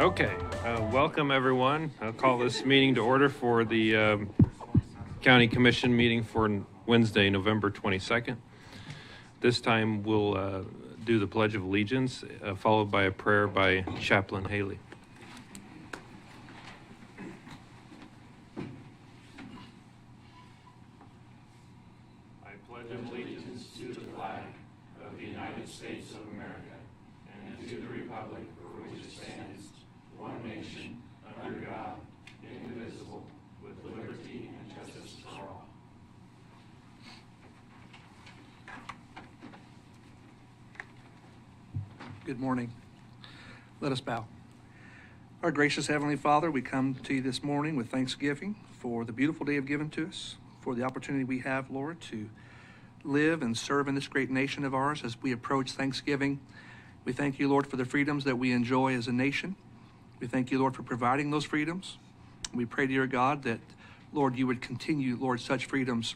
Okay, welcome everyone. I'll call this meeting to order for the County Commission meeting for Wednesday, November 22nd. This time we'll do the Pledge of Allegiance, followed by a prayer by Chaplain Haley. I pledge allegiance to the flag of the United States of America and to the republic for which it stands, one nation, under God, indivisible, with liberty and justice for all. Good morning. Let us bow. Our gracious Heavenly Father, we come to you this morning with thanksgiving for the beautiful day you've given to us, for the opportunity we have, Lord, to live and serve in this great nation of ours as we approach Thanksgiving. We thank you, Lord, for the freedoms that we enjoy as a nation. We thank you, Lord, for providing those freedoms. We pray, dear God, that, Lord, you would continue, Lord, such freedoms.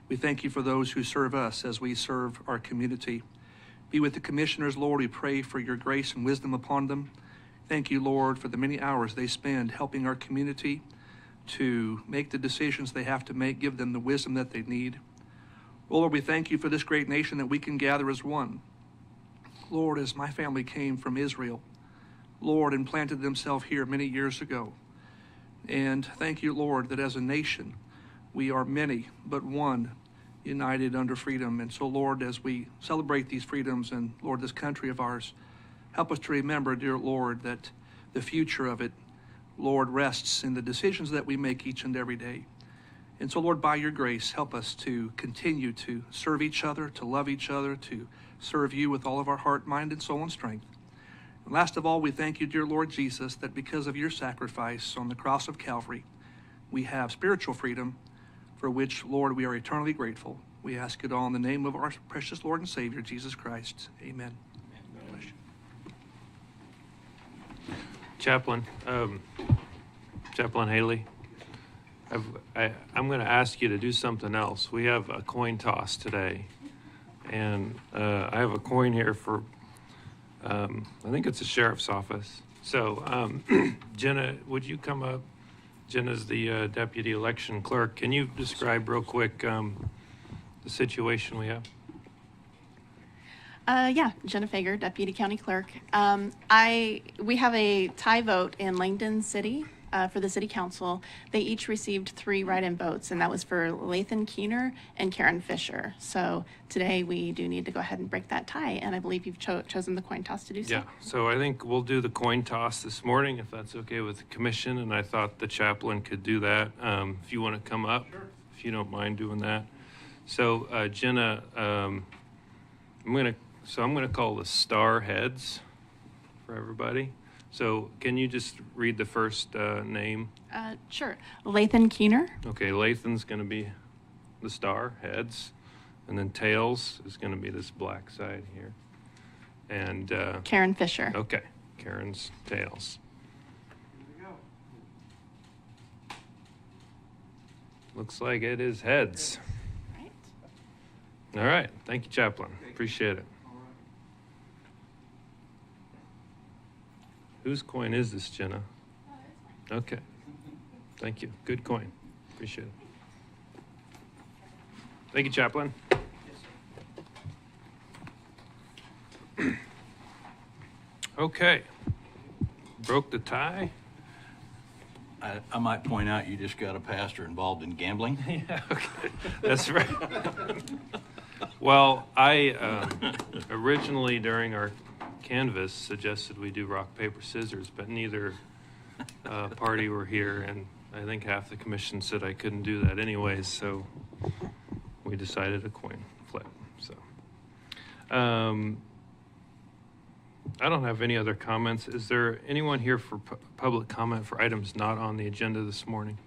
We thank you for those who serve us as we serve our community. Be with the commissioners, Lord. We pray for your grace and wisdom upon them. Thank you, Lord, for the many hours they spend helping our community to make the decisions they have to make, give them the wisdom that they need. Lord, we thank you for this great nation that we can gather as one. Lord, as my family came from Israel, Lord, and planted themselves here many years ago. And thank you, Lord, that as a nation, we are many, but one, united under freedom. And so, Lord, as we celebrate these freedoms and, Lord, this country of ours, help us to remember, dear Lord, that the future of it, Lord, rests in the decisions that we make each and every day. And so, Lord, by your grace, help us to continue to serve each other, to love each other, to serve you with all of our heart, mind, and soul and strength. And last of all, we thank you, dear Lord Jesus, that because of your sacrifice on the cross of Calvary, we have spiritual freedom for which, Lord, we are eternally grateful. We ask it all in the name of our precious Lord and Savior, Jesus Christ. Amen. Chaplain Haley, I'm going to ask you to do something else. We have a coin toss today, and I have a coin here for, I think it's the sheriff's office. So, Jenna, would you come up? Jenna's the deputy election clerk. Can you describe real quick the situation we have? Yeah, Jenna Fager, Deputy County Clerk. We have a tie vote in Langdon City for the City Council. They each received 3 write-in votes, and that was for Lathan Keener and Karen Fisher. So today we do need to go ahead and break that tie, and I believe you've chosen the coin toss to do so. Yeah, so I think we'll do the coin toss this morning, if that's okay with the commission, and I thought the chaplain could do that. If you want to come up, sure, if you don't mind doing that. So Jenna, I'm going to call the star heads for everybody. So can you just read the first name? Sure. Lathan Keener. Okay, Lathan's going to be the star, heads. And then tails is going to be this black side here. And Karen Fisher. Okay, Karen's tails. Here we go. Looks like it is heads. All right. Thank you, Chaplain. Appreciate it. Whose coin is this, Jenna? Okay. Thank you. Good coin. Appreciate it. Thank you, Chaplain. Okay. Broke the tie. I might point out you just got a pastor involved in gambling. Yeah, okay. That's right. Well, I originally during our canvas suggested we do rock, paper, scissors, but neither party were here, and I think half the commission said I couldn't do that anyways, so we decided a coin flip. So I don't have any other comments. Is there anyone here for public comment for items not on the agenda this morning?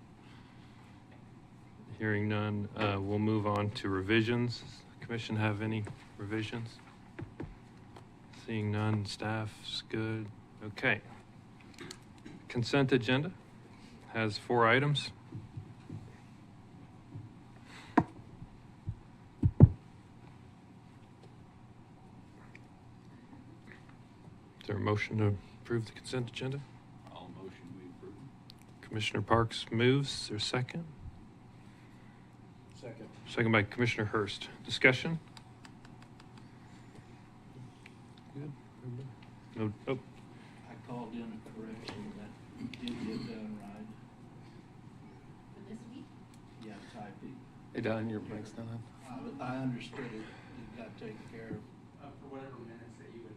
Hearing none, we'll move on to revisions. Does the commission have any revisions? Seeing none, staff's good. Okay. Consent agenda has 4 items. a motion to approve the consent agenda? All motion we approve. Commissioner Parks moves. Is there a second? Second. Second by Commissioner Hurst. Discussion? Good. No, oh, I called in a correction that didn't get done right. For this week? Yeah, typing. Hey, Don, your mic's not on. I understood it. It got taken care of. For whatever minutes that you would,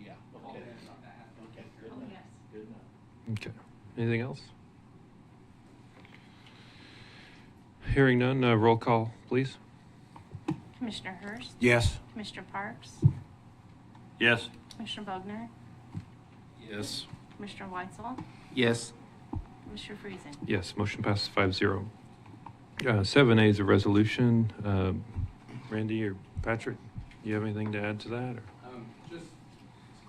Yeah, all okay. minutes on that. Okay, good Oh, enough. yes. Good enough. okay. Anything else? Hearing none, roll call, please. Commissioner Hurst. Yes. Commissioner Parks. Yes. Commissioner Bogner. Yes. Commissioner Weitzel. Yes. Commissioner Friesen. Yes, motion passes 5-0. 7A is a resolution. Randy or Patrick, do you have anything to add to that? Or Just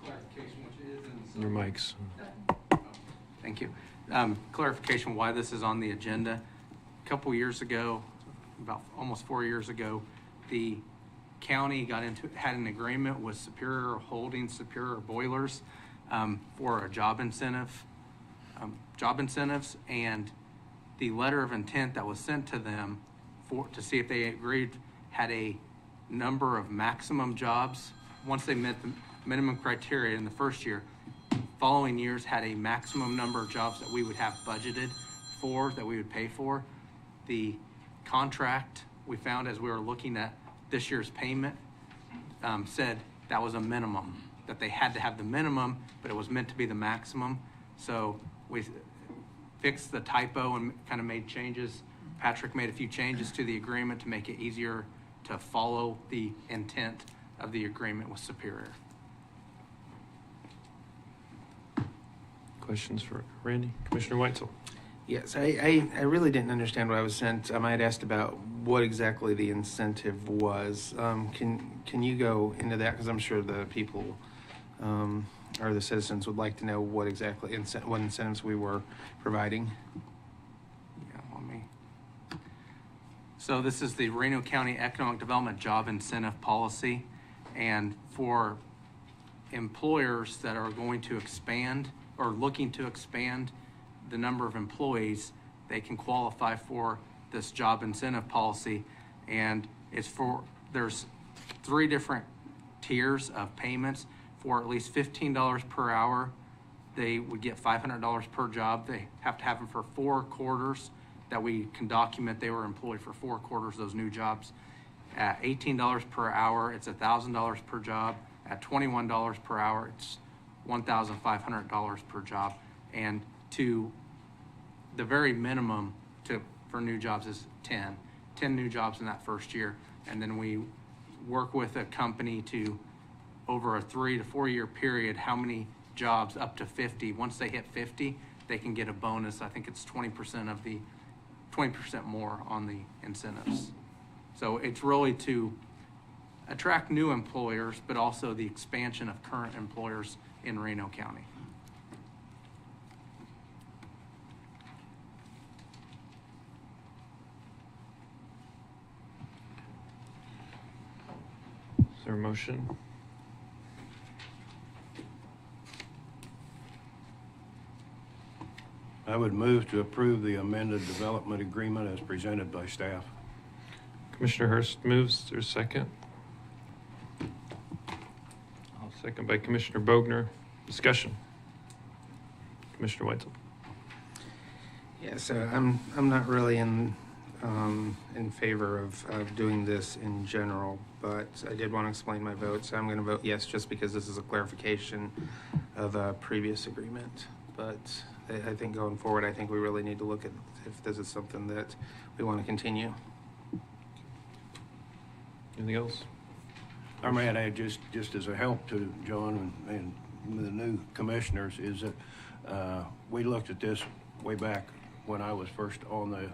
clarification, which is in the. your mics? Thank you. Clarification why this is on the agenda. A couple years ago, about almost 4 years ago, the county had an agreement with Superior Holdings, Superior Boilers, for a job incentives, and the letter of intent that was sent to them to see if they agreed had a number of maximum jobs. Once they met the minimum criteria in the first year, following years had a maximum number of jobs that we would have budgeted for, that we would pay for. The contract we found as we were looking at this year's payment said that was a minimum, that they had to have the minimum, but it was meant to be the maximum. So we fixed the typo and kind of made changes. Patrick made a few changes to the agreement to make it easier to follow the intent of the agreement with Superior. Questions for Randy? Commissioner Weitzel? Yes, I really didn't understand what I was sent. I might asked about what exactly the incentive was. Can you go into that? Because I'm sure the people or the citizens would like to know what exactly what incentives we were providing. Yeah, let me. So this is the Reno County Economic Development Job Incentive Policy. And for employers that are going to expand or looking to expand the number of employees, they can qualify for this job incentive policy. And there's 3 different tiers of payments. For at least $15 per hour, they would get $500 per job. They have to have them for 4 quarters that we can document they were employed for 4 quarters, those new jobs. At $18 per hour, it's $1,000 per job. At $21 per hour, it's $1,500 per job. And to the very minimum for new jobs is 10 new jobs in that first year. And then we work with a company to, over a 3 to 4 year period, how many jobs up to 50. Once they hit 50, they can get a bonus. I think it's 20% more on the incentives. So it's really to attract new employers, but also the expansion of current employers in Reno County. Is there a motion? I would move to approve the amended development agreement as presented by staff. Commissioner Hurst moves. Is there a second? I'll second by Commissioner Bogner. Discussion. Commissioner Weitzel? Yeah, so I'm not really in favor of doing this in general, but I did want to explain my vote. So I'm going to vote yes, just because this is a clarification of a previous agreement. But I think going forward, I think we really need to look at if this is something that we want to continue. Anything else? I may add, just as a help to John and the new commissioners, is that we looked at this way back when I was first on the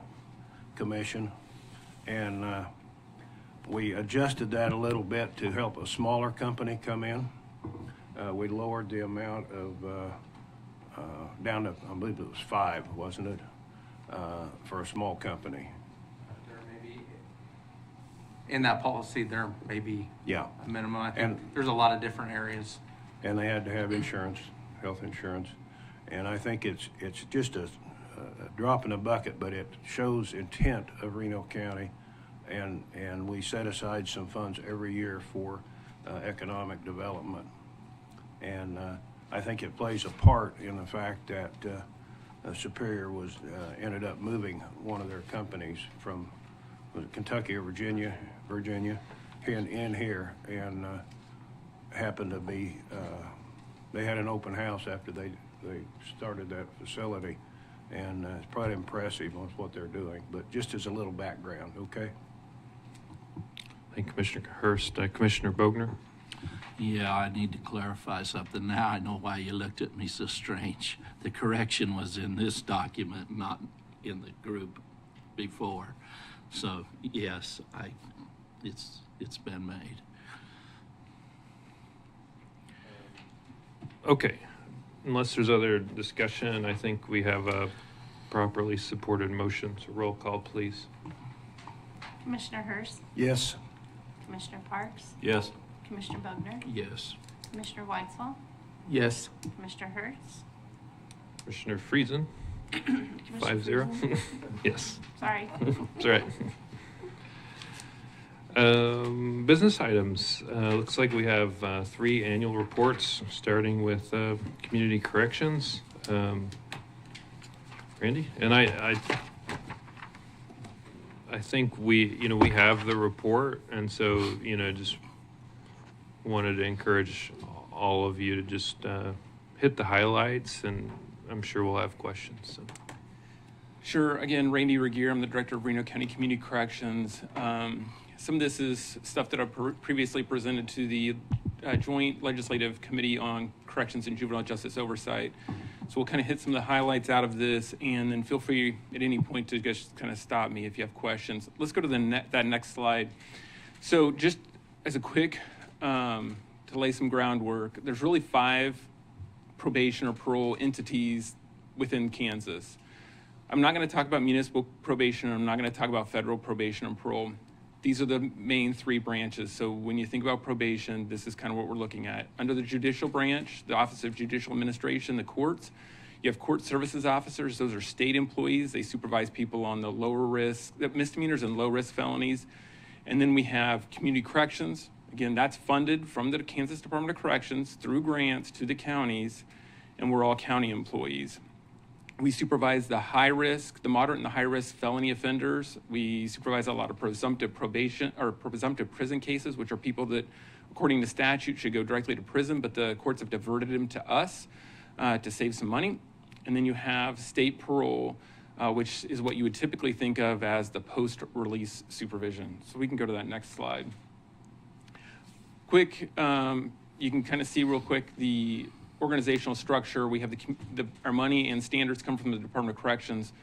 commission, and we adjusted that a little bit to help a smaller company come in. We lowered the amount of down to, I believe it was 5, wasn't it, for a small company? There may be, in that policy, there may be Yeah. a minimum. I think And- there's a lot of different areas and they had to have insurance, health insurance. And I think it's just a drop in the bucket, but it shows intent of Reno County, and we set aside some funds every year for economic development. And I think it plays a part in the fact that Superior ended up moving one of their companies from Kentucky or Virginia in here, and happened to be they had an open house after they started that facility, and it's quite impressive on what they're doing. But just as a little background, okay? Thank you, Commissioner Hurst. Commissioner Bogner? Yeah, I need to clarify something. Now I know why you looked at me so strange. The correction was in this document, not in the group before. So yes, it's been made. Okay. Unless there's other discussion, I think we have a properly supported motion. So roll call, please. Commissioner Hurst, Yes. Commissioner Parks, Yes. Commissioner Bogner, Yes. Commissioner Weitzel, Yes. Commissioner Hurst, Commissioner Friesen? Commissioner 5-0? Friesen. Yes. Sorry. That's right. Business items. Looks like we have 3 annual reports, starting with community corrections. Randy? And I think we have the report, and so, just wanted to encourage all of you to just hit the highlights, and I'm sure we'll have questions. So. Sure. Again, Randy Regier. I'm the director of Reno County Community Corrections. Some of this is stuff that I previously presented to the Joint Legislative Committee on Corrections and Juvenile Justice Oversight. So we'll kind of hit some of the highlights out of this, and then feel free at any point to just kind of stop me if you have questions. Let's go to that next slide. So just as a quick, to lay some groundwork, there's really 5 probation or parole entities within Kansas. I'm not going to talk about municipal probation. I'm not going to talk about federal probation and parole. These are the main 3 branches. So when you think about probation, this is kind of what we're looking at. Under the judicial branch, the Office of Judicial Administration, the courts, you have court services officers. Those are state employees. They supervise people on the lower risk, misdemeanors and low risk felonies. And then we have community corrections. Again, that's funded from the Kansas Department of Corrections through grants to the counties, and we're all county employees. We supervise the high risk, the moderate and the high risk felony offenders. We supervise a lot of presumptive probation or presumptive prison cases, which are people that, according to statute, should go directly to prison, but the courts have diverted them to us to save some money. And then you have state parole, which is what you would typically think of as the post-release supervision. So we can go to that next slide. Quick, you can kind of see real quick the organizational structure. We have our money and standards come from the Department of Corrections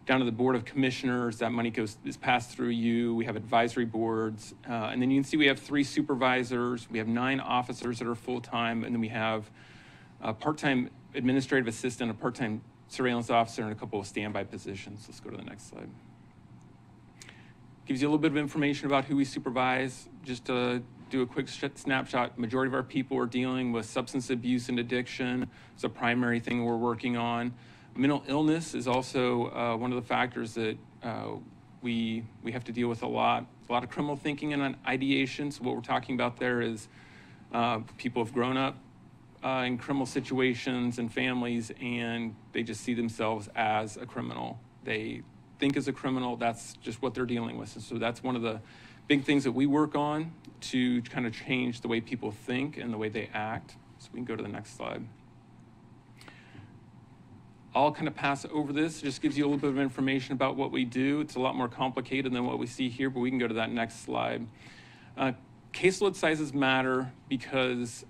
down to the Board of Commissioners. That money is passed through you. We have advisory boards. And then you can see we have 3 supervisors. We have 9 officers that are full-time. And then we have a part-time administrative assistant, a part-time surveillance officer, and a couple of standby positions. Let's go to the next slide. Gives you a little bit of information about who we supervise. Just to do a quick snapshot, majority of our people are dealing with substance abuse and addiction. It's a primary thing we're working on. Mental illness is also one of the factors that we have to deal with a lot. A lot of criminal thinking and ideation. So what we're talking about there is people have grown up in criminal situations and families, and they just see themselves as a criminal. They think as a criminal, that's just what they're dealing with. And so that's one of the big things that we work on to kind of change the way people think and the way they act. So we can go to the next slide. I'll kind of pass over this. It just gives you a little bit of information about what we do. It's a lot more complicated than what we see here, but we can go to that next slide. Caseload sizes matter because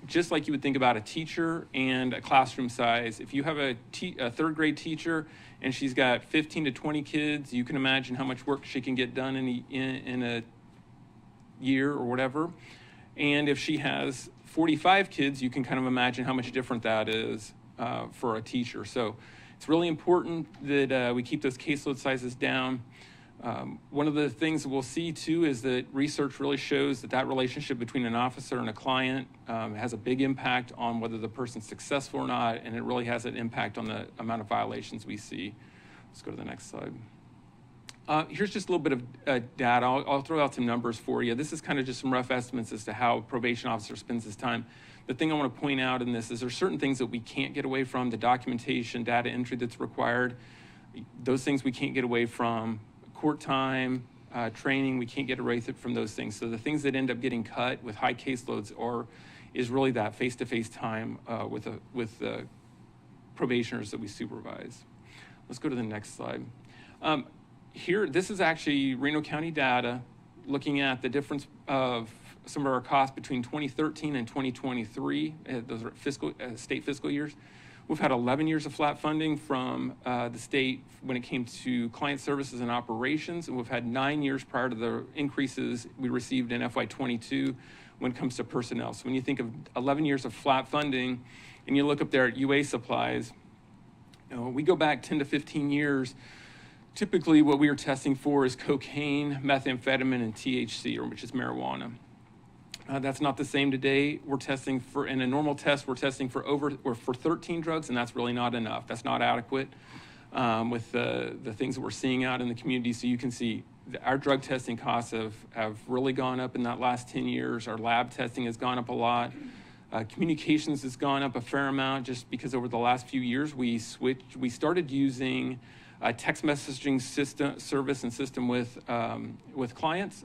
just like you would think about a teacher and a classroom size, if you have a 3rd grade teacher and she's got 15 to 20 kids, you can imagine how much work she can get done in a year or whatever. And if she has 45 kids, you can kind of imagine how much different that is for a teacher. So it's really important that we keep those caseload sizes down. One of the things we'll see too is that research really shows that that relationship between an officer and a client has a big impact on whether the person's successful or not, and it really has an impact on the amount of violations we see. Let's go to the next slide. Here's just a little bit of data. I'll throw out some numbers for you. This is kind of just some rough estimates as to how a probation officer spends his time. The thing I want to point out in this is there's certain things that we can't get away from, the documentation, data entry that's required. Those things we can't get away from. Court time, training, we can't get away from those things. So the things that end up getting cut with high caseloads is really that face-to-face time with the probationers that we supervise. Let's go to the next slide. Here, this is actually Reno County data looking at the difference of some of our costs between 2013 and 2023. Those are state fiscal years. We've had 11 years of flat funding from the state when it came to client services and operations, and we've had 9 years prior to the increases we received in FY22 when it comes to personnel. So when you think of 11 years of flat funding, and you look up there at UA supplies, we go back 10 to 15 years. Typically, what we are testing for is cocaine, methamphetamine, and THC, which is marijuana. That's not the same today. We're testing in a normal test, we're testing for 13 drugs, and that's really not enough. That's not adequate with the things that we're seeing out in the community. So you can see our drug testing costs have really gone up in that last 10 years. Our lab testing has gone up a lot. Communications has gone up a fair amount just because over the last few years we started using a text messaging system with clients.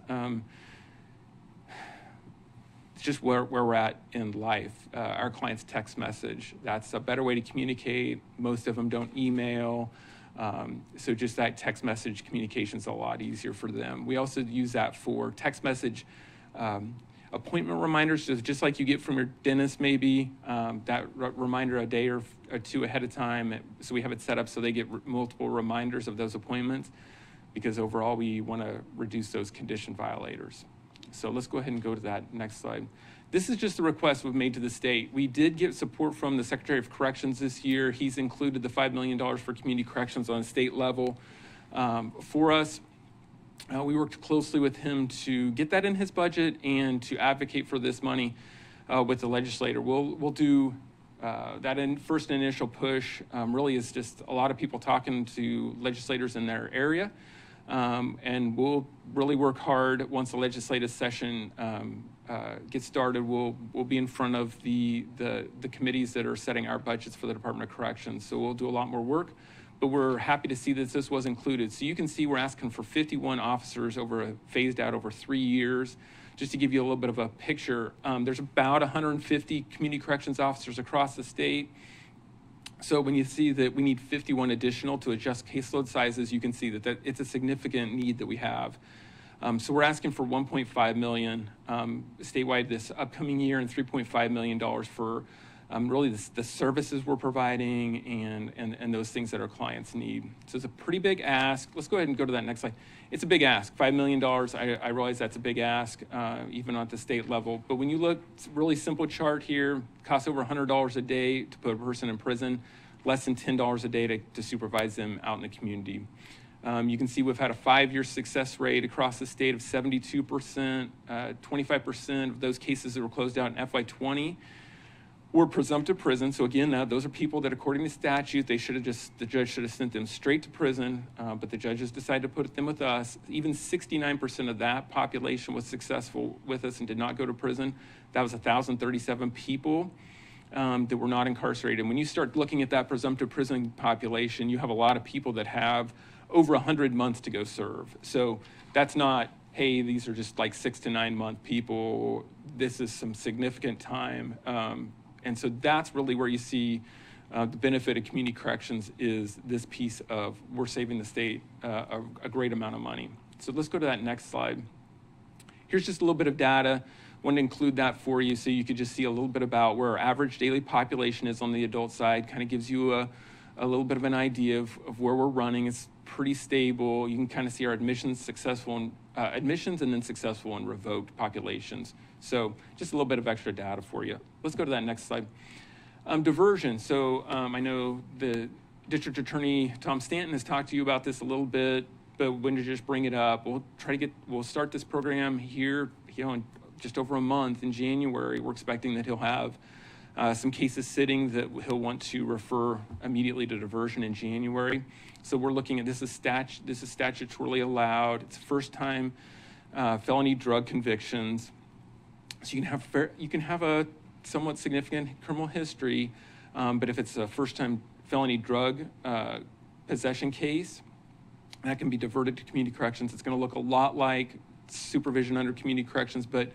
Just where we're at in life. Our clients text message. That's a better way to communicate. Most of them don't email. So just that text message communication is a lot easier for them. We also use that for text message appointment reminders, just like you get from your dentist maybe, that reminder a day or two ahead of time. So we have it set up so they get multiple reminders of those appointments, because overall we want to reduce those condition violators. So let's go ahead and go to that next slide. This is just a request we've made to the state. We did get support from the Secretary of Corrections this year. He's included the $5 million for community corrections on a state level for us. We worked closely with him to get that in his budget and to advocate for this money with the legislator. We'll do that first initial push really is just a lot of people talking to legislators in their area. And we'll really work hard once the legislative session gets started. We'll be in front of the committees that are setting our budgets for the Department of Corrections. So we'll do a lot more work, but we're happy to see that this was included. So you can see we're asking for 51 officers phased out over 3 years. Just to give you a little bit of a picture, there's about 150 community corrections officers across the state. So when you see that we need 51 additional to adjust caseload sizes, you can see that it's a significant need that we have. So we're asking for $1.5 million statewide this upcoming year, and $3.5 million for really the services we're providing and those things that our clients need. So it's a pretty big ask. Let's go ahead and go to that next slide. It's a big ask, $5 million. I realize that's a big ask, even at the state level. But when you look, it's a really simple chart here. Costs over $100 a day to put a person in prison, less than $10 a day to supervise them out in the community. You can see we've had a 5-year success rate across the state of 72%. 25% of those cases that were closed out in FY20 were presumptive prison. So again, those are people that, according to statute, the judge should have sent them straight to prison, but the judges decided to put them with us. Even 69% of that population was successful with us and did not go to prison. That was 1,037 people that were not incarcerated. And when you start looking at that presumptive prison population, you have a lot of people that have over 100 months to go serve. So that's not, hey, these are just like 6 to 9 month people. This is some significant time. And so that's really where you see the benefit of community corrections is this piece of we're saving the state a great amount of money. So let's go to that next slide. Here's just a little bit of data. Want to include that for you so you could just see a little bit about where our average daily population is on the adult side. Kind of gives you a little bit of an idea of where we're running. It's pretty stable. You can kind of see our admissions and then successful and revoked populations. So just a little bit of extra data for you. Let's go to that next slide. Diversion. So I know the District Attorney Tom Stanton has talked to you about this a little bit. but when to just bring it up. We'll start this program here, in just over a month in January. We're expecting that he'll have some cases sitting that he'll want to refer immediately to diversion in January. So we're looking at this is statutorily allowed. It's first time felony drug convictions. So you can have a somewhat significant criminal history, but if it's a first time felony drug possession case, that can be diverted to community corrections. It's going to look a lot like supervision under community corrections, but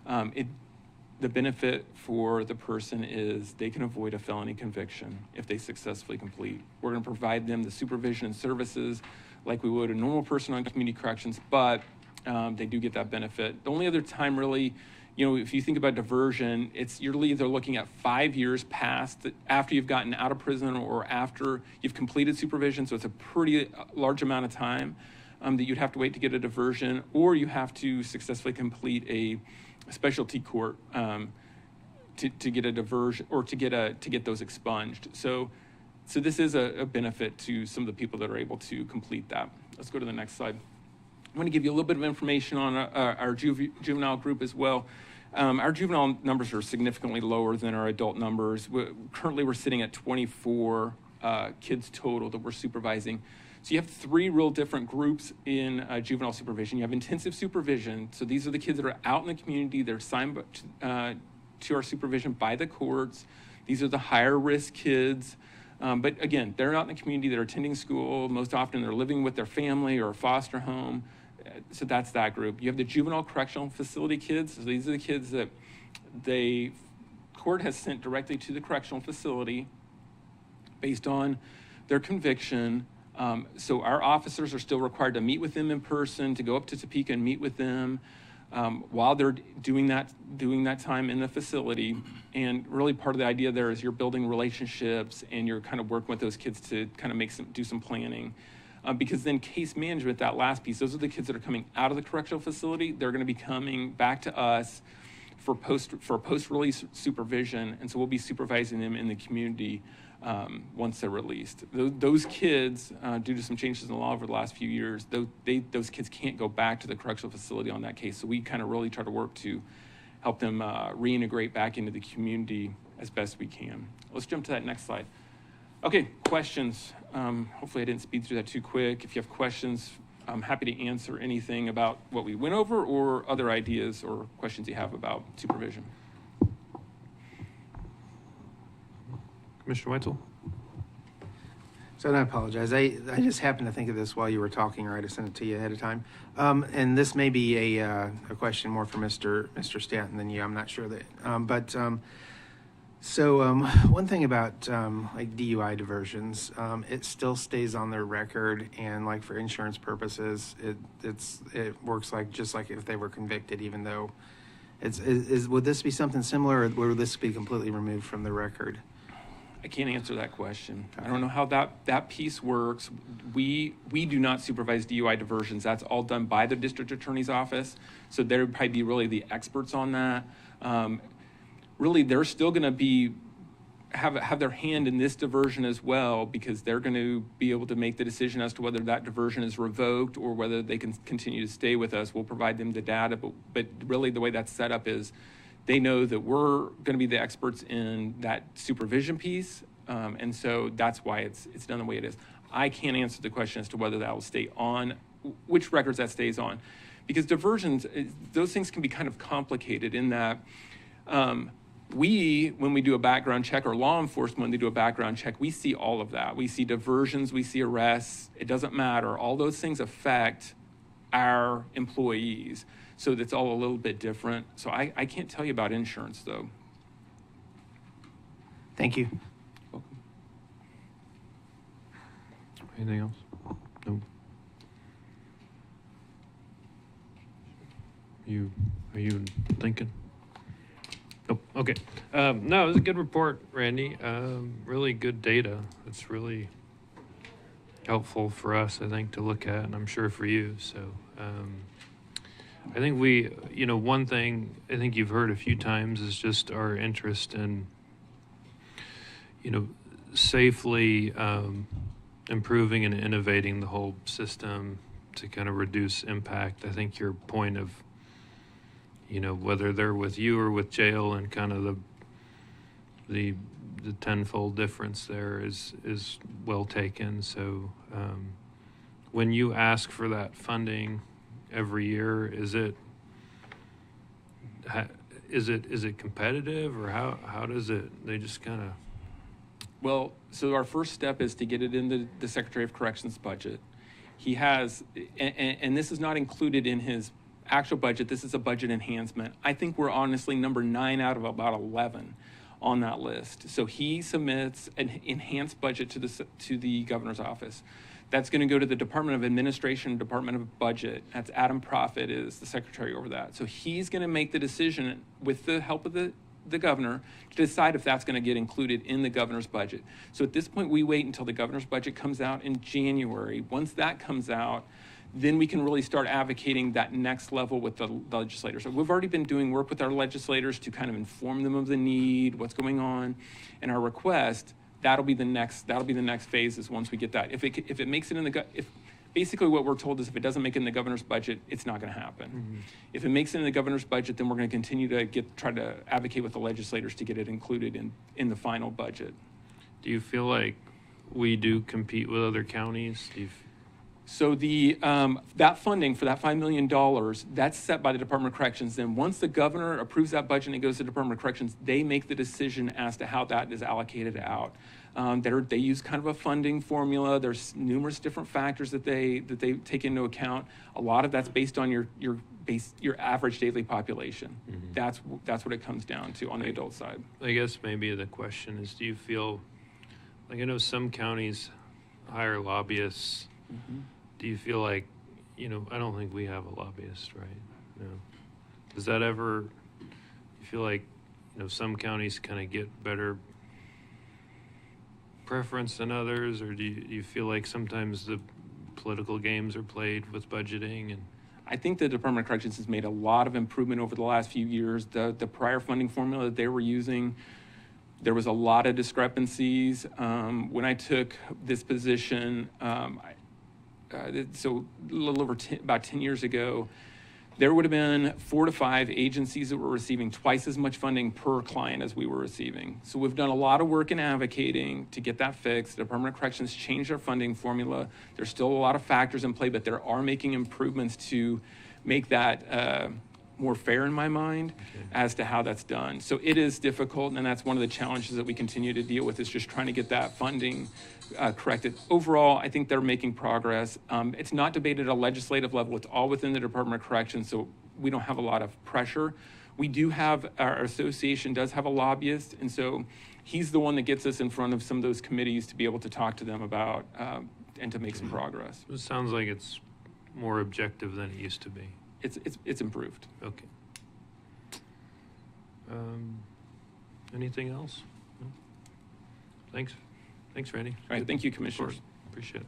the benefit for the person is they can avoid a felony conviction if they successfully complete. We're going to provide them the supervision and services like we would a normal person on community corrections, but they do get that benefit. The only other time really, if you think about diversion, you're either looking at 5 years after you've gotten out of prison or after you've completed supervision, so it's a pretty large amount of time that you'd have to wait to get a diversion, or you have to successfully complete a specialty court to get a diversion or to get those expunged. So this is a benefit to some of the people that are able to complete that. Let's go to the next slide. I want to give you a little bit of information on our juvenile group as well. Our juvenile numbers are significantly lower than our adult numbers. Currently, we're sitting at 24 kids total that we're supervising. So you have 3 real different groups in juvenile supervision. You have intensive supervision. So these are the kids that are out in the community. They're assigned to our supervision by the courts. These are the higher risk kids. But again, they're out in the community. They're attending school. Most often they're living with their family or a foster home. So that's that group. You have the juvenile correctional facility kids. So these are the kids that the court has sent directly to the correctional facility based on their conviction. So our officers are still required to meet with them in person, to go up to Topeka and meet with them while they're doing that time in the facility. And really part of the idea there is you're building relationships and you're kind of working with those kids to kind of do some planning. Because then case management, that last piece, those are the kids that are coming out of the correctional facility. They're going to be coming back to us for post-release supervision, and so we'll be supervising them in the community once they're released. Those kids, due to some changes in the law over the last few years, those kids can't go back to the correctional facility on that case. So we kind of really try to work to help them reintegrate back into the community as best we can. Let's jump to that next slide. Okay, questions. Hopefully I didn't speed through that too quick. If you have questions, I'm happy to answer anything about what we went over or other ideas or questions you have about supervision. Commissioner Weitzel? So I apologize. I just happened to think of this while you were talking, or I just sent it to you ahead of time. And this may be a question more for Mr. Stanton than you. I'm not sure that. So one thing about like DUI diversions, it still stays on their record, and like for insurance purposes, it works just like if they were convicted, even though would this be something similar, or would this be completely removed from the record? I can't answer that question. I don't know how that piece works. We do not supervise DUI diversions. That's all done by the district attorney's office. So they would probably be really the experts on that. Really, they're still going to have their hand in this diversion as well, because they're going to be able to make the decision as to whether that diversion is revoked or whether they can continue to stay with us. We'll provide them the data, but really the way that's set up is they know that we're going to be the experts in that supervision piece, and so that's why it's done the way it is. I can't answer the question as to whether that will stay on, which records that stays on, because diversions, those things can be kind of complicated in that when we do a background check, or law enforcement, when they do a background check, we see all of that. We see diversions, we see arrests. It doesn't matter. All those things affect our employees. So that's all a little bit different. So I can't tell you about insurance, though. Thank you. Welcome. Anything else? No. Are you thinking? Nope. Okay. No, it was a good report, Randy. Really good data. It's really helpful for us, I think, to look at, and I'm sure for you. So I think one thing I think you've heard a few times is just our interest in, safely improving and innovating the whole system, to kind of reduce impact. I think your point of, whether they're with you or with jail and kind of the tenfold difference there is well taken. So when you ask for that funding every year, is it competitive, or how does it, they just kind of? Well, so our first step is to get it in the Secretary of Corrections budget. He has, and this is not included in his actual budget, this is a budget enhancement. I think we're honestly number 9 out of about 11 on that list. So he submits an enhanced budget to the governor's office. That's going to go to the Department of Administration, Department of Budget. That's Adam Proffitt is the secretary over that. So he's going to make the decision with the help of the governor to decide if that's going to get included in the governor's budget. So at this point, we wait until the governor's budget comes out in January. Once that comes out, then we can really start advocating that next level with the legislators. So we've already been doing work with our legislators to kind of inform them of the need, what's going on, and our request. That'll be the next phase is once we get that. If it makes it in basically what we're told is if it doesn't make it in the governor's budget, it's not going to happen. Mm-hmm. If it makes it in the governor's budget, then we're going to continue to try to advocate with the legislators to get it included in the final budget. Do you feel like we do compete with other counties? So that funding for that $5 million, that's set by the Department of Corrections. Then once the governor approves that budget and it goes to the Department of Corrections, they make the decision as to how that is allocated out. They use kind of a funding formula. There's numerous different factors that they take into account. A lot of that's based on your average daily population. Mm-hmm. That's what it comes down to on the adult side. I guess maybe the question is, do you feel like, I know some counties hire lobbyists. Mm-hmm. Do you feel like, I don't think we have a lobbyist, right? No. Does that ever, you feel like, some counties kind of get better preference than others, or do you feel like sometimes the political games are played with budgeting? And I think the Department of Corrections has made a lot of improvement over the last few years. The prior funding formula that they were using, there was a lot of discrepancies. When I took this position, so a little over about 10 years ago, there would have been 4 to 5 agencies that were receiving twice as much funding per client as we were receiving. So we've done a lot of work in advocating to get that fixed. The Department of Corrections changed their funding formula. There's still a lot of factors in play, but there are making improvements to make that more fair in my mind as to how that's done. So it is difficult, and that's one of the challenges that we continue to deal with is just trying to get that funding corrected. Overall, I think they're making progress. It's not debated at a legislative level. It's all within the Department of Corrections, so we don't have a lot of pressure. We do have, our association does have a lobbyist, and so he's the one that gets us in front of some of those committees to be able to talk to them about and to make some progress. It sounds like it's more objective than it used to be. It's improved. Okay. Anything else? No? Thanks, Randy. All right, thank you, Commissioners. Appreciate it.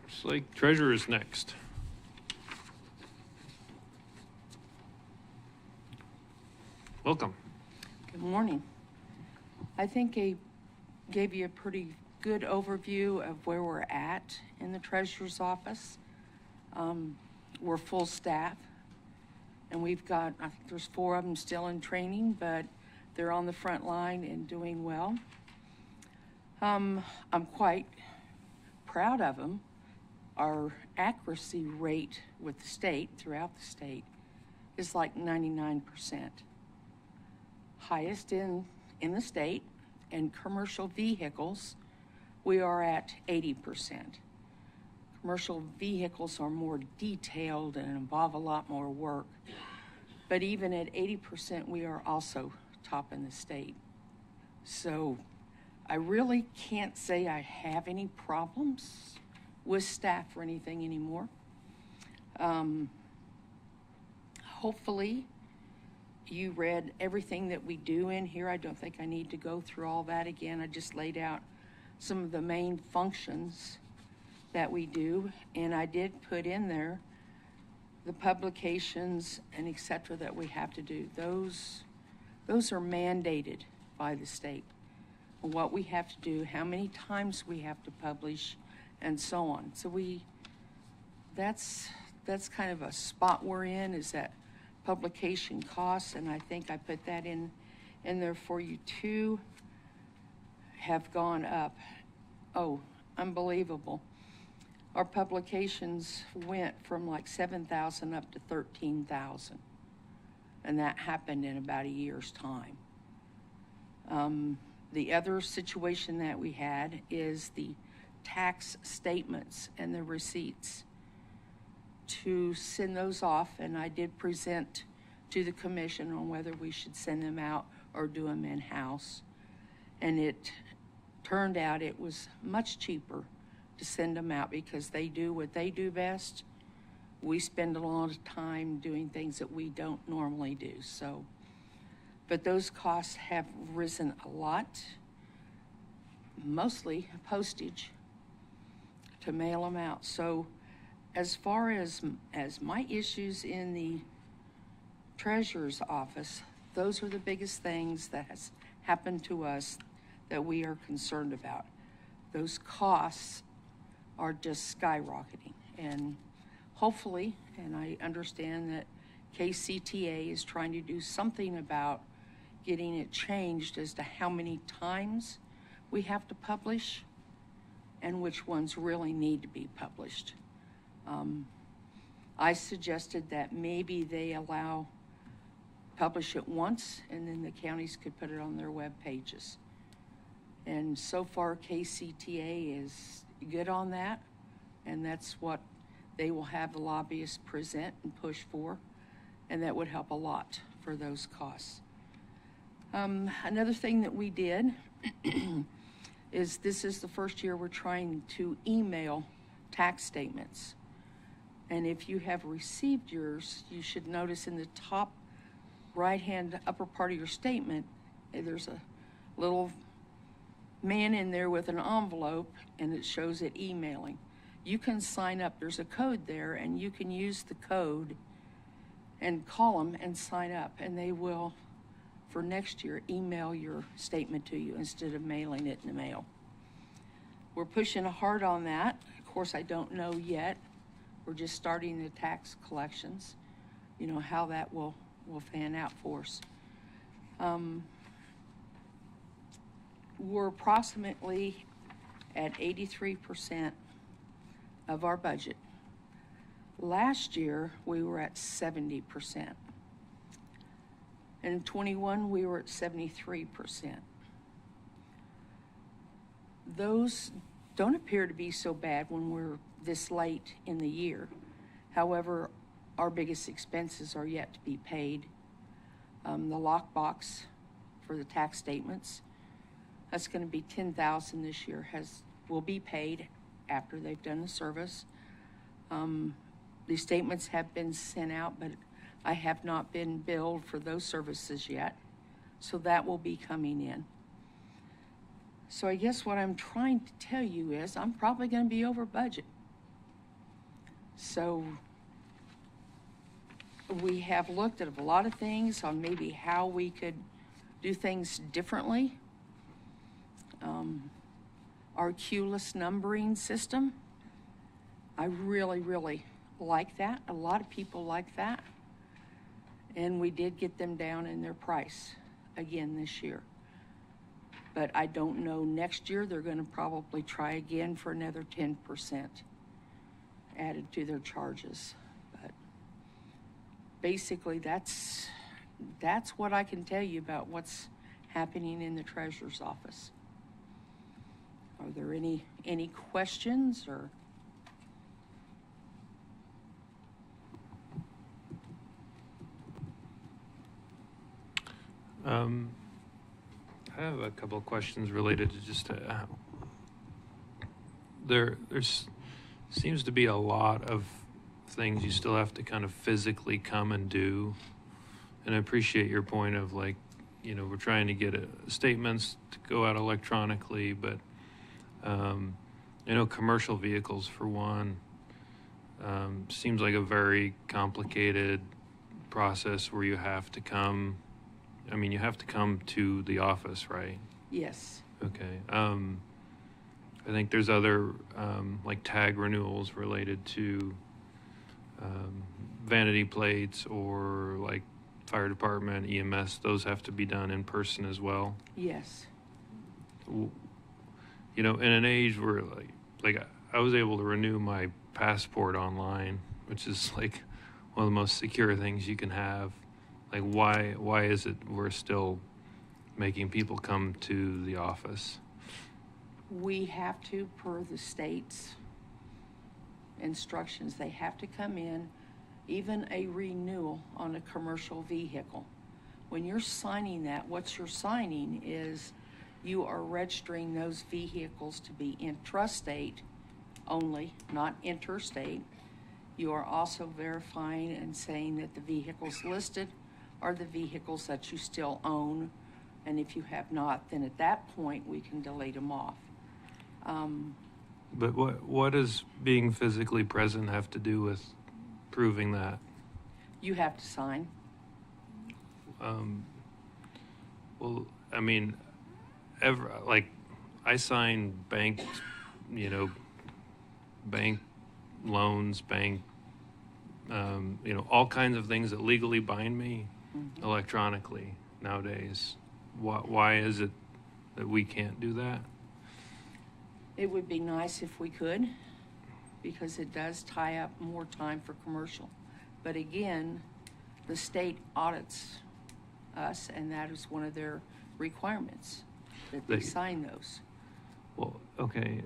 It's like Treasurer is next. Welcome. Good morning. I think I gave you a pretty good overview of where we're at in the treasurer's office. We're full staff, and we've got, I think there's 4 of them still in training, but they're on the front line and doing well. I'm quite proud of them. Our accuracy rate with the state, throughout the state, is like 99%. Highest in the state. And commercial vehicles, we are at 80%. Commercial vehicles are more detailed and involve a lot more work. But even at 80%, we are also top in the state. So I really can't say I have any problems with staff or anything anymore. Hopefully, you read everything that we do in here. I don't think I need to go through all that again. I just laid out some of the main functions that we do, and I did put in there the publications and et cetera that we have to do. Those are mandated by the state. what we have to do, how many times we have to publish, and so on. So that's kind of a spot we're in, is that publication costs, and I think I put that in there for you too, have gone up. Oh, unbelievable. Our publications went from like 7,000 up to 13,000. And that happened in about a year's time. The other situation that we had is the tax statements and the receipts. To send those off, and I did present to the commission on whether we should send them out or do them in-house. And it turned out it was much cheaper to send them out because they do what they do best. We spend a lot of time doing things that we don't normally do. So, but those costs have risen a lot, mostly postage to mail them out. So as far as my issues in the treasurer's office, those are the biggest things that has happened to us that we are concerned about. Those costs are just skyrocketing, and hopefully, and I understand that KCTA is trying to do something about getting it changed as to how many times we have to publish and which ones really need to be published. I suggested that maybe they publish it once, and then the counties could put it on their web pages. And so far, KCTA is good on that, and that's what they will have the lobbyists present and push for, and that would help a lot for those costs. Another thing that we did is this is the first year we're trying to email tax statements. And if you have received yours, you should notice in the top right-hand upper part of your statement, there's a little man in there with an envelope, and it shows it emailing. You can sign up. There's a code there, and you can use the code and call them and sign up, and they will, for next year, email your statement to you instead of mailing it in the mail. We're pushing hard on that. Of course, I don't know yet. We're just starting the tax collections, you know, how that will fan out for us. We're approximately at 83% of our budget. Last year, we were at 70%. And in 21, we were at 73%. Those don't appear to be so bad when we're this late in the year. However, our biggest expenses are yet to be paid. The lockbox for the tax statements, that's going to be $10,000 this year, will be paid after they've done the service. These statements have been sent out, but I have not been billed for those services yet. So that will be coming in. So I guess what I'm trying to tell you is I'm probably going to be over budget. So we have looked at a lot of things on maybe how we could do things differently. Our queueless numbering system, I really, really like that. A lot of people like that. And we did get them down in their price again this year. But I don't know, next year they're going to probably try again for another 10% added to their charges. But basically that's what I can tell you about what's happening in the treasurer's office. Are there any questions or? I have a couple of questions related to just there's seems to be a lot of things you still have to kind of physically come and do, and I appreciate your point of, like, you know, we're trying to get statements to go out electronically, but I know commercial vehicles, for one, seems like a very complicated process where you have to come. I mean, you have to come to the office, right? Yes. Okay. I think there's other, like tag renewals related to vanity plates or like fire department, EMS. Those have to be done in person as well. Yes. You know, in an age where like I was able to renew my passport online, which is like one of the most secure things you can have. Like why is it we're still making people come to the office? We have to, per the state's instructions, they have to come in, even a renewal on a commercial vehicle. When you're signing that, what you're signing is you are registering those vehicles to be intrastate only, not interstate. You are also verifying and saying that the vehicles listed are the vehicles that you still own. And if you have not, then at that point, we can delete them off. But what does being physically present have to do with proving that? You have to sign. Well, I mean, I sign bank, bank loans, bank, all kinds of things that legally bind me electronically nowadays. Why is it that we can't do that? It would be nice if we could, because it does tie up more time for commercial. But again, the state audits us, and that is one of their requirements, that they sign those. Well, okay.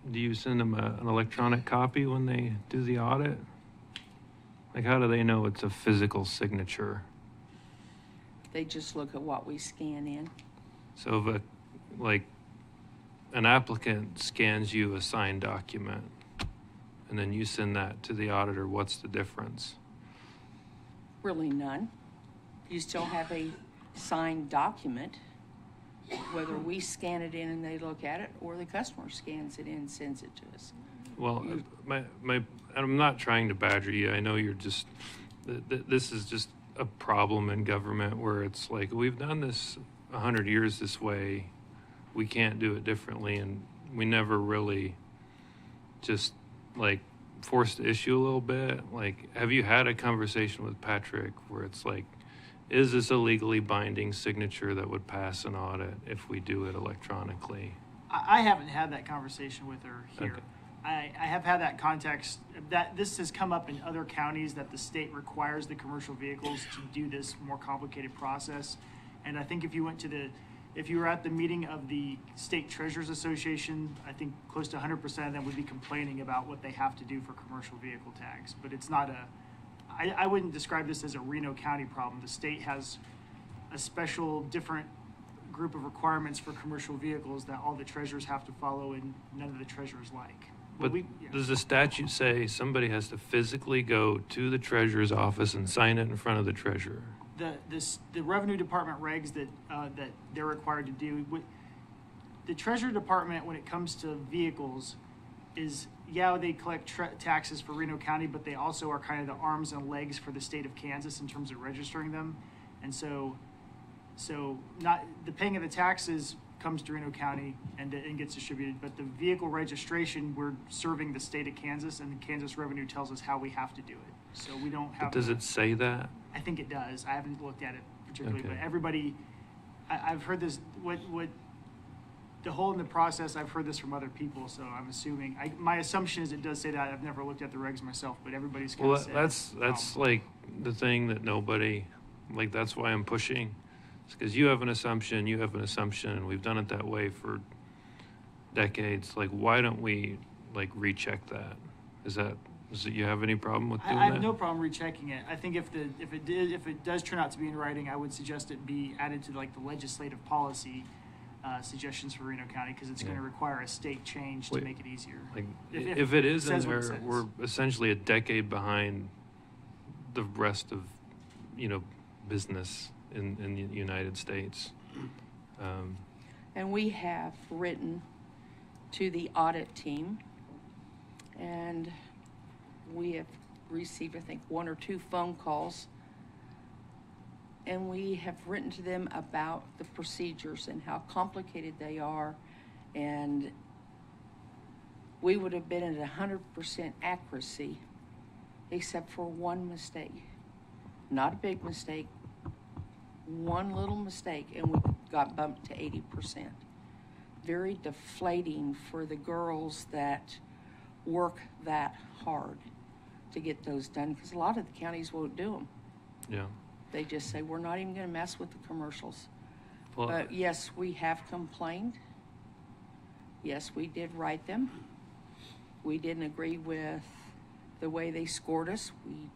Do you send them an electronic copy when they do the audit? Like, how do they know it's a physical signature? They just look at what we scan in. So if an applicant scans you a signed document and then you send that to the auditor, what's the difference? Really none. You still have a signed document, whether we scan it in and they look at it, or the customer scans it in and sends it to us. Well, I'm not trying to badger you. I know you're just, this is just a problem in government where it's like, we've done this 100 years this way. We can't do it differently. And we never really just like forced the issue a little bit. Like, have you had a conversation with Patrick where it's like, is this a legally binding signature that would pass an audit if we do it electronically? I haven't had that conversation with her here. Okay. I have had that context that this has come up in other counties, that the state requires the commercial vehicles to do this more complicated process. And I think if you were at the meeting of the State Treasurers Association, I think close to 100% of them would be complaining about what they have to do for commercial vehicle tags. But it's not I wouldn't describe this as a Reno County problem. The state has a special, different group of requirements for commercial vehicles that all the treasurers have to follow and none of the treasurers like. But does the statute say somebody has to physically go to the treasurer's office and sign it in front of the treasurer? The Revenue Department regs that they're required to do, the Treasury Department, when it comes to vehicles, is, they collect taxes for Reno County, but they also are kind of the arms and legs for the state of Kansas in terms of registering them. And so not the paying of the taxes comes to Reno County and gets distributed, but the vehicle registration, we're serving the state of Kansas, and the Kansas Revenue tells us how we have to do it. So we don't have. But does it say that? I think it does. I haven't looked at it particularly, Okay. but everybody, I've heard this. What the whole in the process, I've heard this from other people, so I'm assuming. My assumption is it does say that. I've never looked at the regs myself, but everybody's kind of said. That's like the thing that nobody, like, that's why I'm pushing. It's because you have an assumption, and we've done it that way for decades. Like, why don't we recheck that? Is it you have any problem with doing that? I have no problem rechecking it. I think if it does turn out to be in writing, I would suggest it be added to the legislative policy suggestions for Reno County, because it's going to require a state change to make it easier. Like, if it is in says what it there, says. we're essentially a decade behind the rest of, business in the United States. And we have written to the audit team, and we have received, I think, 1 or 2 phone calls and we have written to them about the procedures and how complicated they are, and we would have been at 100% accuracy except for one mistake. Not a big mistake, one little mistake, and we got bumped to 80%. Very deflating for the girls that work that hard to get those done, because a lot of the counties won't do them. Yeah. They just say, we're not even going to mess with the commercials. Well, But yes, we have complained. Yes, we did write them. We didn't agree with the way they scored us. We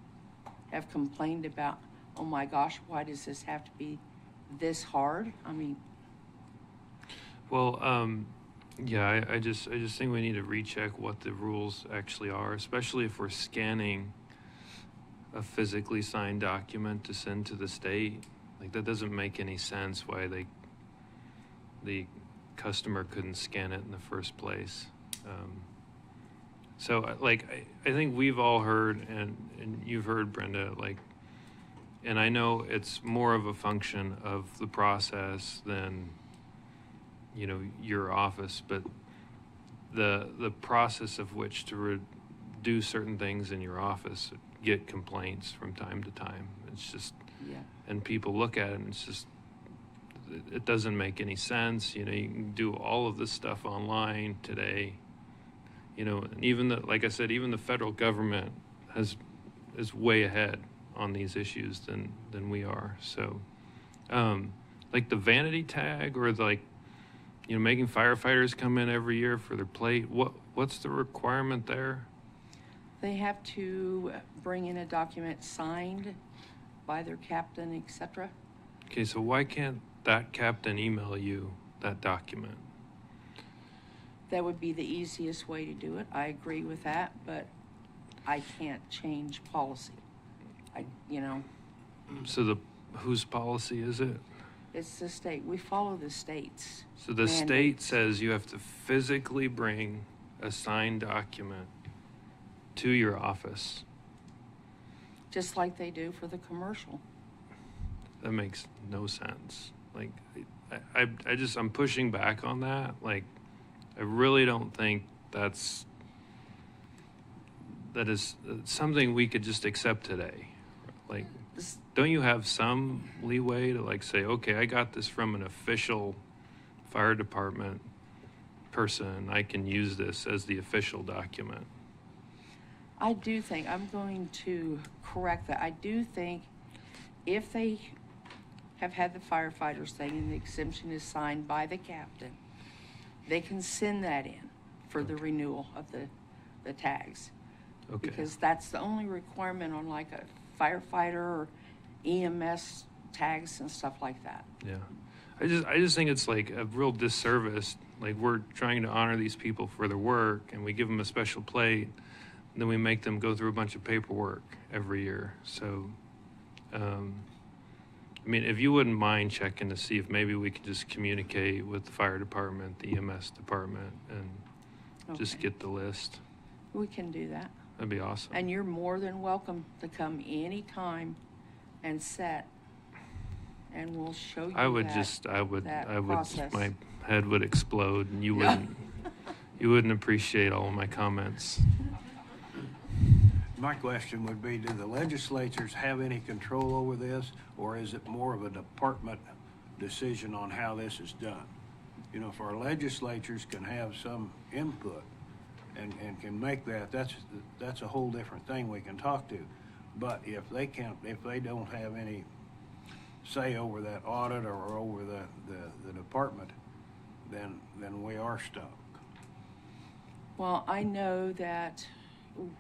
have complained about, oh my gosh, why does this have to be this hard? I mean, well, yeah, I just think we need to recheck what the rules actually are, especially if we're scanning a physically signed document to send to the state. Like, that doesn't make any sense why the customer couldn't scan it in the first place. So like, I think we've all heard, and you've heard, Brenda, like, and I know it's more of a function of the process than, you know, your office, but the process of which to do certain things in your office get complaints from time to time. It's just, yeah. and people look at it and it's just, it doesn't make any sense. You know, you can do all of this stuff online today, you know, and even like I said, even the federal government is way ahead on these issues than we are. So, like the vanity tag, or like, you know, making firefighters come in every year for their plate. What's the requirement there? They have to bring in a document signed by their captain, etc. Okay, so why can't that captain email you that document? That would be the easiest way to do it. I agree with that, but I can't change policy. You know, So whose policy is it? it's the state. We follow the state's. So the state mandates. says you have to physically bring a signed document to your office. Just like they do for the commercial. That makes no sense. Like, I'm pushing back on that. Like, I really don't think that is something we could just accept today. Like, don't you have some leeway to, like, say, okay, I got this from an official fire department person. I can use this as the official document. I do think, I'm going to correct that. I do think if they have had the firefighters thing and the exemption is signed by the captain, they can send that in for the renewal of the tags. Okay. Because that's the only requirement on like a firefighter or EMS tags and stuff like that. Yeah. I just think it's like a real disservice. Like, we're trying to honor these people for their work, and we give them a special plate, and then we make them go through a bunch of paperwork every year. So, I mean, if you wouldn't mind checking to see if maybe we could just communicate with the fire department, the EMS department, and just Okay. get the list. We can do that. That'd be awesome. And you're more than welcome to come anytime and set, and we'll show you I would that process. my head would explode, and you wouldn't appreciate all of my comments. My question would be, do the legislatures have any control over this, or is it more of a department decision on how this is done? You know, if our legislatures can have some input and can make that's a whole different thing we can talk to. But if they don't have any say over that audit or over the department, then we are stuck. Well, I know that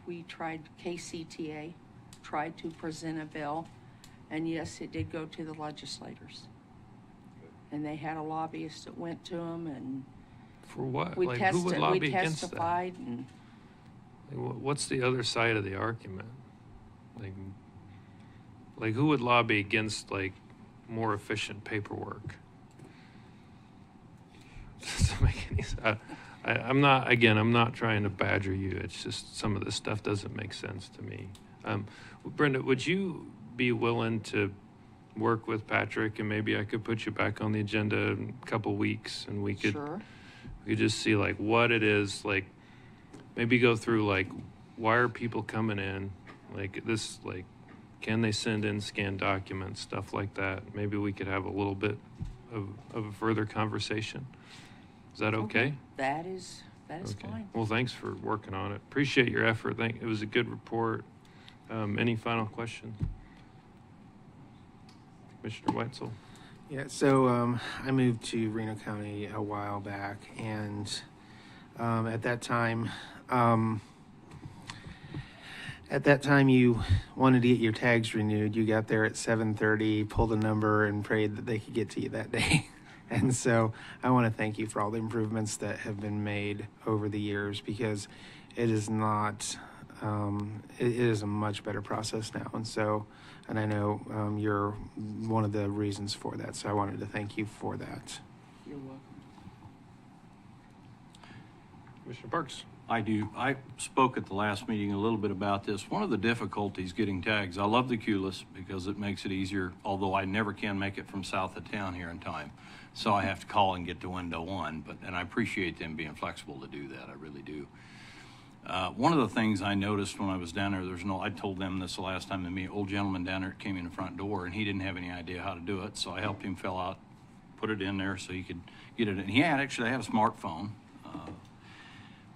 we tried, KCTA tried to present a bill, and yes, it did go to the legislators. And they had a lobbyist that went to them, and For what? we Like, who would lobby we against that? testified, and Like, what's the other side of the argument? Like who would lobby against, like, more efficient paperwork? Doesn't make any sense. I'm not trying to badger you. It's just some of this stuff doesn't make sense to me. Brenda, would you be willing to work with Patrick, and maybe I could put you back on the agenda in a couple weeks, and we could Sure. we could just see like what it is, like maybe go through like why are people coming in, like this, like can they send in scanned documents, stuff like that. Maybe we could have a little bit of a further conversation. Is that okay? That is Okay. fine. Well, thanks for working on it. Appreciate your effort. It was a good report. Any final questions? Commissioner Weitzel? Yeah, so I moved to Reno County a while back, and at that time, you wanted to get your tags renewed. You got there at 7:30, pulled a number, and prayed that they could get to you that day. And so I want to thank you for all the improvements that have been made over the years, because it is not, it is a much better process now. And I know you're one of the reasons for that. So I wanted to thank you for that. You're welcome. Commissioner Parks? I do. I spoke at the last meeting a little bit about this. One of the difficulties getting tags, I love the QLIS because it makes it easier, although I never can make it from south of town here in time. So I have to call and get to window one, and I appreciate them being flexible to do that. I really do. One of the things I noticed when I was down there, I told them this the last time they meet, old gentleman down there came in the front door and he didn't have any idea how to do it. So I helped him fill out, put it in there so he could get it. And he had actually have a smartphone,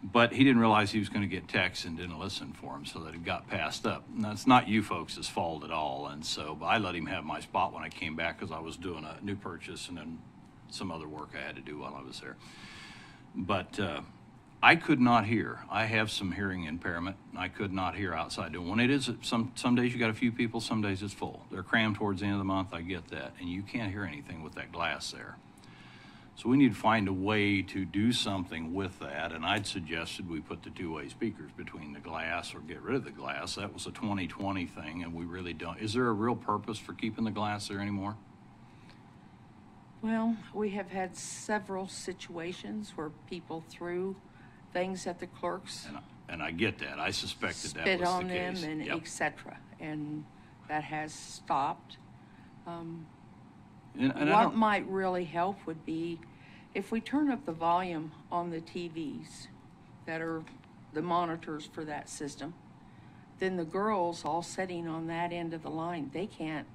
but he didn't realize he was going to get text and didn't listen for him, so that it got passed up. And that's not you folks' fault at all. And so I let him have my spot when I came back because I was doing a new purchase and then some other work I had to do while I was there. But I could not hear. I have some hearing impairment. I could not hear outside. And when it is, some days you got a few people, some days it's full. They're crammed towards the end of the month, I get that. And you can't hear anything with that glass there. So we need to find a way to do something with that, and I'd suggested we put the two-way speakers between the glass or get rid of the glass. That was a 2020 thing, and we really don't. Is there a real purpose for keeping the glass there anymore? Well, we have had several situations where people threw things at the clerks, And I get that. I suspected that spit was on the them, case. and Yep. et cetera, and that has stopped. And I What don't, might really help would be if we turn up the volume on the TVs that are the monitors for that system, then the girls all sitting on that end of the line, they can't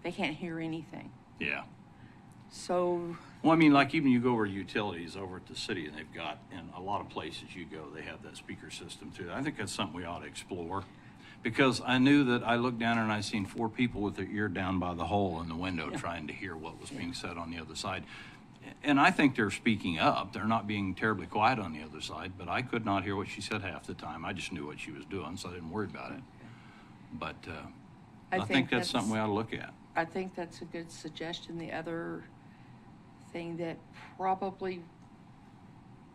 hear anything. yeah. So, Well, I mean, like even you go over to utilities over at the city, and they've got, in a lot of places you go, they have that speaker system too. I think that's something we ought to explore. Because I knew that I looked down and I seen 4 people with their ear down by the hole in the window trying to hear what was being said on the other side. And I think they're speaking up. They're not being terribly quiet on the other side, but I could not hear what she said half the time. I just knew what she was doing, so I didn't worry about it. But I think that's something we ought to look at. I think that's a good suggestion. The other thing that probably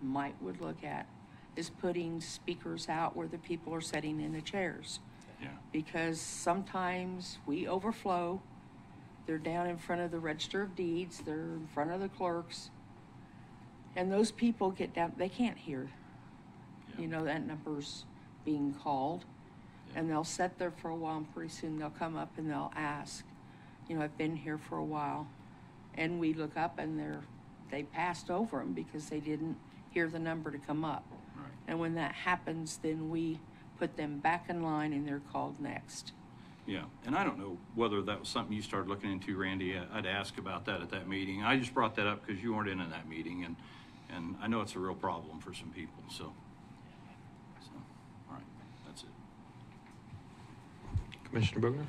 would look at is putting speakers out where the people are sitting in the chairs. Yeah. Because sometimes we overflow. They're down in front of the Register of Deeds, they're in front of the clerks. And those people get down, they can't hear, that number's being called. Yeah. And they'll sit there for a while, and pretty soon they'll come up and they'll ask, I've been here for a while. And we look up and they passed over them because they didn't hear the number to come up. Right. And when that happens, then we put them back in line and they're called next. Yeah, and I don't know whether that was something you started looking into, Randy. I'd ask about that at that meeting. I just brought that up because you weren't in that meeting, and I know it's a real problem for some people, so all right, that's it. Commissioner Bogner?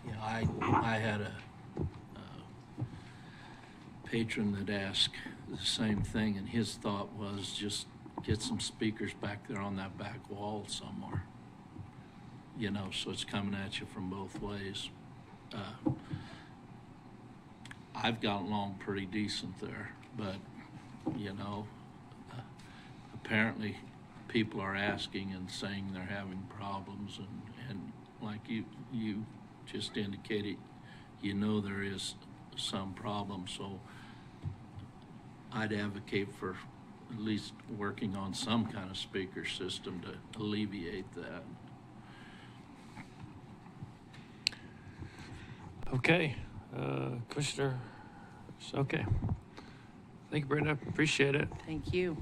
Yeah, I had a patron that asked the same thing, and his thought was just get some speakers back there on that back wall somewhere. So it's coming at you from both ways. I've gotten along pretty decent there, but, apparently people are asking and saying they're having problems, and like you just indicated, there is some problem, so I'd advocate for at least working on some kind of speaker system to alleviate that. Okay. Commissioner, okay. Thank you, Brenda. Appreciate it. Thank you.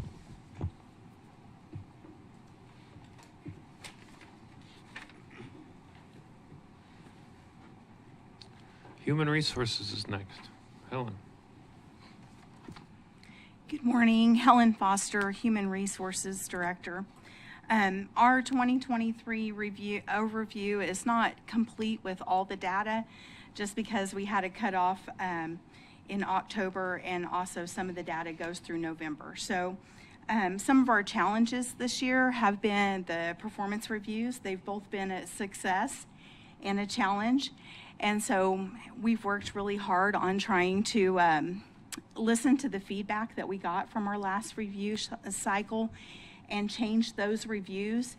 Human Resources is next. Helen. Good morning, Helen Foster, Human Resources Director. Our 2023 overview is not complete with all the data, just because we had a cutoff in October, and also some of the data goes through November. So some of our challenges this year have been the performance reviews. They've both been a success and a challenge. And so we've worked really hard on trying to listen to the feedback that we got from our last review cycle and change those reviews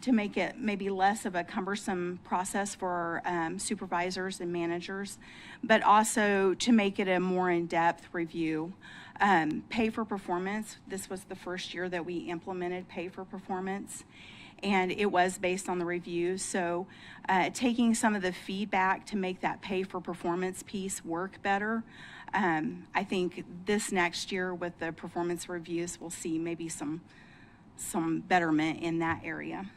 to make it maybe less of a cumbersome process for our supervisors and managers, but also to make it a more in-depth review. Pay for performance, this was the first year that we implemented pay for performance, and it was based on the reviews. So taking some of the feedback to make that pay for performance piece work better. I think this next year with the performance reviews, we'll see maybe some betterment in that area.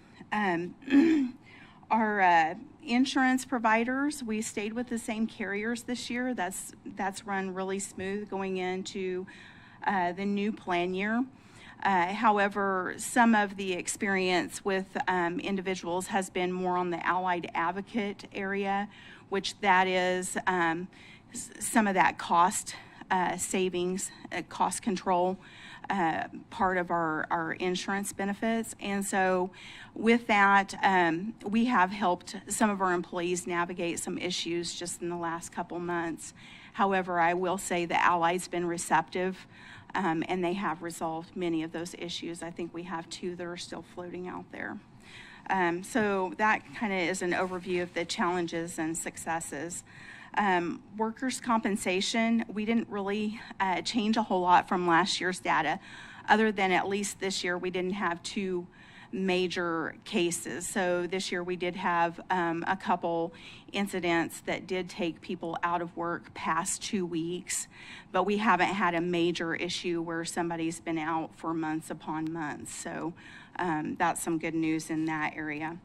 Our insurance providers, we stayed with the same carriers this year. That's run really smooth going into the new plan year. However, some of the experience with individuals has been more on the allied advocate area, which that is some of that cost savings, cost control part of our insurance benefits. And so with that, we have helped some of our employees navigate some issues just in the last couple months. However, I will say the Allied's been receptive, and they have resolved many of those issues. I think we have 2 that are still floating out there. So that kind of is an overview of the challenges and successes. Workers' compensation, we didn't really change a whole lot from last year's data, other than at least this year we didn't have 2 major cases. So this year we did have a couple incidents that did take people out of work past 2 weeks, but we haven't had a major issue where somebody's been out for months upon months. So that's some good news in that area.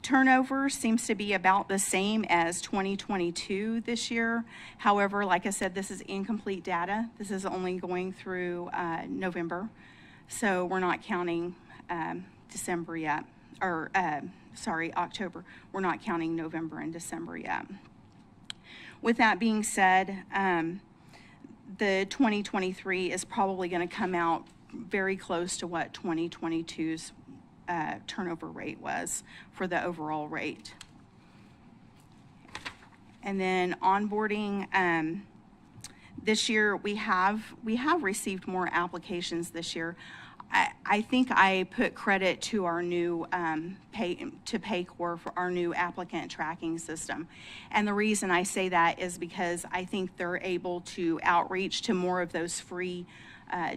Turnover seems to be about the same as 2022 this year. However, like I said, this is incomplete data. This is only going through November. So we're not counting December yet, or October. We're not counting November and December yet. With that being said, the 2023 is probably going to come out very close to what 2022's turnover rate was for the overall rate. And then onboarding, this year we have received more applications this year. I think I put credit to our new Paycor for our new applicant tracking system. And the reason I say that is because I think they're able to outreach to more of those free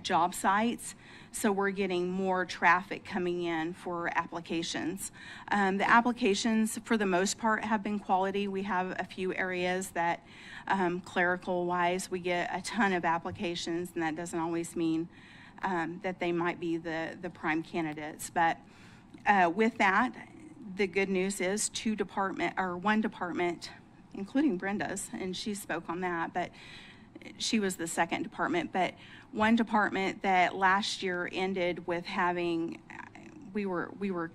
job sites. So we're getting more traffic coming in for applications. The applications, for the most part, have been quality. We have a few areas that, clerical-wise, we get a ton of applications, and that doesn't always mean that they might be the prime candidates. But with that, the good news is one department, including Brenda's, and she spoke on that, but she was the second department, but one department that last year ended with having, we were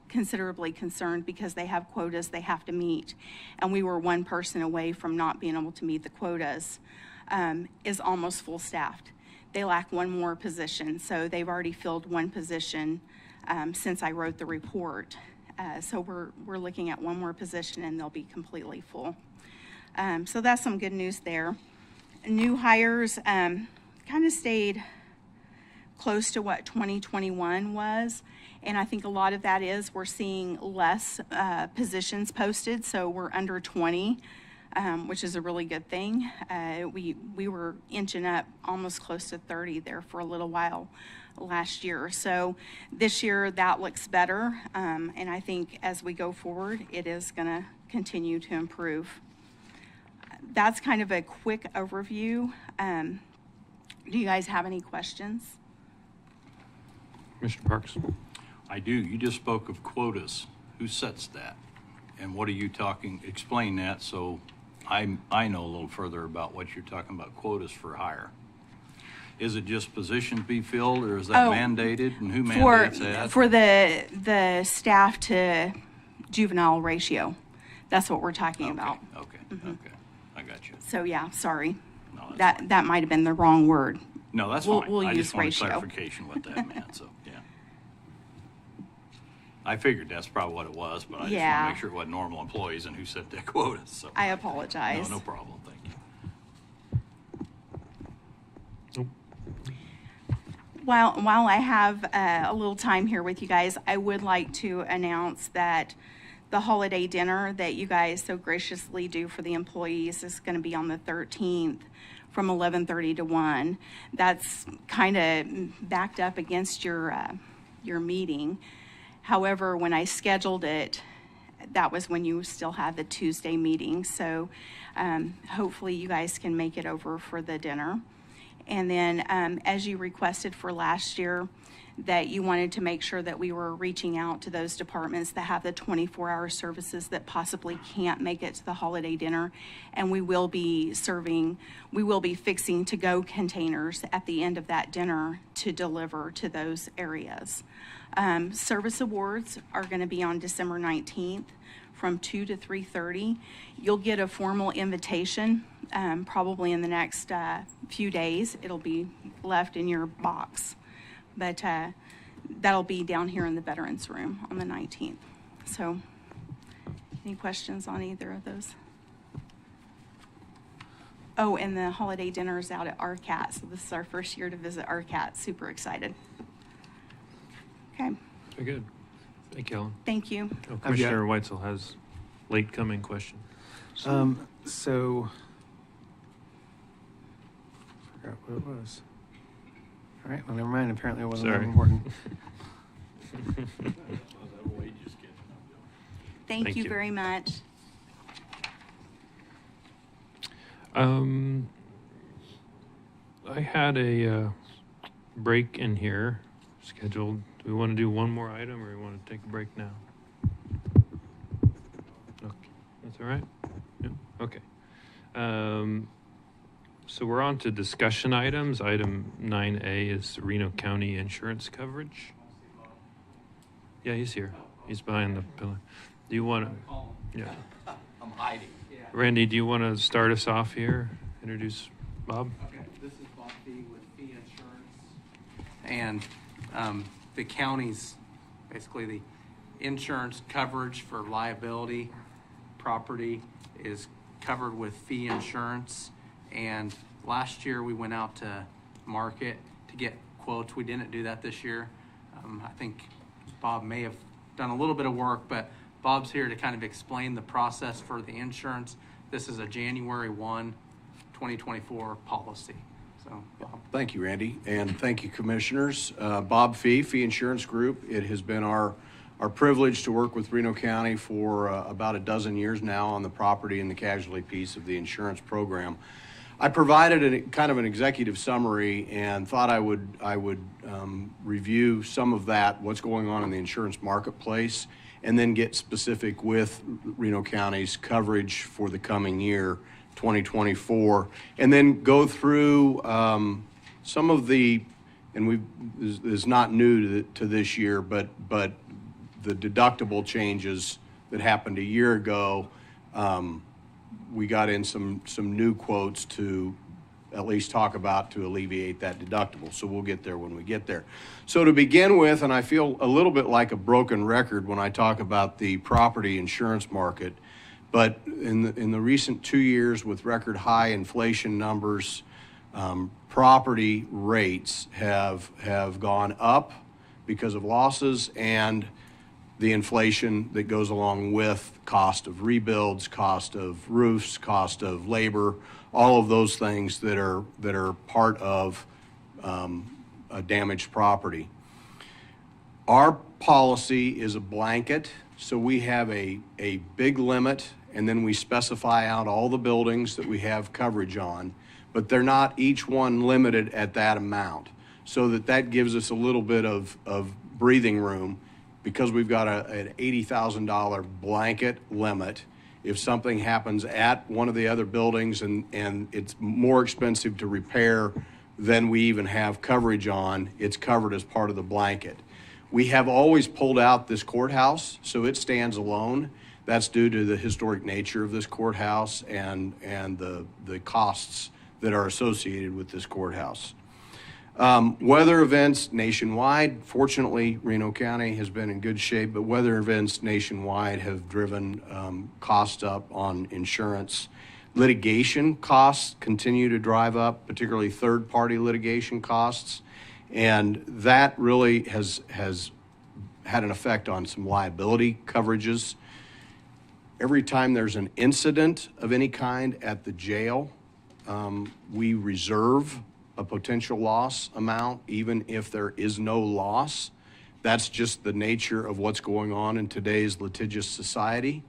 considerably concerned because they have quotas they have to meet, and we were one person away from not being able to meet the quotas, is almost full staffed. They lack one more position, so they've already filled one position since I wrote the report. So we're looking at one more position, and they'll be completely full. So that's some good news there. New hires kind of stayed close to what 2021 was, and I think a lot of that is we're seeing less positions posted, so we're under 20, which is a really good thing. We were inching up almost close to 30 there for a little while last year. So this year that looks better, and I think as we go forward, it is going to continue to improve. that's kind of a quick overview. Do you guys have any questions? Mr. Parks? I do. You just spoke of quotas. Who sets that? And what are you talking? Explain that so I know a little further about what you're talking about, quotas for hire. Is it just positions be filled, or is that mandated? And who mandates that? For the staff to juvenile ratio. That's what we're talking about. Okay, okay. I got you. So yeah, sorry. No, that's fine. That might have been the wrong word. No, that's We'll- fine. we'll I use just wanted ratio. clarification what that meant, so, yeah. I figured that's probably what it was, but I just want Yeah. to make sure it wasn't normal employees and who set their quotas, so. I apologize. No problem, thank you. While I have a little time here with you guys, I would like to announce that the holiday dinner that you guys so graciously do for the employees is going to be on the 13th from 11:30 to 1. That's kind of backed up against your meeting. However, when I scheduled it, that was when you still had the Tuesday meeting. So hopefully you guys can make it over for the dinner. And then as you requested for last year, that you wanted to make sure that we were reaching out to those departments that have the 24-hour services that possibly can't make it to the holiday dinner. And we will be fixing to-go containers at the end of that dinner to deliver to those areas. Service awards are going to be on December 19th from 2 to 3:30. You'll get a formal invitation probably in the next few days. It'll be left in your box. But that'll be down here in the Veterans Room on the 19th. So any questions on either of those? Oh, and the holiday dinner is out at RCAT. So this is our first year to visit RCAT. Super excited. Okay, Very good. Thank you, Ellen. thank you. Oh, Commissioner Weitzel has late coming question. So, forgot what it was. All right, well, never mind. Apparently it wasn't that Sorry. important. Thank Thank you you. very much. I had a break in here scheduled. Do we want to do one more item, or we want to take a break now? Okay, that's all right? Yeah, okay. So we're on to discussion items. Item 9A is Reno County insurance coverage. Yeah, he's here. He's behind the pillar. Do you want to? Yeah. I'm hiding. Randy, do you want to start us off here? Introduce Bob? Okay, this is Bob Fee with Fee Insurance. And the county's, basically the insurance coverage for liability property is covered with Fee Insurance. And last year we went out to market to get quotes. We didn't do that this year. I think Bob may have done a little bit of work, but Bob's here to kind of explain the process for the insurance. This is a January 1, 2024 policy. So, Bob. Thank you, Randy, and thank you, Commissioners. Bob Fee, Fee Insurance Group. It has been our privilege to work with Reno County for about a dozen years now on the property and the casualty piece of the insurance program. I provided kind of an executive summary and thought I would review some of that, what's going on in the insurance marketplace, and then get specific with Reno County's coverage for the coming year, 2024, and then go through some of the, and this is not new to this year, but the deductible changes that happened a year ago. We got in some new quotes to at least talk about to alleviate that deductible. So we'll get there when we get there. So to begin with, and I feel a little bit like a broken record when I talk about the property insurance market, but in the recent 2 years with record high inflation numbers, property rates have gone up because of losses and the inflation that goes along with cost of rebuilds, cost of roofs, cost of labor, all of those things that are part of a damaged property. Our policy is a blanket, so we have a big limit and then we specify out all the buildings that we have coverage on, but they're not each one limited at that amount. So that gives us a little bit of breathing room, because we've got an $80,000 blanket limit. If something happens at one of the other buildings and it's more expensive to repair than we even have coverage on, it's covered as part of the blanket. We have always pulled out this courthouse, so it stands alone. That's due to the historic nature of this courthouse and the costs that are associated with this courthouse. Weather events nationwide. Fortunately, Reno County has been in good shape, but weather events nationwide have driven costs up on insurance. Litigation costs continue to drive up, particularly third-party litigation costs, and that really has had an effect on some liability coverages. Every time there's an incident of any kind at the jail, we reserve a potential loss amount, even if there is no loss. That's just the nature of what's going on in today's litigious society.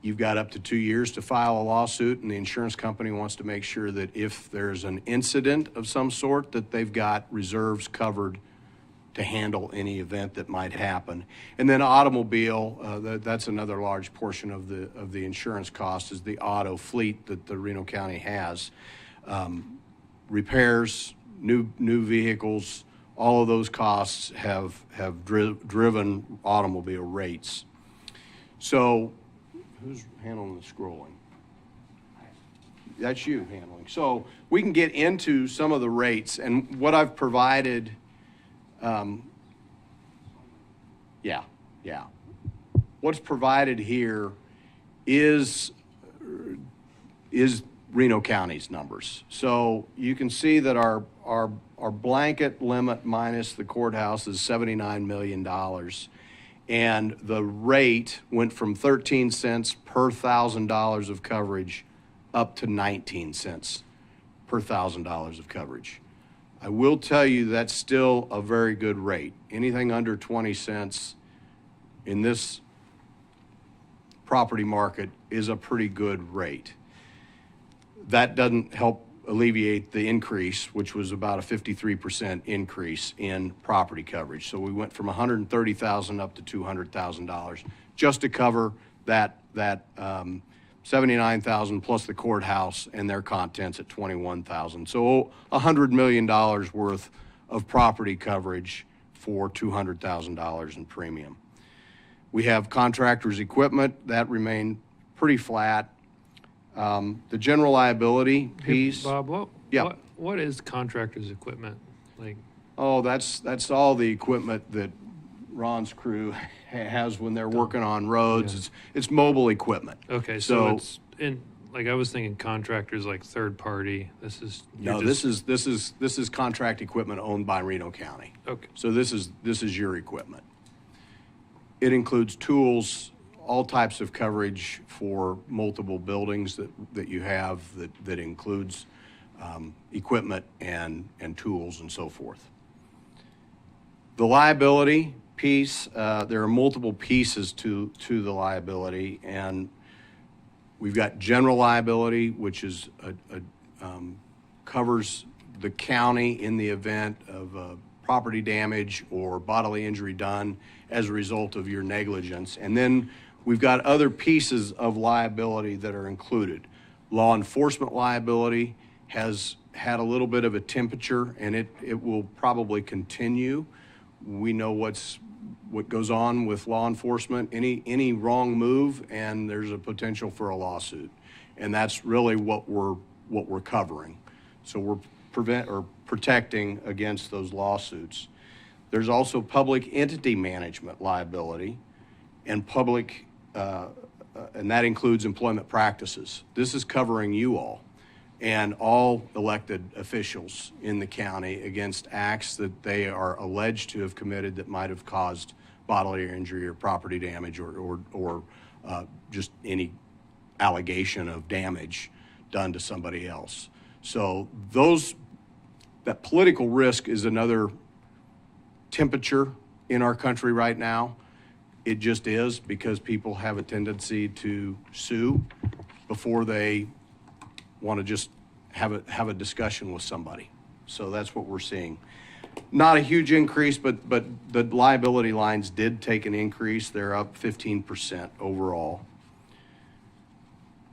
You've got up to 2 years to file a lawsuit, and the insurance company wants to make sure that if there's an incident of some sort, that they've got reserves covered to handle any event that might happen. And then automobile, that's another large portion of the insurance cost, is the auto fleet that the Reno County has. Repairs, new vehicles, all of those costs have driven automobile rates. So who's handling the scrolling? That's you handling. So we can get into some of the rates, and what I've provided, what's provided here is Reno County's numbers. So you can see that our blanket limit minus the courthouse is $79 million. And the rate went from 13 cents per $1,000 of coverage up to 19 cents per $1,000 of coverage. I will tell you that's still a very good rate. Anything under 20 cents in this property market is a pretty good rate. That doesn't help alleviate the increase, which was about a 53% increase in property coverage. So we went from $130,000 up to $200,000 just to cover that $79,000 plus the courthouse and their contents at $21,000. So $100 million worth of property coverage for $200,000 in premium. We have contractors' equipment that remained pretty flat. The general liability piece. Hey, Bob, Yeah. what is contractors' equipment? Like, oh, that's all the equipment that Ron's crew has when they're working on roads. Yeah. It's mobile equipment. okay, so it's in, like, I was thinking contractors like third party. This is this is contract equipment owned by Reno County. Okay. So this is your equipment. It includes tools, all types of coverage for multiple buildings that you have that includes equipment and tools and so forth. The liability piece, there are multiple pieces to the liability, and we've got general liability, which is covers the county in the event of property damage or bodily injury done as a result of your negligence. And then we've got other pieces of liability that are included. Law enforcement liability has had a little bit of a temperature, and it will probably continue. We know what goes on with law enforcement. Any wrong move, and there's a potential for a lawsuit, and that's really what we're covering. So we're protecting against those lawsuits. There's also public entity management liability, and and that includes employment practices. This is covering you all and all elected officials in the county against acts that they are alleged to have committed that might have caused bodily injury or property damage or just any allegation of damage done to somebody else. So that political risk is another temperature in our country right now. It just is, because people have a tendency to sue before they want to just have a discussion with somebody. So that's what we're seeing. Not a huge increase, but the liability lines did take an increase. They're up 15% overall.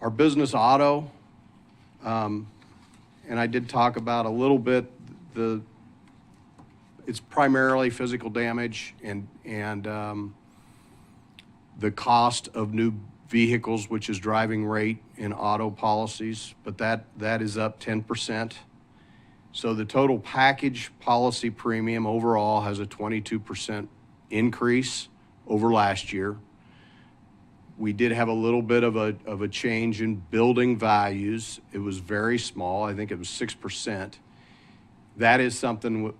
Our business auto, and I did talk about a little bit, it's primarily physical damage and the cost of new vehicles, which is driving rate in auto policies, but that is up 10%. So the total package policy premium overall has a 22% increase over last year. We did have a little bit of a change in building values. It was very small. I think it was 6%. That is something,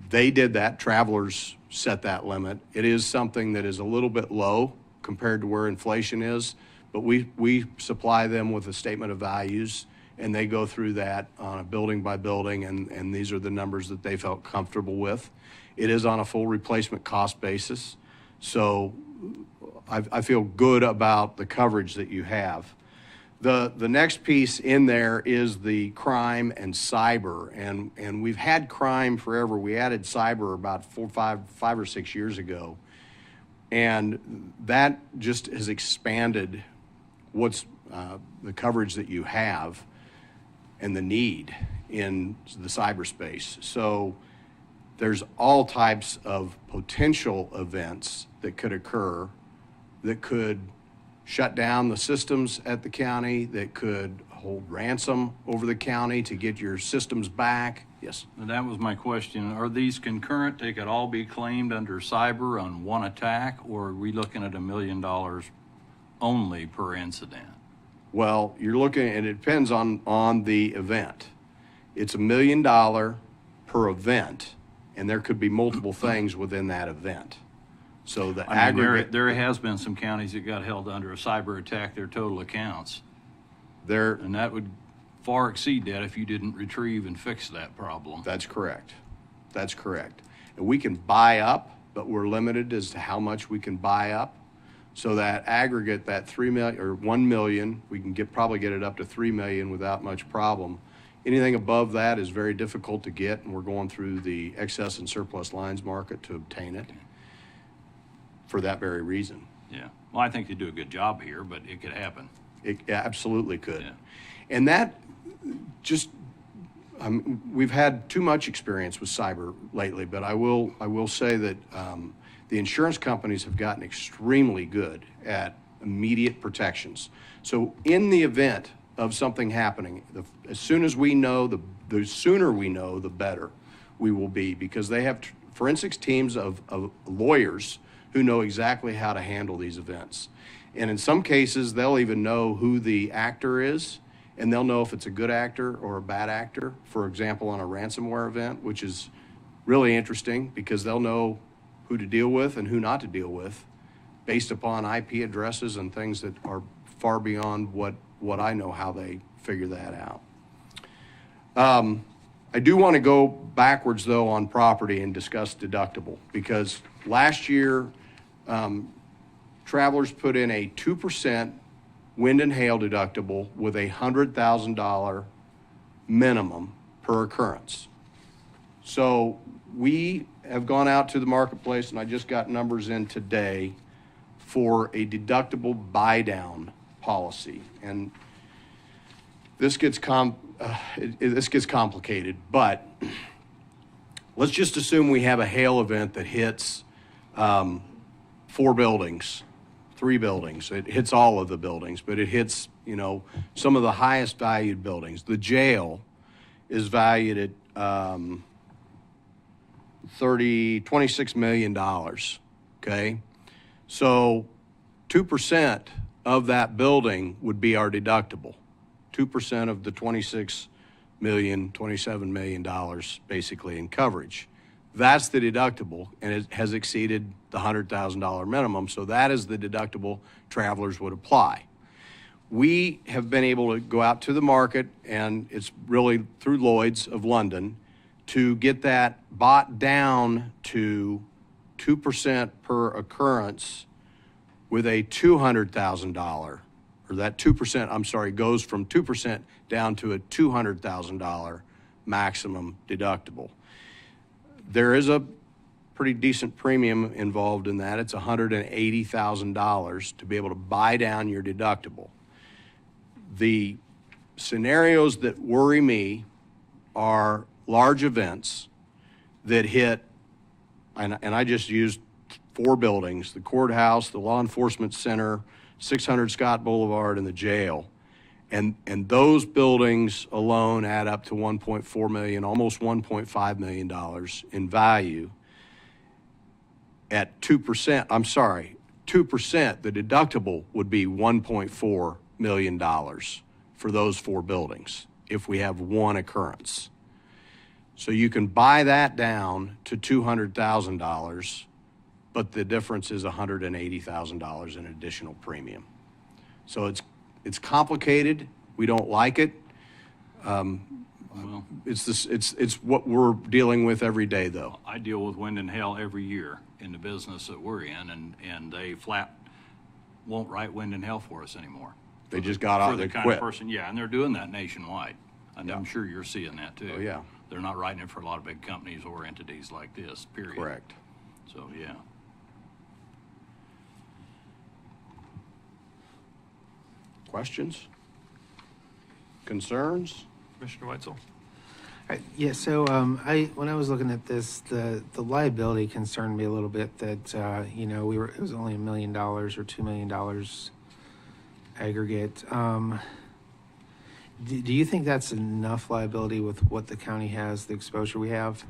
they did that, Travelers set that limit. It is something that is a little bit low compared to where inflation is, but we supply them with a statement of values, and they go through that on a building by building, and these are the numbers that they felt comfortable with. It is on a full replacement cost basis, so I feel good about the coverage that you have. The next piece in there is the crime and cyber, and we've had crime forever. We added cyber about 5 or 6 years ago, and that just has expanded what's the coverage that you have and the need in the cyberspace. So there's all types of potential events that could occur that could shut down the systems at the county, that could hold ransom over the county to get your systems back. Yes? And that was my question. Are these concurrent? They could all be claimed under cyber on one attack, or are we looking at $1 million only per incident? Well, you're looking, and it depends on the event. It's $1 million per event, and there could be multiple things within that event. So the aggregate. There has been some counties that got held under a cyber attack, their total accounts. And that would far exceed that if you didn't retrieve and fix that problem. That's correct. That's correct. And we can buy up, but we're limited as to how much we can buy up. So that aggregate, that 3 million or 1 million, we can probably get it up to 3 million without much problem. Anything above that is very difficult to get, and we're going through the excess and surplus lines market to obtain it for that very reason. Yeah. Well, I think they do a good job here, but it could happen. It absolutely could. Yeah. And that just, we've had too much experience with cyber lately, but I will say that the insurance companies have gotten extremely good at immediate protections. So in the event of something happening, as soon as we know, the sooner we know, the better we will be, because they have forensics teams of lawyers who know exactly how to handle these events. And in some cases, they'll even know who the actor is, and they'll know if it's a good actor or a bad actor, for example, on a ransomware event, which is really interesting because they'll know who to deal with and who not to deal with based upon IP addresses and things that are far beyond what I know how they figure that out. I do want to go backwards, though, on property and discuss deductible, because last year, Travelers put in a 2% wind and hail deductible with a $100,000 minimum per occurrence. So we have gone out to the marketplace, and I just got numbers in today for a deductible buy-down policy. And this gets complicated, but let's just assume we have a hail event that hits 4 buildings, 3 buildings. It hits all of the buildings, but it hits, some of the highest valued buildings. The jail is valued at $26 million, okay? So 2% of that building would be our deductible. 2% of the $27 million basically in coverage. That's the deductible, and it has exceeded the $100,000 minimum, so that is the deductible Travelers would apply. We have been able to go out to the market, and it's really through Lloyd's of London, to get that bought down to 2% per occurrence with a $200,000, or that 2%, I'm sorry, goes from 2% down to a $200,000 maximum deductible. There is a pretty decent premium involved in that. It's $180,000 to be able to buy down your deductible. The scenarios that worry me are large events that hit, and I just used 4 buildings, the courthouse, the law enforcement center, 600 Scott Boulevard, and the jail. And those buildings alone add up to $1.4 million, almost $1.5 million in value. At 2%, I'm sorry, 2%, the deductible would be $1.4 million for those 4 buildings if we have one occurrence. So you can buy that down to $200,000, but the difference is $180,000 in additional premium. So it's complicated. We don't like it. It's what we're dealing with every day, though. I deal with wind and hail every year in the business that we're in, and they flat won't write wind and hail for us anymore. They just got out. For the They kind quit. of person, yeah, and they're doing that nationwide. And I'm sure you're seeing that too. Oh, yeah. They're not writing it for a lot of big companies or entities like this, period. Correct. So, yeah. Questions? Concerns? Commissioner Weitzel? Yeah, so when I was looking at this, the liability concerned me a little bit that, it was only $1 million or $2 million aggregate. Do you think that's enough liability with what the county has, the exposure we have?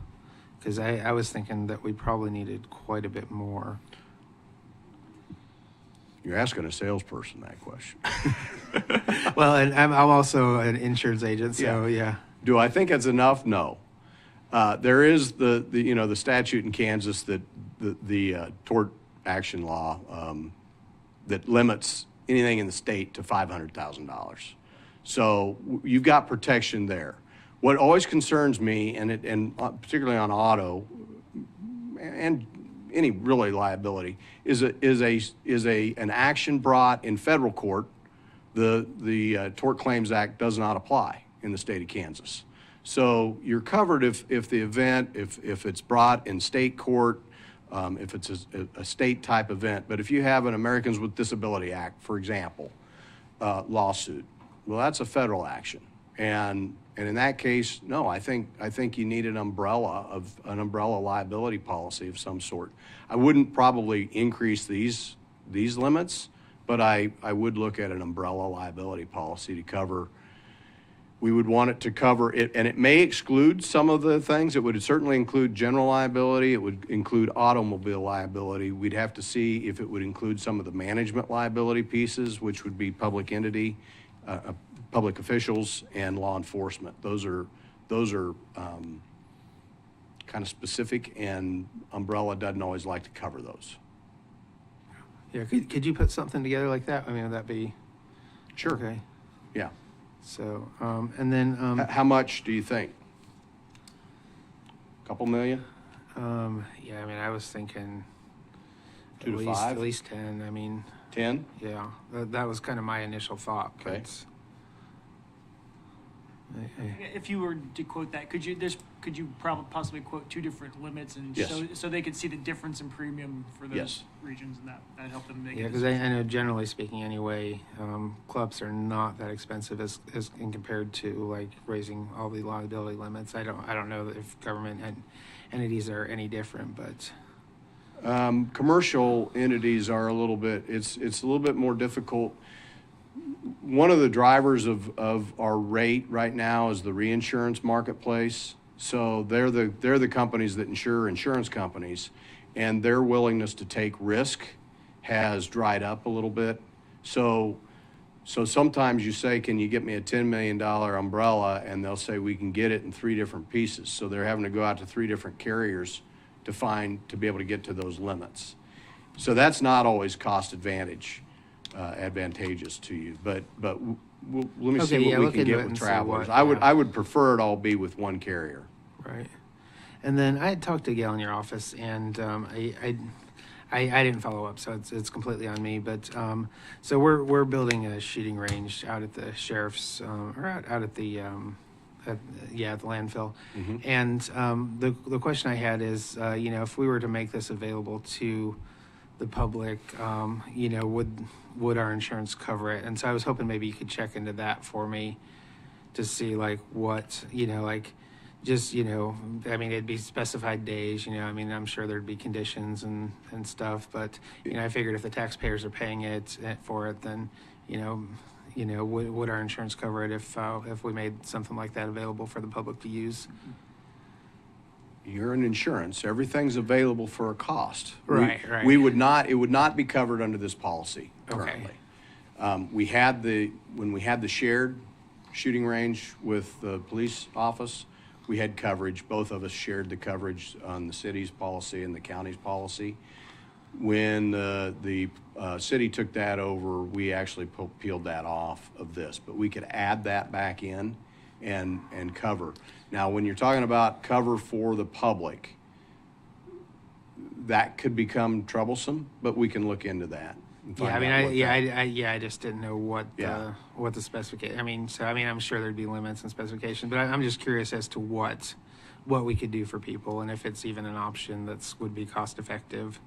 Because I was thinking that we probably needed quite a bit more. You're asking a salesperson that question. Well, and I'm also an insurance agent, so yeah. Do I think it's enough? No. There is the statute in Kansas that the tort action law that limits anything in the state to $500,000. So you've got protection there. What always concerns me, and particularly on auto and any really liability, is an action brought in federal court. The Tort Claims Act does not apply in the state of Kansas. So you're covered if the event, if it's brought in state court, if it's a state type event. But if you have an Americans with Disability Act, for example, lawsuit, well, that's a federal action. And in that case, no, I think you need an umbrella liability policy of some sort. I wouldn't probably increase these limits, but I would look at an umbrella liability policy to cover. We would want it to cover it, and it may exclude some of the things. It would certainly include general liability. It would include automobile liability. We'd have to see if it would include some of the management liability pieces, which would be public entity, public officials, and law enforcement. Those are kind of specific, and umbrella doesn't always like to cover those. Yeah, could you put something together like that? I mean, would that be? Sure. Okay. Yeah. So, and then. How much do you think? Couple million? Yeah, I mean, I was thinking 2 to 5? At least 10. I mean. 10? Yeah, that was kind of my initial thought. Okay. But, If you were to quote that, could you probably possibly quote 2 different limits, and Yes. so they could see the difference in premium for those Yes. regions, and that help them make yeah, it. because I know generally speaking anyway, clubs are not that expensive as in compared to like raising all the liability limits. I don't know if government entities are any different, but. Commercial entities are a little bit, it's a little bit more difficult. One of the drivers of our rate right now is the reinsurance marketplace. So they're the companies that insure insurance companies, and their willingness to take risk has dried up a little bit. So sometimes you say, can you get me a $10 million umbrella? And they'll say, we can get it in 3 different pieces. So they're having to go out to 3 different carriers to be able to get to those limits. So that's not always cost advantageous to you, but let me see what we can get with Travelers. I would prefer it all be with one carrier. Right. And then I had talked to Gail in your office, and I didn't follow up, so it's completely on me. But so we're building a shooting range out at the sheriff's or out at the at the landfill. And the question I had is, if we were to make this available to the public, would our insurance cover it? And so I was hoping maybe you could check into that for me to see what, I mean, it'd be specified days, I'm sure there'd be conditions and stuff, but, I figured if the taxpayers are paying for it, then, would our insurance cover it if we made something like that available for the public to use? You're in insurance. Everything's available for a cost. Right. It would not be covered under this policy currently. Okay. When we had the shared shooting range with the police office, we had coverage. Both of us shared the coverage on the city's policy and the county's policy. When the city took that over, we actually peeled that off of this, but we could add that back in and cover. Now, when you're talking about cover for the public, that could become troublesome, but we can look into that. I just didn't know what Yeah. the specification. I'm sure there'd be limits and specifications, but I'm just curious as to what we could do for people, and if it's even an option would be cost effective.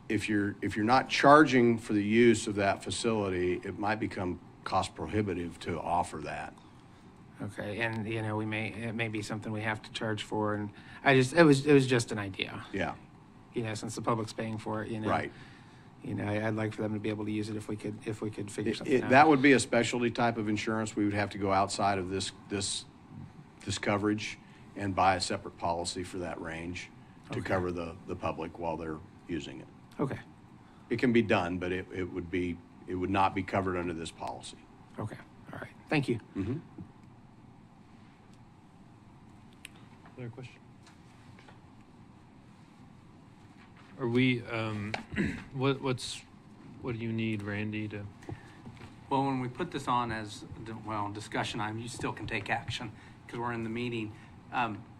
If you're not charging for the use of that facility, it might become cost prohibitive to offer that. Okay, and it may be something we have to charge for, and it was just an idea. Yeah. Since the public's paying for it, Right. I'd like for them to be able to use it if we could figure something out. That would be a specialty type of insurance. We would have to go outside of this coverage and buy a separate policy for that range to cover the public while they're using it. Okay. It can be done, but it would not be covered under this policy. Okay. All right. Thank you. Mm-hmm. Other question? Are we, what do you need, Randy, to? Well, when we put this on as, discussion item, you still can take action because we're in the meeting.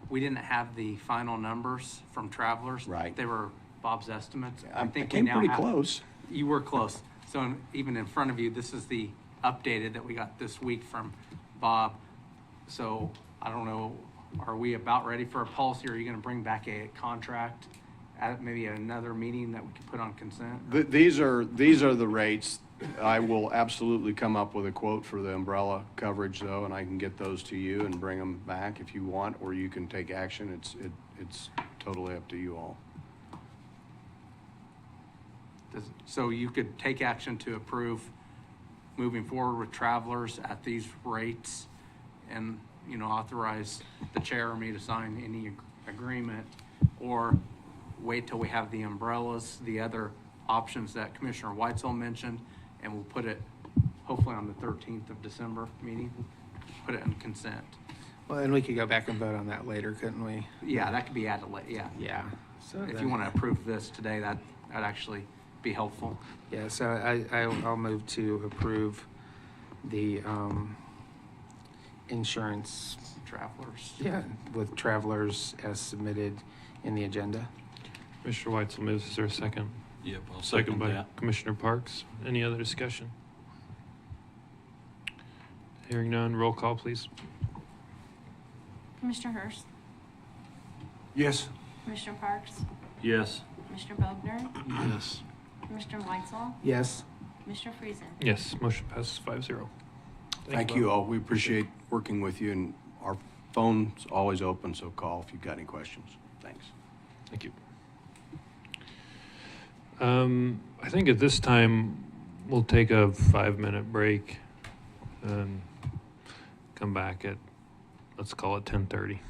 We didn't have the final numbers from travelers. Right. They were Bob's estimates. I think came we now pretty have, close. You were close. So even in front of you, this is the updated that we got this week from Bob. So I don't know, are we about ready for a policy? Or are you going to bring back a contract at maybe another meeting that we could put on consent? These are the rates. I will absolutely come up with a quote for the umbrella coverage, though, and I can get those to you and bring them back if you want, or you can take action. It's totally up to you all. So you could take action to approve moving forward with travelers at these rates and, authorize the chair or me to sign any agreement, or wait till we have the umbrellas, the other options that Commissioner Weitzel mentioned, and we'll put it hopefully on the 13th of December meeting, put it in consent. Well, and we could go back and vote on that later, couldn't we? Yeah, that could be added later, yeah. Yeah. So If you want to approve this today, that'd actually be helpful. Yeah, so I'll move to approve the insurance. Travelers. Yeah, with travelers as submitted in the agenda. Commissioner Weitzel moves. Is there a second? Yep, I'll Second second by that. Commissioner Parks. Any other discussion? Hearing none, roll call, please. Commissioner Hurst, Yes. Commissioner Parks, Yes. Commissioner Bogner, Yes. Commissioner Weitzel, Yes. Commissioner Friesen. Yes, motion passes 5-0. Thank you all. We appreciate working with you, and our phone's always open, so call if you've got any questions. Thanks. Thank you. I think at this time, we'll take a 5-minute break and come back at, let's call it 10:30.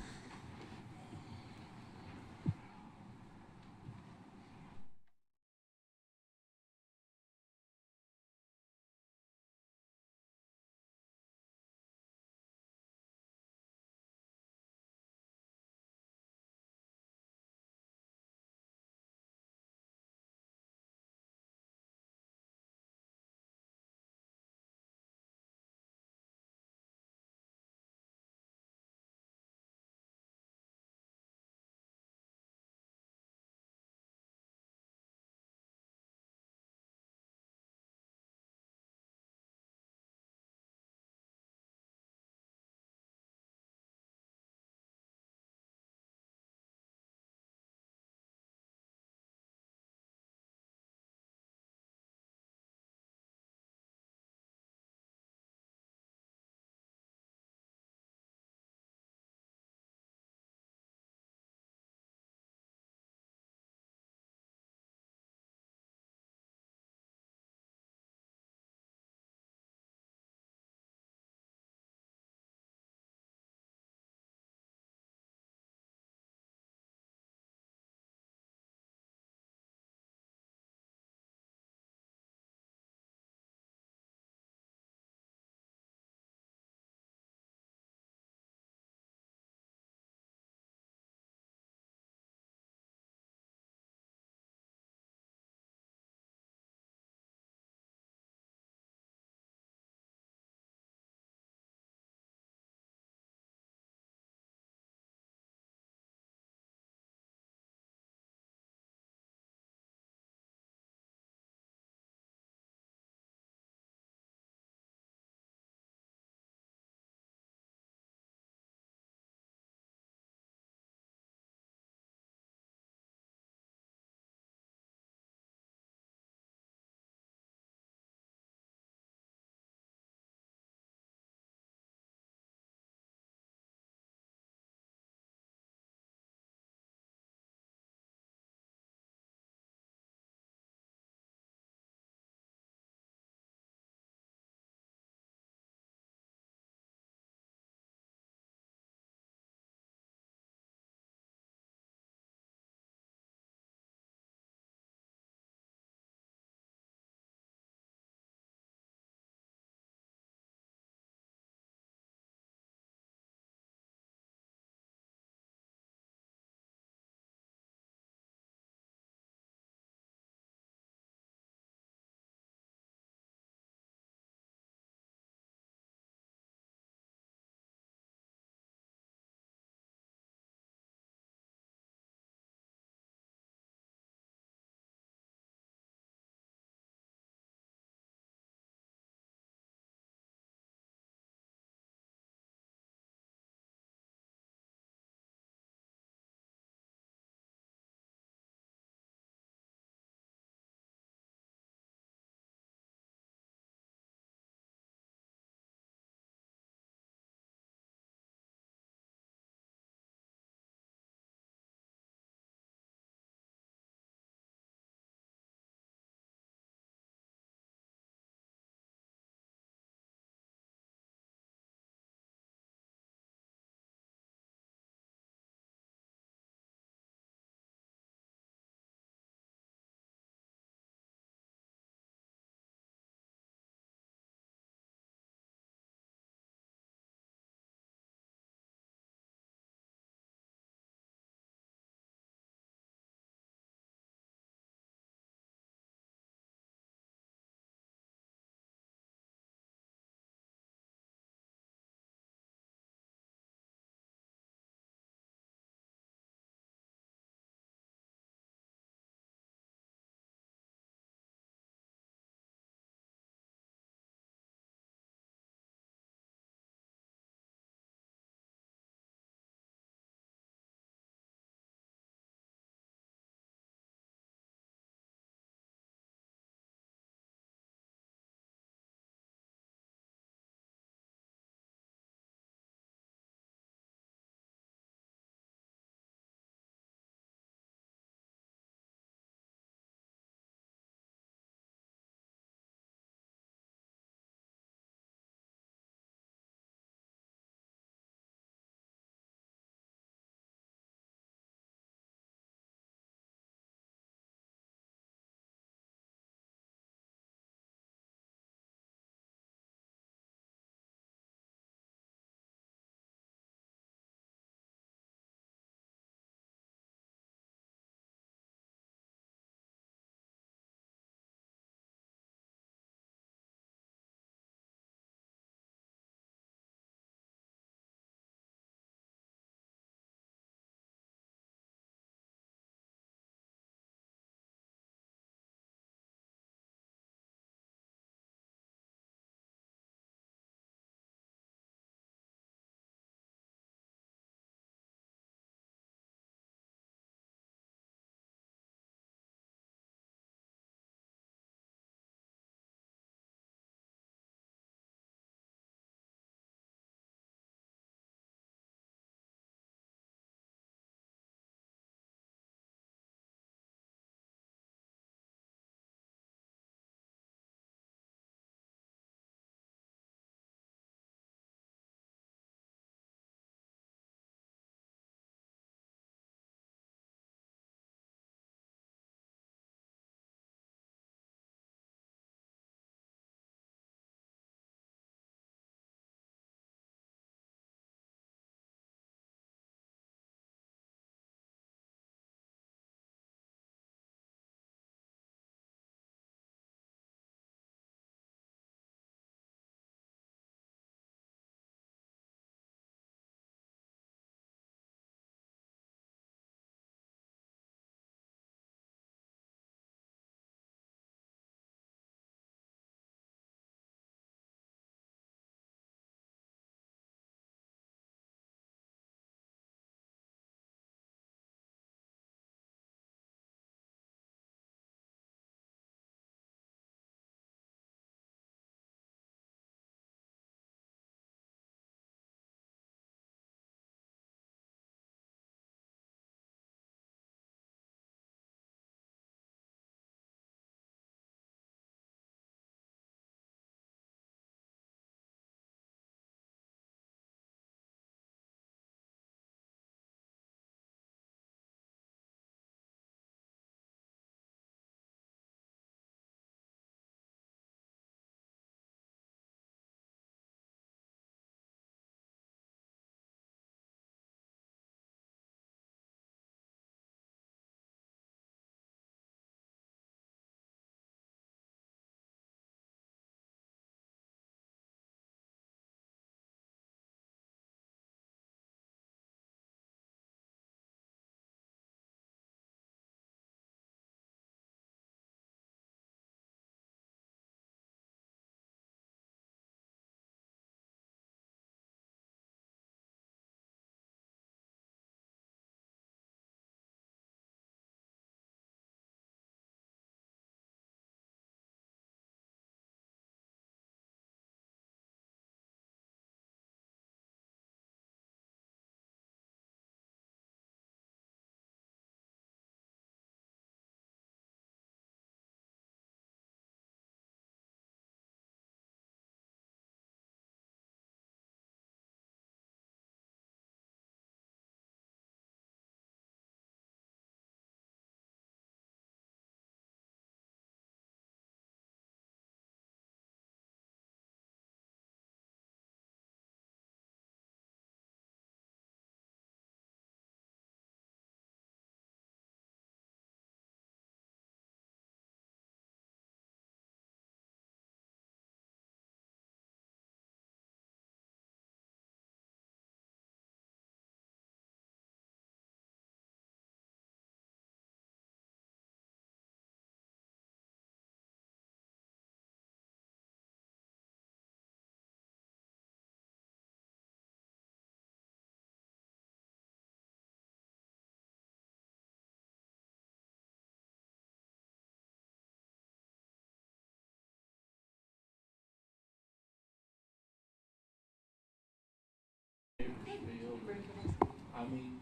I mean,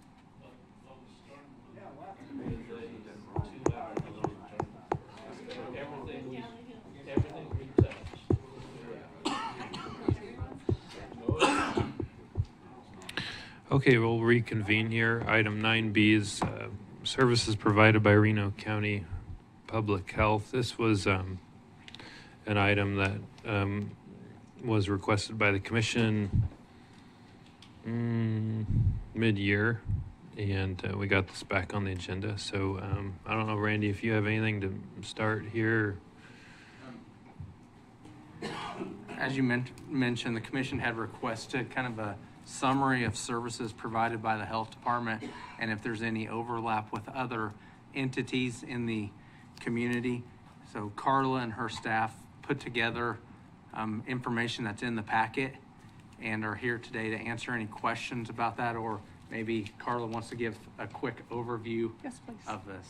everything we touch. Okay, we'll reconvene here. Item 9B is services provided by Reno County Public Health. This was an item that was requested by the commission mid-year, and we got this back on the agenda. So I don't know, Randy, if you have anything to start here. As you mentioned, the commission had requested kind of a summary of services provided by the health department and if there's any overlap with other entities in the community. So Carla and her staff put together information that's in the packet and are here today to answer any questions about that, or maybe Carla wants to give a quick overview Yes, please. of this.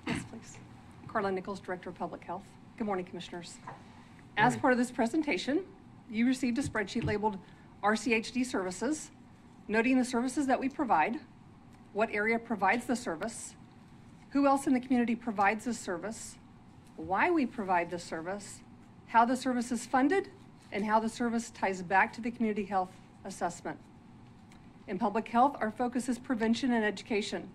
Yes, please. Carla Nichols, Director of Public Health. Good morning, Commissioners. As part of this presentation, you received a spreadsheet labeled RCHD services, noting the services that we provide, what area provides the service, who else in the community provides this service, why we provide this service, how the service is funded, and how the service ties back to the community health assessment. In public health, our focus is prevention and education.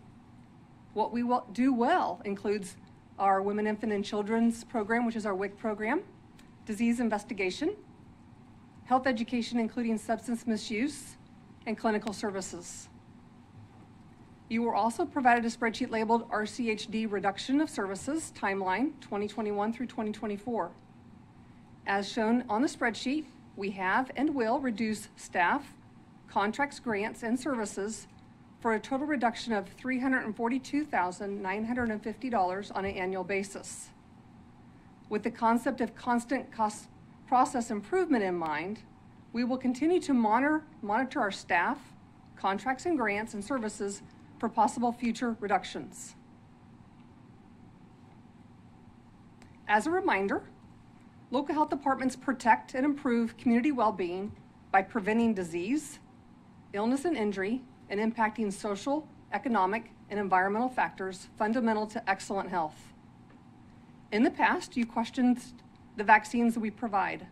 What we do well includes our Women, Infant, and Children's program, which is our WIC program, disease investigation, health education, including substance misuse, and clinical services. You were also provided a spreadsheet labeled RCHD Reduction of Services Timeline 2021 through 2024. As shown on the spreadsheet, we have and will reduce staff, contracts, grants, and services for a total reduction of $342,950 on an annual basis. With the concept of constant cost process improvement in mind, we will continue to monitor our staff, contracts, and grants and services for possible future reductions. As a reminder, local health departments protect and improve community well-being by preventing disease, illness and injury, and impacting social, economic, and environmental factors fundamental to excellent health. In the past, you questioned the vaccines that we provide.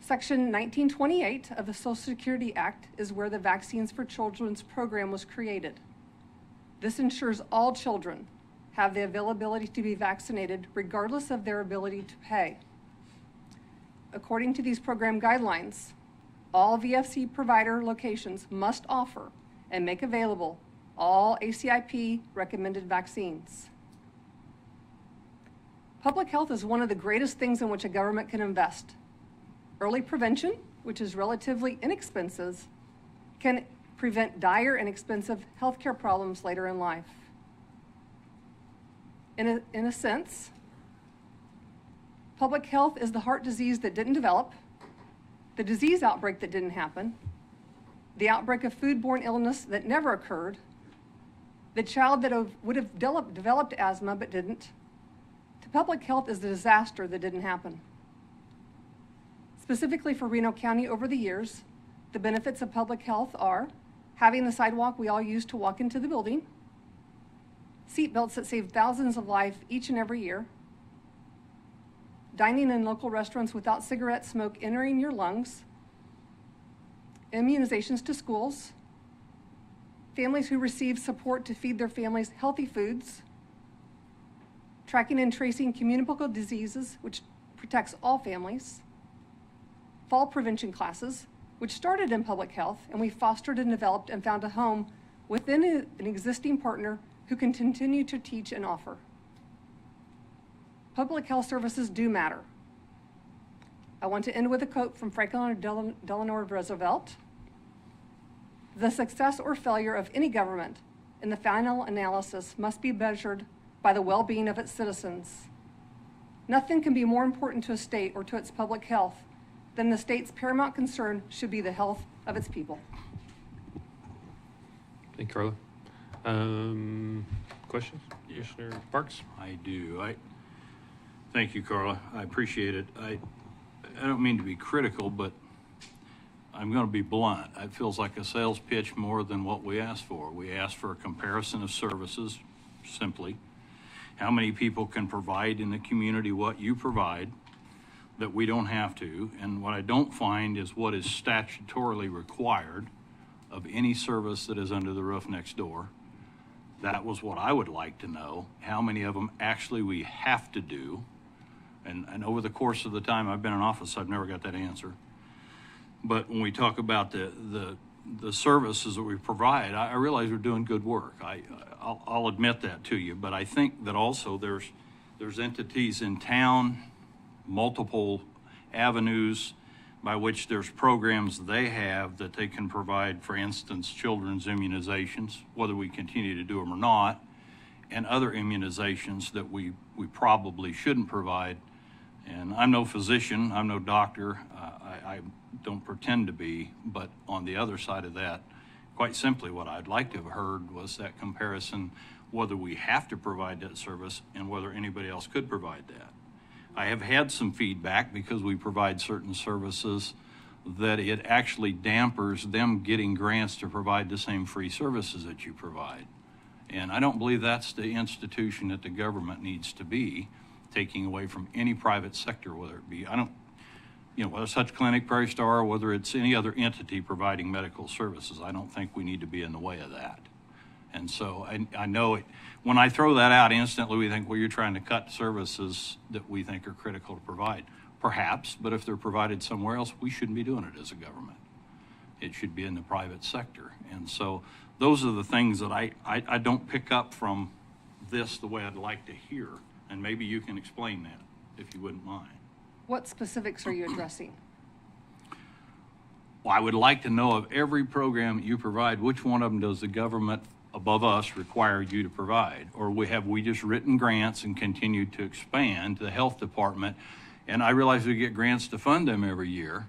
Section 1928 of the Social Security Act is where the Vaccines for Children's program was created. This ensures all children have the availability to be vaccinated regardless of their ability to pay. According to these program guidelines, all VFC provider locations must offer and make available all ACIP recommended vaccines. Public health is one of the greatest things in which a government can invest. Early prevention, which is relatively inexpensive, can prevent dire and expensive healthcare problems later in life. In a sense, public health is the heart disease that didn't develop, the disease outbreak that didn't happen, the outbreak of foodborne illness that never occurred, the child that would have developed asthma but didn't. To public health is the disaster that didn't happen. Specifically for Reno County over the years, the benefits of public health are having the sidewalk we all use to walk into the building, seat belts that save thousands of lives each and every year, dining in local restaurants without cigarette smoke entering your lungs, immunizations to schools, families who receive support to feed their families healthy foods, tracking and tracing communicable diseases, which protects all families, fall prevention classes, which started in public health, and we fostered and developed and found a home within an existing partner who can continue to teach and offer. Public health services do matter. I want to end with a quote from Franklin Delano Roosevelt. The success or failure of any government in the final analysis must be measured by the well-being of its citizens. Nothing can be more important to a state or to its public health than the state's paramount concern should be the health of its people. Thank you, Carla. Questions? Commissioner Parks? I do. Thank you, Carla. I appreciate it. I don't mean to be critical, but I'm going to be blunt. It feels like a sales pitch more than what we asked for. We asked for a comparison of services, simply. How many people can provide in the community what you provide that we don't have to? And what I don't find is what is statutorily required of any service that is under the roof next door. That was what I would like to know. How many of them actually we have to do? And over the course of the time I've been in office, I've never got that answer. But when we talk about the services that we provide, I realize we're doing good work. I'll admit that to you. But I think that also there's entities in town, multiple avenues by which there's programs they have that they can provide, for instance, children's immunizations, whether we continue to do them or not, and other immunizations that we probably shouldn't provide. And I'm no physician, I'm no doctor, I don't pretend to be, but on the other side of that, quite simply what I'd like to have heard was that comparison, whether we have to provide that service and whether anybody else could provide that. I have had some feedback because we provide certain services that it actually dampers them getting grants to provide the same free services that you provide. And I don't believe that's the institution that the government needs to be, taking away from any private sector, whether it be, whether it's Hutch Clinic, Prairie Star, or whether it's any other entity providing medical services. I don't think we need to be in the way of that. And so I know it, when I throw that out, instantly we think, well, you're trying to cut services that we think are critical to provide. Perhaps, but if they're provided somewhere else, we shouldn't be doing it as a government. It should be in the private sector. And so those are the things that I don't pick up from this the way I'd like to hear. And maybe you can explain that, if you wouldn't mind. What specifics are you addressing? Well, I would like to know of every program you provide, which one of them does the government above us require you to provide? Or have we just written grants and continued to expand the health department? And I realize we get grants to fund them every year.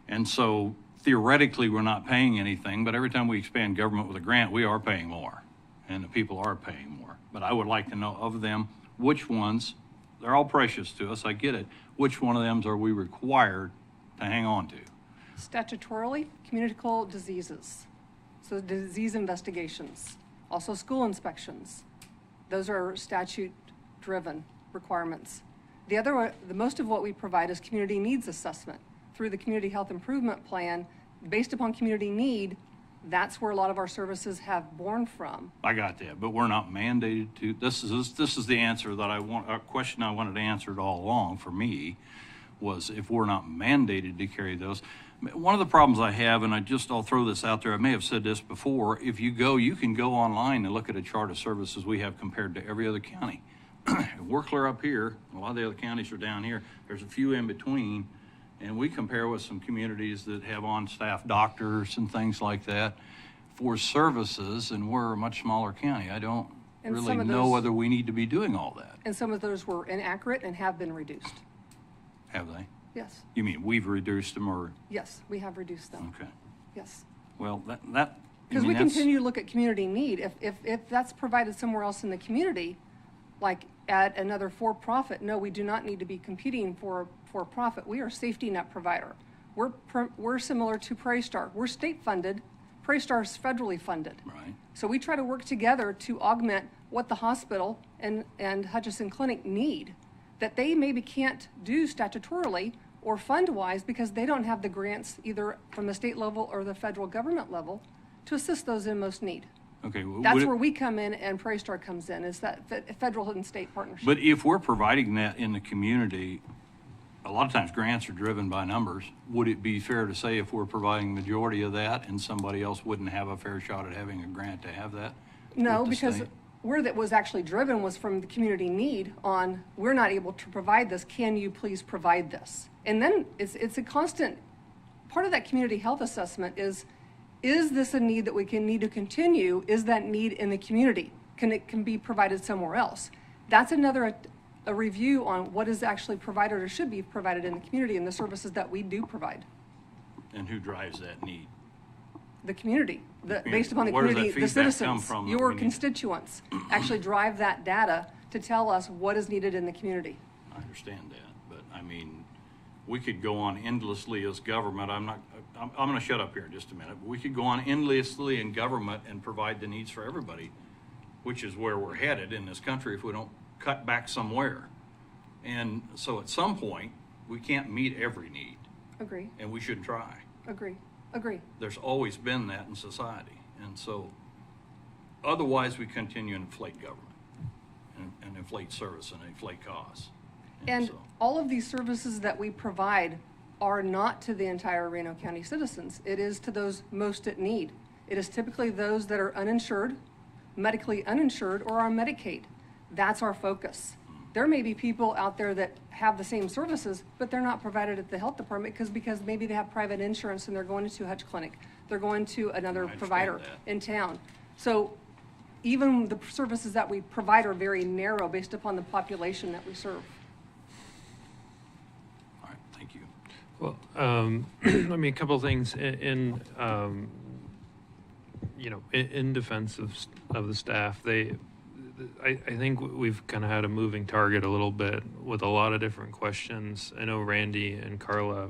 And so theoretically, we're not paying anything, but every time we expand government with a grant, we are paying more. And the people are paying more. But I would like to know of them, which ones, they're all precious to us, I get it. Which one of them are we required to hang on to? Statutorily, communicable diseases. So disease investigations, also school inspections. Those are statute-driven requirements. The most of what we provide is community needs assessment. Through the Community Health Improvement Plan, based upon community need, that's where a lot of our services have borne from. I got that, but we're not mandated to. This is the answer that a question I wanted answered all along for me was if we're not mandated to carry those. One of the problems I have, and I'll throw this out there, I may have said this before, if you can go online and look at a chart of services we have compared to every other county. We're clear up here, a lot of the other counties are down here, there's a few in between, and we compare with some communities that have on-staff doctors and things like that for services, and we're a much smaller county. I don't really know whether we need to be doing all that. And some of those were inaccurate and have been reduced. Have they? Yes. You mean we've reduced them, or? Yes, we have reduced them. Okay. Yes. Well, because we continue to look at community need. If that's provided somewhere else in the community, like at another for-profit, no, we do not need to be competing for profit. We are a safety net provider. We're similar to Prairie Star. We're state funded. Prairie Star is federally funded. Right. So we try to work together to augment what the hospital and Hutchinson Clinic need that they maybe can't do statutorily or fund-wise because they don't have the grants either from the state level or the federal government level to assist those in most need. Okay. That's where we come in and Prairie Star comes in, is that federal and state partnership. But if we're providing that in the community, a lot of times grants are driven by numbers. Would it be fair to say if we're providing the majority of that and somebody else wouldn't have a fair shot at having a grant to have that? No, because where that was actually driven was from the community need on, we're not able to provide this, can you please provide this? And then it's a constant, part of that community health assessment is this a need that we need to continue? Is that need in the community? Can be provided somewhere else? That's another a review on what is actually provided or should be provided in the community and the services that we do provide. And who drives that need? The community. Based upon the Where does community, that the feedback citizens, come from your constituents actually drive that data to tell us what is needed in the community. I understand that, but I mean, we could go on endlessly as government. I'm I'm going to shut up here in just a minute. We could go on endlessly in government and provide the needs for everybody, which is where we're headed in this country if we don't cut back somewhere. And so at some point, we can't meet every need. Agree, And we should try. agree, agree. There's always been that in society. And so otherwise we continue to inflate government and inflate service and inflate costs. And so- all of these services that we provide are not to the entire Reno County citizens. It is to those most at need. It is typically those that are uninsured, medically uninsured, or on Medicaid. That's our focus. There may be people out there that have the same services, but they're not provided at the health department because maybe they have private insurance and they're going to Hutch Clinic. They're going to another understand provider that. in town. So even the services that we provide are very narrow based upon the population that we serve. All right, thank you. Well, I mean, a couple of things in defense of the staff. I think we've kind of had a moving target a little bit with a lot of different questions. I know Randy and Carla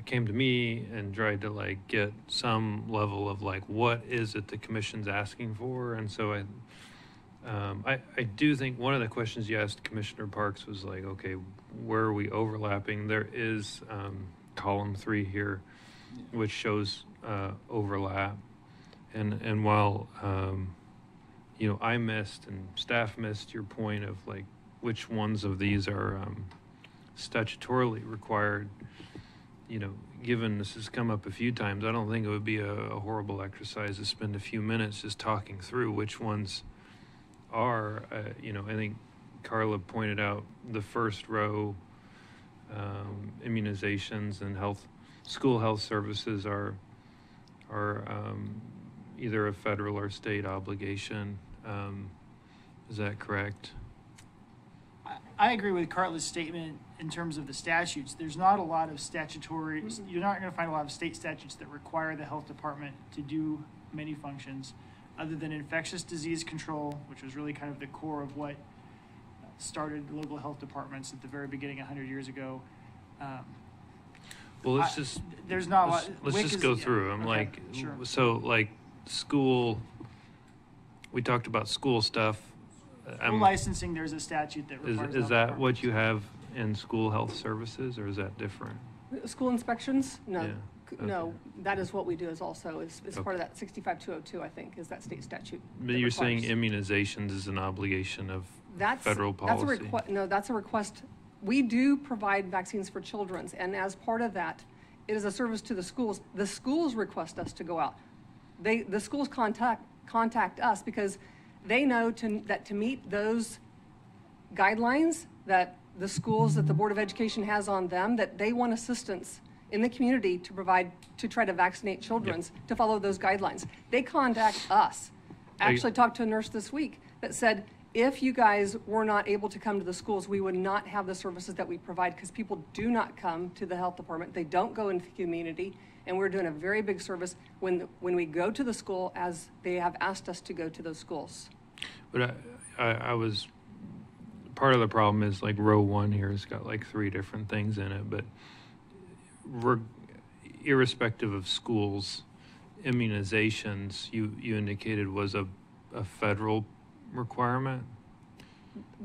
came to me and tried to like get some level of like, what is it the commission's asking for? And so I do think one of the questions you asked Commissioner Parks was like, okay, where are we overlapping? There is column 3 here, which shows overlap. And while, I missed and staff missed your point of like, which ones of these are statutorily required, given this has come up a few times, I don't think it would be a horrible exercise to spend a few minutes just talking through which ones are, I think Carla pointed out the first row, immunizations and school health services are either a federal or state obligation. Is that correct? I agree with Cartla's statement in terms of the statutes. There's not a lot of statutory, you're not going to find a lot of state statutes that require the health department to do many functions other than infectious disease control, which was really kind of the core of what started local health departments at the very beginning 100 years ago. Well, let's just there's not a lot. let's WIC just is- go yeah, through them. okay, Like, sure. so like school, we talked about school stuff. School licensing, there's a statute that requires. Is that what you have in school health services, or is that different? School inspections? No. Yeah, No, okay. that is what we do is also, is part of Okay. that 65202, I think, is that state statute. But that you're saying requires- immunizations is an obligation of That's federal That's a policy? no, that's a request. We do provide vaccines for children, and as part of that, it is a service to the schools. The schools request us to go out. The schools contact us because they know that to meet those guidelines that the schools, that the Board of Education has on them, that they want assistance in the community to try to vaccinate children, to follow those guidelines. They contact us. I actually talked to a nurse this week that said, if you guys were not able to come to the schools, we would not have the services that we provide because people do not come to the health department. They don't go into the community, and we're doing a very big service when we go to the school as they have asked us to go to those schools. But I was, part of the problem is like row 1 here has got like 3 different things in it, but irrespective of schools, immunizations, you indicated was a federal requirement?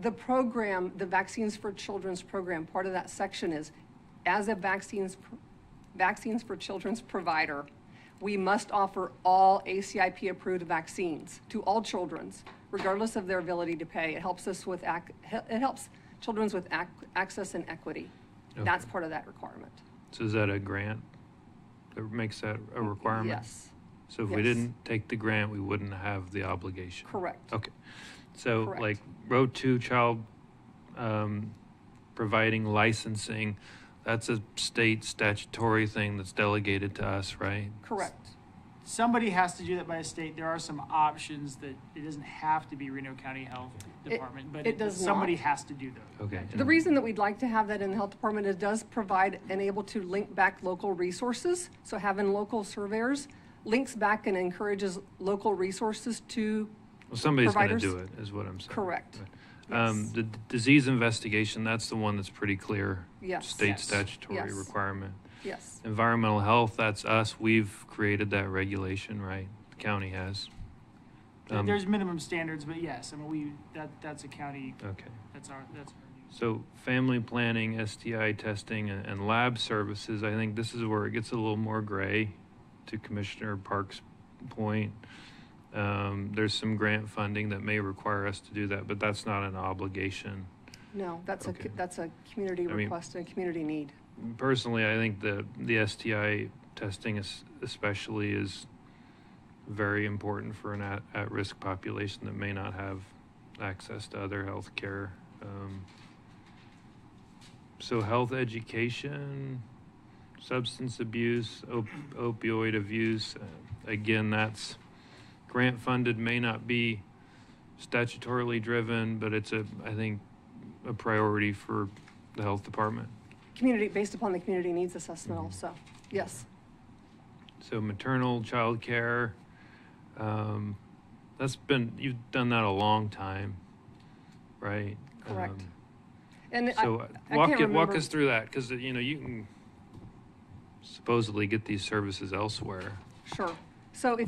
The program, the Vaccines for Children's program, part of that section is, as a Vaccines for Children's provider, we must offer all ACIP-approved vaccines to all children, regardless of their ability to pay. It helps us with it helps children with access and equity. Okay. That's part of that requirement. So is that a grant that makes that a requirement? Yes. So if we Yes. didn't take the grant, we wouldn't have the obligation? Correct. Okay. So Correct. like row 2, child providing licensing, that's a state statutory thing that's delegated to us, right? Correct. Somebody has to do that by a state. There are some options that it doesn't have to be Reno County Health Department, but it does somebody not. has to do those. Okay. The reason that we'd like to have that in the health department, it does provide and able to link back local resources. So having local surveyors links back and encourages local resources to Well, somebody's going to providers. do it, is what I'm saying. Correct. Right. Yes. The disease investigation, that's the one that's pretty clear. Yes. State Yes. statutory Yes. requirement. Yes. Environmental health, that's us. We've created that regulation, right? The county has. There's minimum standards, but yes, I mean, that's a county, Okay. that's our news. So family planning, STI testing, and lab services, I think this is where it gets a little more gray, to Commissioner Park's point. There's some grant funding that may require us to do that, but that's not an obligation. No, that's Okay. that's a community I mean- request and a community need. Personally, I think the STI testing especially is very important for an at-risk population that may not have access to other health care. So health education, substance abuse, opioid abuse, again, that's grant funded, may not be statutorily driven, but it's I think a priority for the health department. Community, based upon the community needs assessment also, yes. So maternal, child care, you've done that a long time, right? Correct. And So I walk can't remember. us through that, because, you know, you can supposedly get these services elsewhere. Sure. So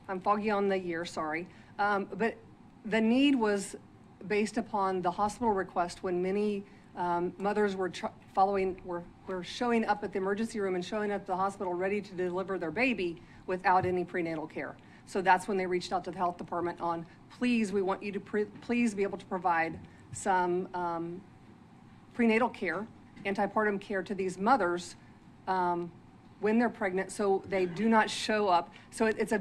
I'm foggy on the year, sorry. But the need was based upon the hospital request when many mothers were showing up at the emergency room and showing up at the hospital ready to deliver their baby without any prenatal care. So that's when they reached out to the health department on, please, we want you to please be able to provide some prenatal care, antepartum care to these mothers when they're pregnant, so they do not show up. So it's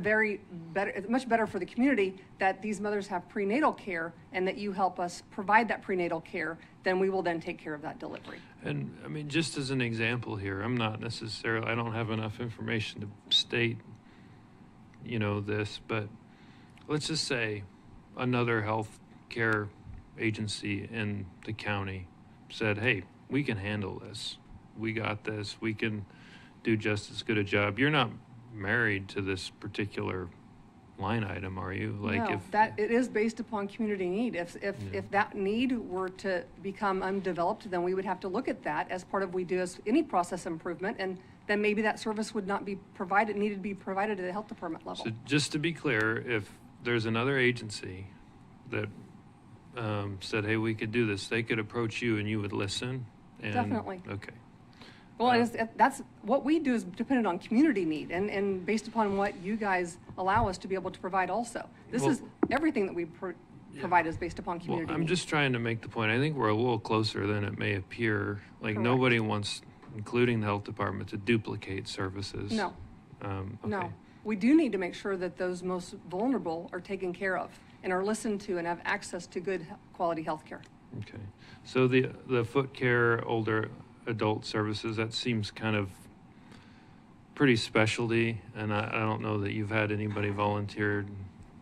much better for the community that these mothers have prenatal care and that you help us provide that prenatal care, then we will then take care of that delivery. And I mean, just as an example here, I don't have enough information to state, you know, this, but let's just say another health care agency in the county said, hey, we can handle this. We got this. We can do just as good a job. You're not married to this particular line item, are you? No, it is based upon community need. If that need were to become undeveloped, then we would have to look at that as part of we do as any process improvement, and then maybe that service would not be provided, needed to be provided at the health department level. So just to be clear, if there's another agency that said, hey, we could do this, they could approach you and you would listen? Definitely. Okay. Well, that's what we do is dependent on community need and based upon what you guys allow us to be able to provide also. This is everything that we provide is based upon community Well, I'm need. just trying to make the point. I think we're a little closer than it may appear. Like, Correct. nobody wants, including the health department, to duplicate services. No. Okay. No. We do need to make sure that those most vulnerable are taken care of and are listened to and have access to good quality health care. Okay. So the foot care, older adult services, that seems kind of pretty specialty, and I don't know that you've had anybody volunteering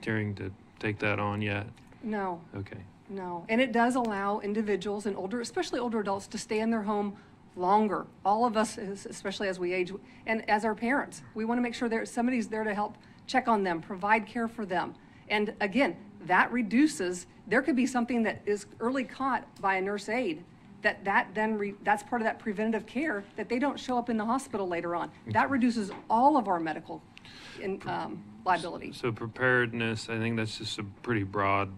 to take that on yet. No. Okay. No. And it does allow individuals and especially older adults to stay in their home longer. All of us, especially as we age, and as our parents, we want to make sure somebody's there to help check on them, provide care for them. And again, that reduces, there could be something that is early caught by a nurse aide that's part of that preventative care that they don't show up in the hospital later on. That reduces all of our medical liability. So preparedness, I think that's just a pretty broad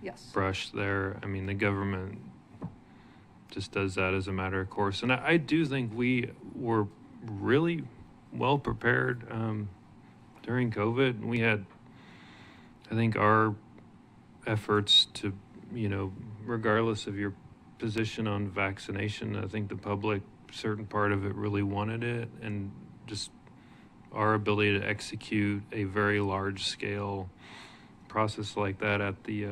Yes. brush there. I mean, the government just does that as a matter of course. And I do think we were really well prepared during COVID. We had, I think, our efforts to, you know, regardless of your position on vaccination, I think the public, certain part of it really wanted it, and just our ability to execute a very large scale process like that at the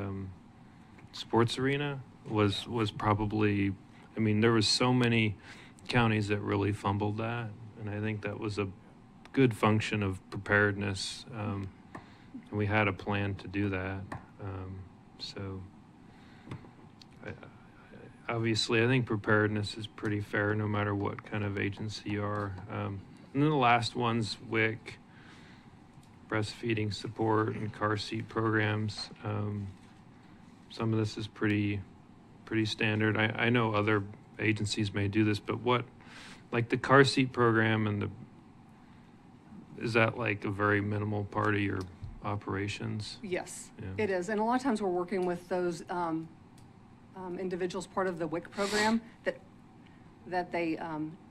sports arena was probably, I mean, there was so many counties that really fumbled that, and I think that was a good function of preparedness, and we had a plan to do that. Obviously, I think preparedness is pretty fair no matter what kind of agency you are. And then the last one's WIC, breastfeeding support and car seat programs. Some of this is pretty standard. I know other agencies may do this, but what, like the car seat program and is that like a very minimal part of your operations? Yes, Yeah. it is. And a lot of times we're working with those individuals, part of the WIC program, that they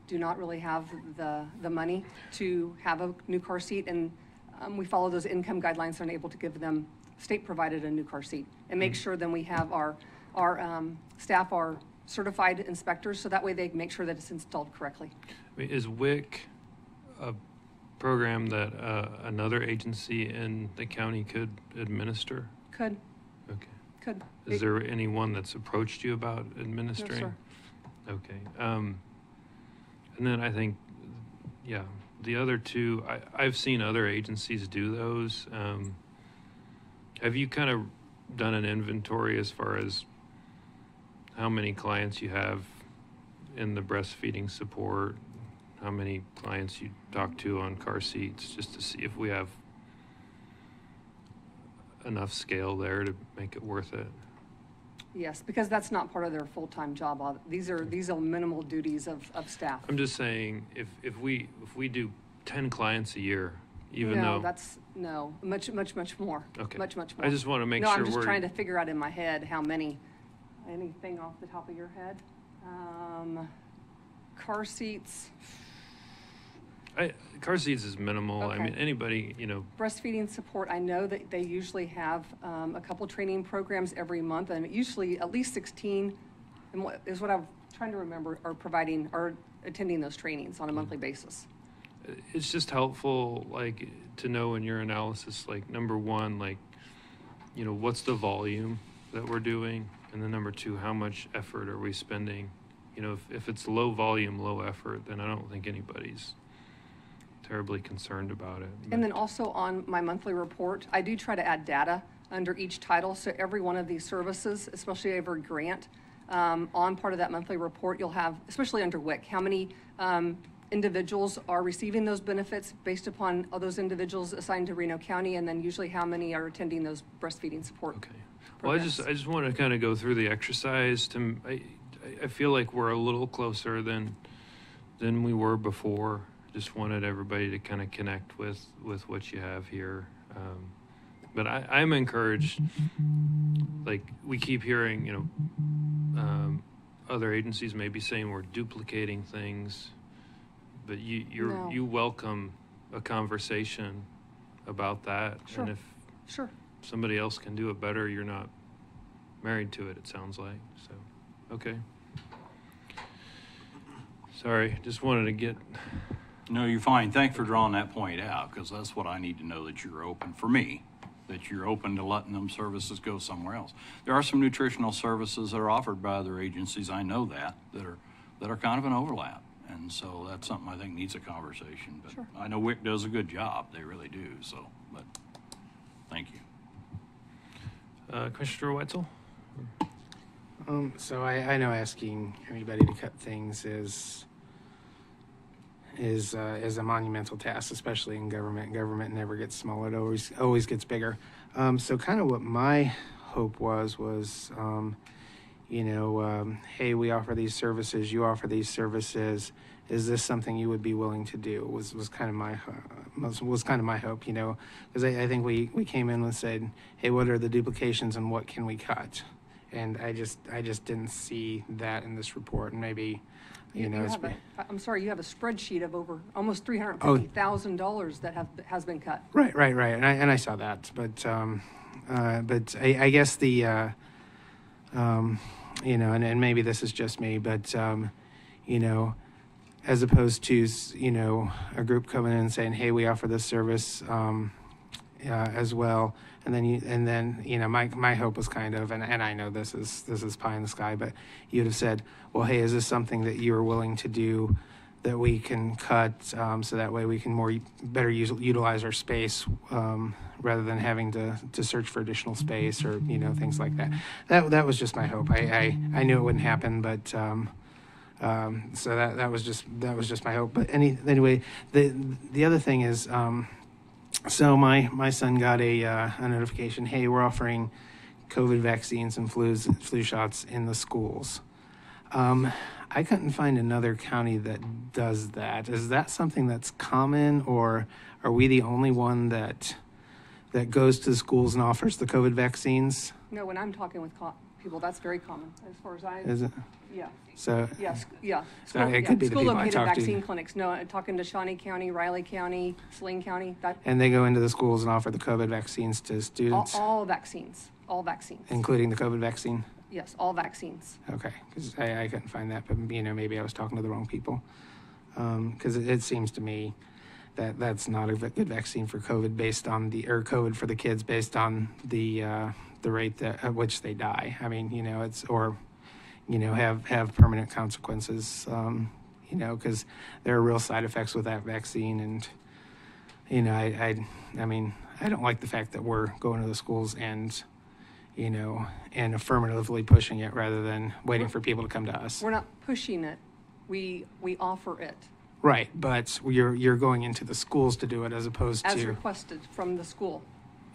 do not really have the money to have a new car seat. And we follow those income guidelines and are able to give them state-provided a new car seat and make sure then we have our staff are certified inspectors, so that way they make sure that it's installed correctly. I mean, is WIC a program that another agency in the county could administer? Could. Okay. Could. Is there anyone that's approached you about administering? No, sir. Okay. And then I think, yeah, the other two, I've seen other agencies do those. Have you kind of done an inventory as far as how many clients you have in the breastfeeding support, how many clients you talk to on car seats, just to see if we have enough scale there to make it worth it? Yes, because that's not part of their full-time job. These are minimal duties of staff. I'm just saying, if we do 10 clients a year, even No, though that's, much more. Okay. Much more. I just want to make No, sure I'm just we're trying to figure out in my head how many. Anything off the top of your head? Car seats, car seats is minimal. I Okay. mean, anybody, breastfeeding support. I know that they usually have a couple training programs every month, and usually at least 16, and what I'm trying to remember, are attending those trainings on a monthly basis. it's just helpful, like, to know in your analysis, like, number one, like, what's the volume that we're doing? And then number two, how much effort are we spending? If it's low volume, low effort, then I don't think anybody's terribly concerned about it. And then also on my monthly report, I do try to add data under each title. So every one of these services, especially every grant, on part of that monthly report, you'll have, especially under WIC, how many individuals are receiving those benefits based upon all those individuals assigned to Reno County, and then usually how many are attending those breastfeeding support. Okay. Well, I just want to kind of go through the exercise. I feel like we're a little closer than we were before. Just wanted everybody to kind of connect with what you have here. But I'm encouraged. Like, we keep hearing, other agencies may be saying we're duplicating things, but you welcome a conversation about that. Sure. And if somebody else can do it better, you're not married to it, it sounds like. So, okay. Sorry, just wanted to get... No, you're fine. Thanks for drawing that point out, because that's what I need to know, that you're open, for me, that you're open to letting them services go somewhere else. There are some nutritional services that are offered by other agencies, I know that are kind of an overlap. And so that's something I think needs a conversation. But Sure. I know WIC does a good job. They really do. So, but thank you. Commissioner Wetzel? So I know asking anybody to cut things is a monumental task, especially in government. Government never gets small; it always gets bigger. So kind of what my hope was, hey, we offer these services, you offer these services. Is this something you would be willing to do? Was kind of my hope, because I think we came in and said, hey, what are the duplications and what can we cut? And I just didn't see that in this report. And maybe, I'm sorry, you have a spreadsheet of over almost $350,000 that has been cut. Right. And I saw that, but I guess the, and maybe this is just me, but, as opposed to, a group coming in and saying, hey, we offer this service, as well. And then my hope was kind of, and I know this is pie in the sky, but you'd have said, well, hey, is this something that you're willing to do that we can cut, so that way we can better utilize our space, rather than having to search for additional space or, things like that. That was just my hope. I knew it wouldn't happen, but, so that was just my hope. But anyway, the other thing is, so my son got a notification. Hey, we're offering COVID vaccines and flu shots in the schools. I couldn't find another county that does that. Is that something that's common, or are we the only one that goes to the schools and offers the COVID vaccines? No, when I'm talking with people, that's very common, as far as I. Is it? Yeah. So Yes, yeah. So it could be the people I School-located talk to. vaccine clinics. No, I'm talking to Shawnee County, Riley County, Saline County, that, and they go into the schools and offer the COVID vaccines to all, students, all vaccines, including the COVID vaccine. Yes, all vaccines. Okay, because I couldn't find that, but maybe I was talking to the wrong people. Because it seems to me that that's not a good vaccine for COVID COVID for the kids based on the rate at which they die. I mean, have permanent consequences. Because there are real side effects with that vaccine, and I mean, I don't like the fact that we're going to the schools and affirmatively pushing it rather than waiting for people to come to us. We're not pushing it. We offer it Right, but you're going into the schools to do it as opposed as to. requested from the school.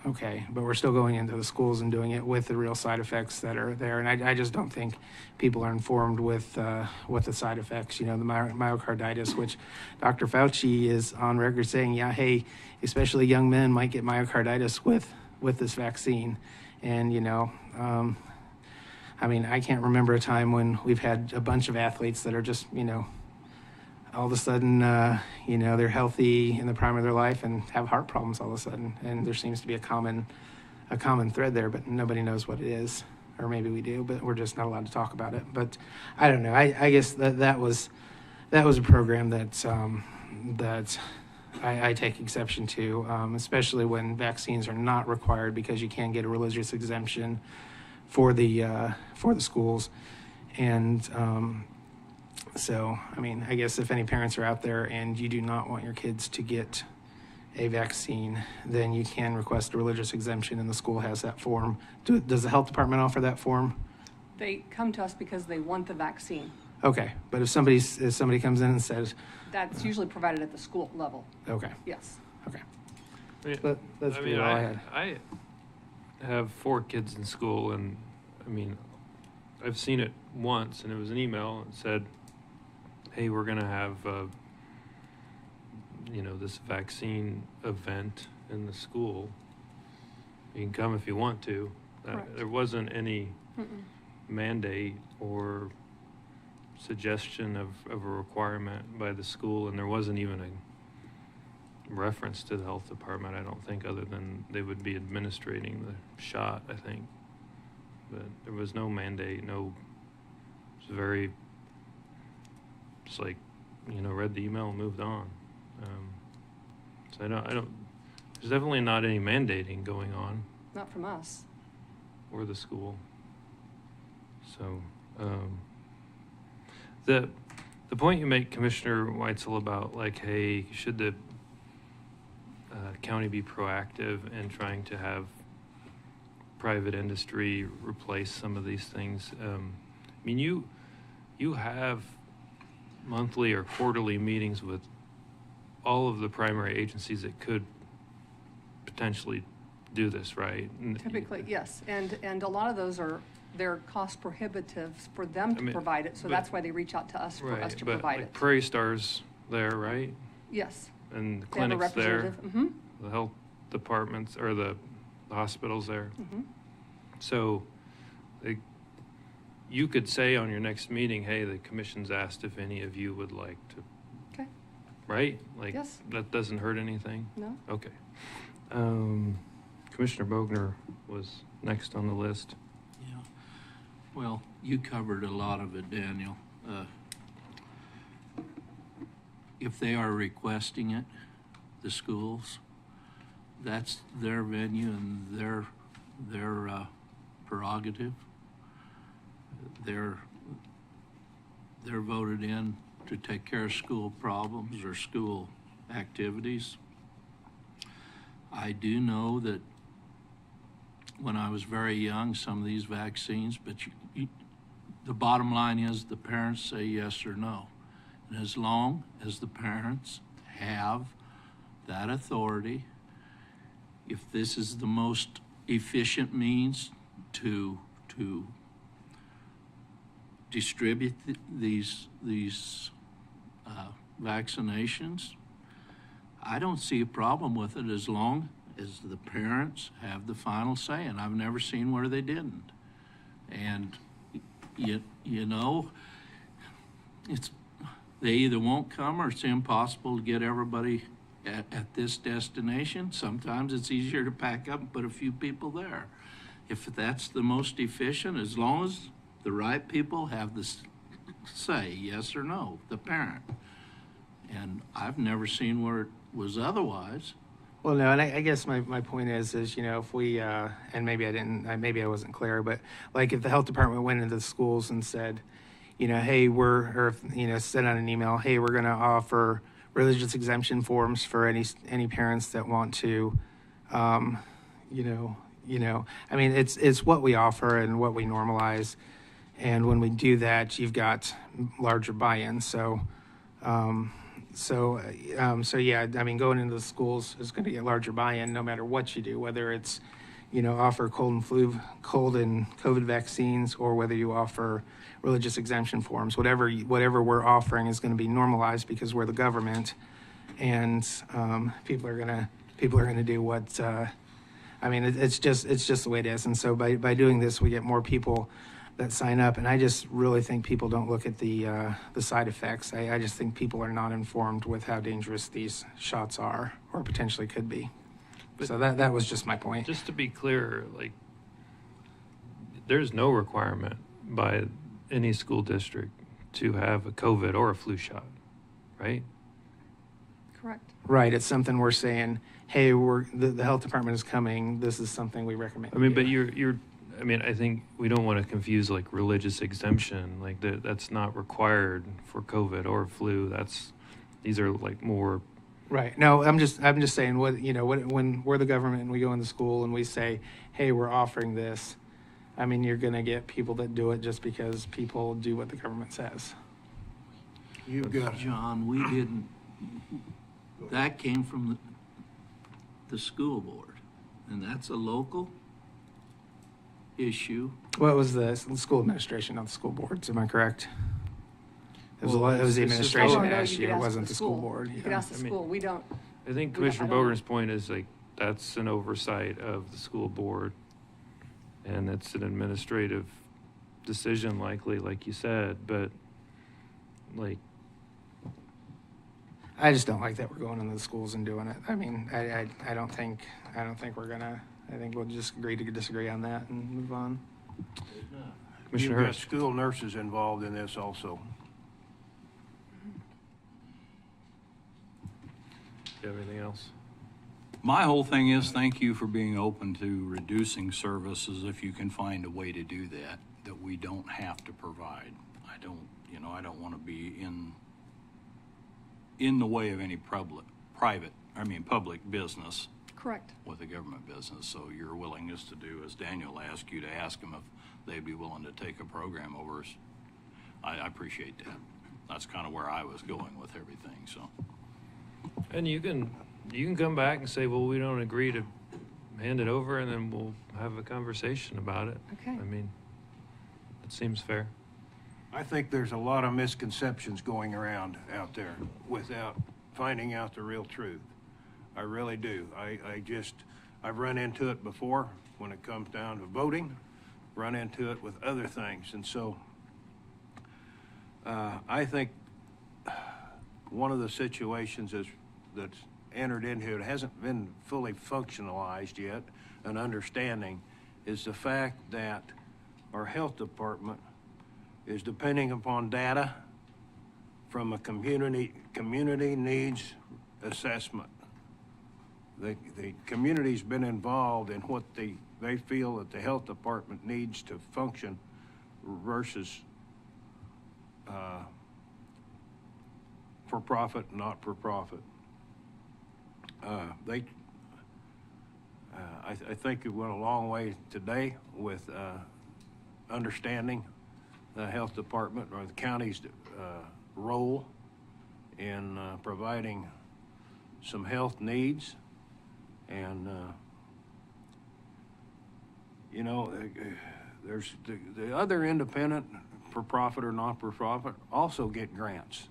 Okay, but we're still going into the schools and doing it with the real side effects that are there, and I just don't think people are informed with the side effects. The myocarditis, which Dr. Fauci is on record saying, yeah, hey, especially young men might get myocarditis with this vaccine, and I mean, I can't remember a time when we've had a bunch of athletes that are just all of a sudden, they're healthy in the prime of their life and have heart problems all of a sudden. And there seems to be a common thread there, but nobody knows what it is. Or maybe we do, but we're just not allowed to talk about it. But I don't know. I guess that was a program that I take exception to, especially when vaccines are not required because you can get a religious exemption for the schools. And so, I mean, I guess if any parents are out there and you do not want your kids to get a vaccine, then you can request a religious exemption, and the school has that form. Does the health department offer that form? They come to us because they want the vaccine. Okay, but if somebody comes in and says, That's usually provided at the school level. okay, Yes. okay. That's all I had. I have 4 kids in school, and I mean, I've seen it once, and it was an email and said, hey, we're going to have, this vaccine event in the school. You can come if you want to. Correct. There wasn't any mandate or suggestion of a requirement by the school, and there wasn't even a reference to the health department, I don't think, other than they would be administrating the shot, I think. But there was no mandate, it was very, just like, read the email and moved on. So I don't, there's definitely not any mandating going on, Not from us. or the school. So, the point you make, Commissioner Weitzel, about like, hey, should the county be proactive in trying to have private industry replace some of these things? I mean, you have monthly or quarterly meetings with all of the primary agencies that could potentially do this, right? Typically, yes. And a lot of those they're cost prohibitive for them to provide it, so that's why they reach out to us for us to provide it. Prairie Star's there, right? Yes. And the They have a clinic's there, representative. the health departments, or the hospital's there. So you could say on your next meeting, hey, the commission's asked if any of you would like to. Okay. Right? Like, Yes. that doesn't hurt anything? No. Okay. Commissioner Bogner was next on the list. Yeah. Well, you covered a lot of it, Daniel. If they are requesting it, the schools, that's their venue and their prerogative. They're voted in to take care of school problems or school activities. I do know that when I was very young, some of these vaccines, but the bottom line is the parents say yes or no. And as long as the parents have that authority, if this is the most efficient means to distribute these vaccinations, I don't see a problem with it as long as the parents have the final say, and I've never seen where they didn't. And you know, they either won't come or it's impossible to get everybody at this destination. Sometimes it's easier to pack up and put a few people there. If that's the most efficient, as long as the right people have the say, yes or no, the parent. And I've never seen where it was otherwise. Well, no, and I guess my point is, you know, if we, and maybe I wasn't clear, but like if the health department went into the schools and said, you know, hey, sent out an email, hey, we're going to offer religious exemption forms for any parents that want to, I mean, it's what we offer and what we normalize. And when we do that, you've got larger buy-in. So yeah, I mean, going into the schools is going to get larger buy-in no matter what you do, whether it's, you know, offer cold and COVID vaccines, or whether you offer religious exemption forms. Whatever we're offering is going to be normalized because we're the government, and people are going to do what. I mean, it's just the way it is. And so by doing this, we get more people that sign up, and I just really think people don't look at the side effects. I just think people are not informed with how dangerous these shots are, or potentially could be. But so that was just my point. Just to be clear, like, there's no requirement by any school district to have a COVID or a flu shot, right? Correct. Right. It's something we're saying, hey, the health department is coming. This is something we recommend. I mean, but I mean, I think we don't want to confuse like religious exemption. Like that's not required for COVID or flu. These are like more. Right. No, I'm just saying when we're the government and we go into school and we say, hey, we're offering this. I mean, you're going to get people that do it just because people do what the government says. You've got John, we didn't. That came from the school board, and that's a local issue. Well, it was the school administration, not the school boards. Am I correct? It was the administration that asked you. It wasn't the school board. You could ask the school. We don't. I think Commissioner Bogern's point is like that's an oversight of the school board, and it's an administrative decision, likely, like you said. But like, I just don't like that we're going into the schools and doing it. I mean, I don't think we're gonna. I think we'll just agree to disagree on that and move on. Commissioner You've got Hurst. school nurses involved in this also. Do you have anything else? My whole thing is thank you for being open to reducing services if you can find a way to do that we don't have to provide. I don't want to be in the way of any public business. Correct. With a government business. So your willingness to do, as Daniel asked you to ask them if they'd be willing to take a program over, I appreciate that. That's kind of where I was going with everything. So. And you can come back and say, well, we don't agree to hand it over, and then we'll have a conversation about it. Okay. I mean, it seems fair. I think there's a lot of misconceptions going around out there without finding out the real truth. I really do. I've run into it before when it comes down to voting, run into it with other things. And so I think one of the situations that's entered into it hasn't been fully functionalized yet, an understanding, is the fact that our health department is depending upon data from a community needs assessment. The community's been involved in what they feel that the health department needs to function versus for profit, not for profit. I think it went a long way today with understanding the health department or the county's role in providing some health needs. And, there's the other independent for-profit or not-for-profit, also get grants.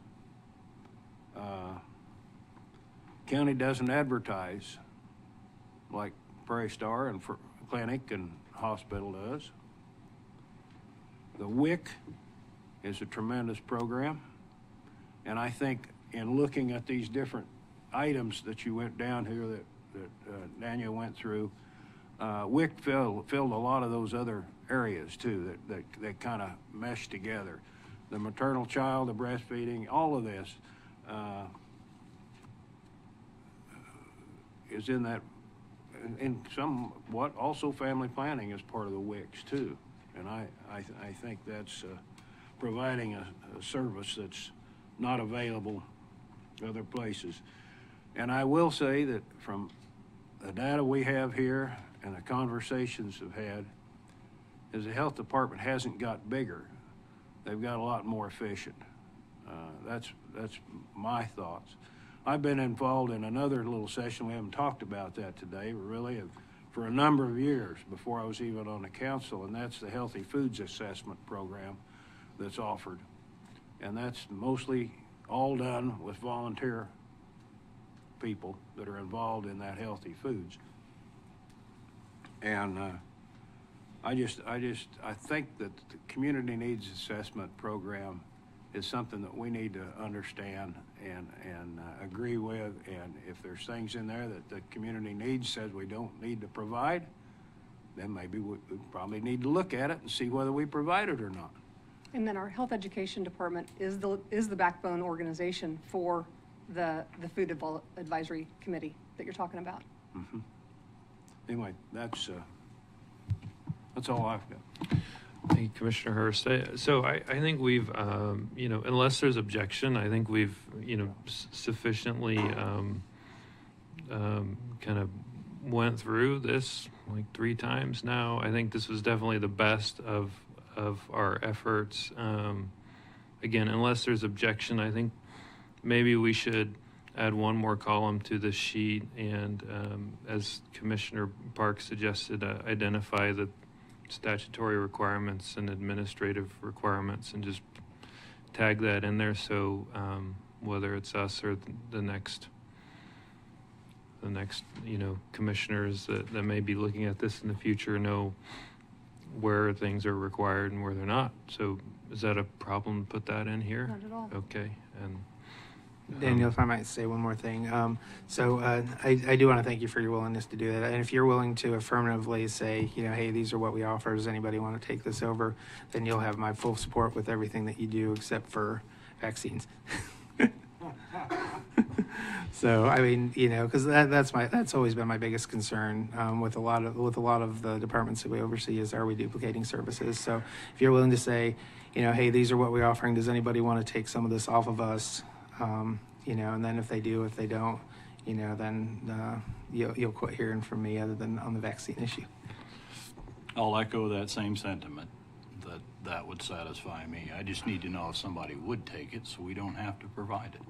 County doesn't advertise like Prairie Star and Clinic and hospital does. The WIC is a tremendous program, and I think in looking at these different items that you went down here that Daniel went through, WIC filled a lot of those other areas too that kind of mesh together. The maternal child, the breastfeeding, all of this is in that, and somewhat also family planning is part of the WICs too. And I think that's providing a service that's not available other places. And I will say that from the data we have here and the conversations I've had, is the health department hasn't got bigger. They've got a lot more efficient. That's my thoughts. I've been involved in another little session, we haven't talked about that today, really, for a number of years before I was even on the council, and that's the Healthy Foods Assessment Program that's offered. And that's mostly all done with volunteer people that are involved in that healthy foods. And I think that the Community Needs Assessment Program is something that we need to understand and agree with. And if there's things in there that the community needs, says we don't need to provide, then maybe we probably need to look at it and see whether we provide it or not. And then our health education department is the backbone organization for the Food Advisory Committee that you're talking about. Mm-hmm. Anyway, that's all I've got. Thank you, Commissioner Hurst. So I think we've, unless there's objection, I think we've, sufficiently kind of went through this like 3 times now. I think this was definitely the best of our efforts. Again, unless there's objection, I think maybe we should add one more column to this sheet and, as Commissioner Parks suggested, identify the statutory requirements and administrative requirements and just tag that in there, so whether it's us or the next commissioners that may be looking at this in the future know where things are required and where they're not. So is that a problem to put that in here? Not at all. Okay. And Daniel, if I might say one more thing. I do want to thank you for your willingness to do that. And if you're willing to affirmatively say, hey, these are what we offer, does anybody want to take this over? Then you'll have my full support with everything that you do except for vaccines. So, I mean, because that's always been my biggest concern with a lot of the departments that we oversee is, are we duplicating services? So if you're willing to say, hey, these are what we're offering, does anybody want to take some of this off of us? And then if they do, if they don't, then you'll quit hearing from me other than on the vaccine issue. I'll echo that same sentiment, that would satisfy me. I just need to know if somebody would take it so we don't have to provide it.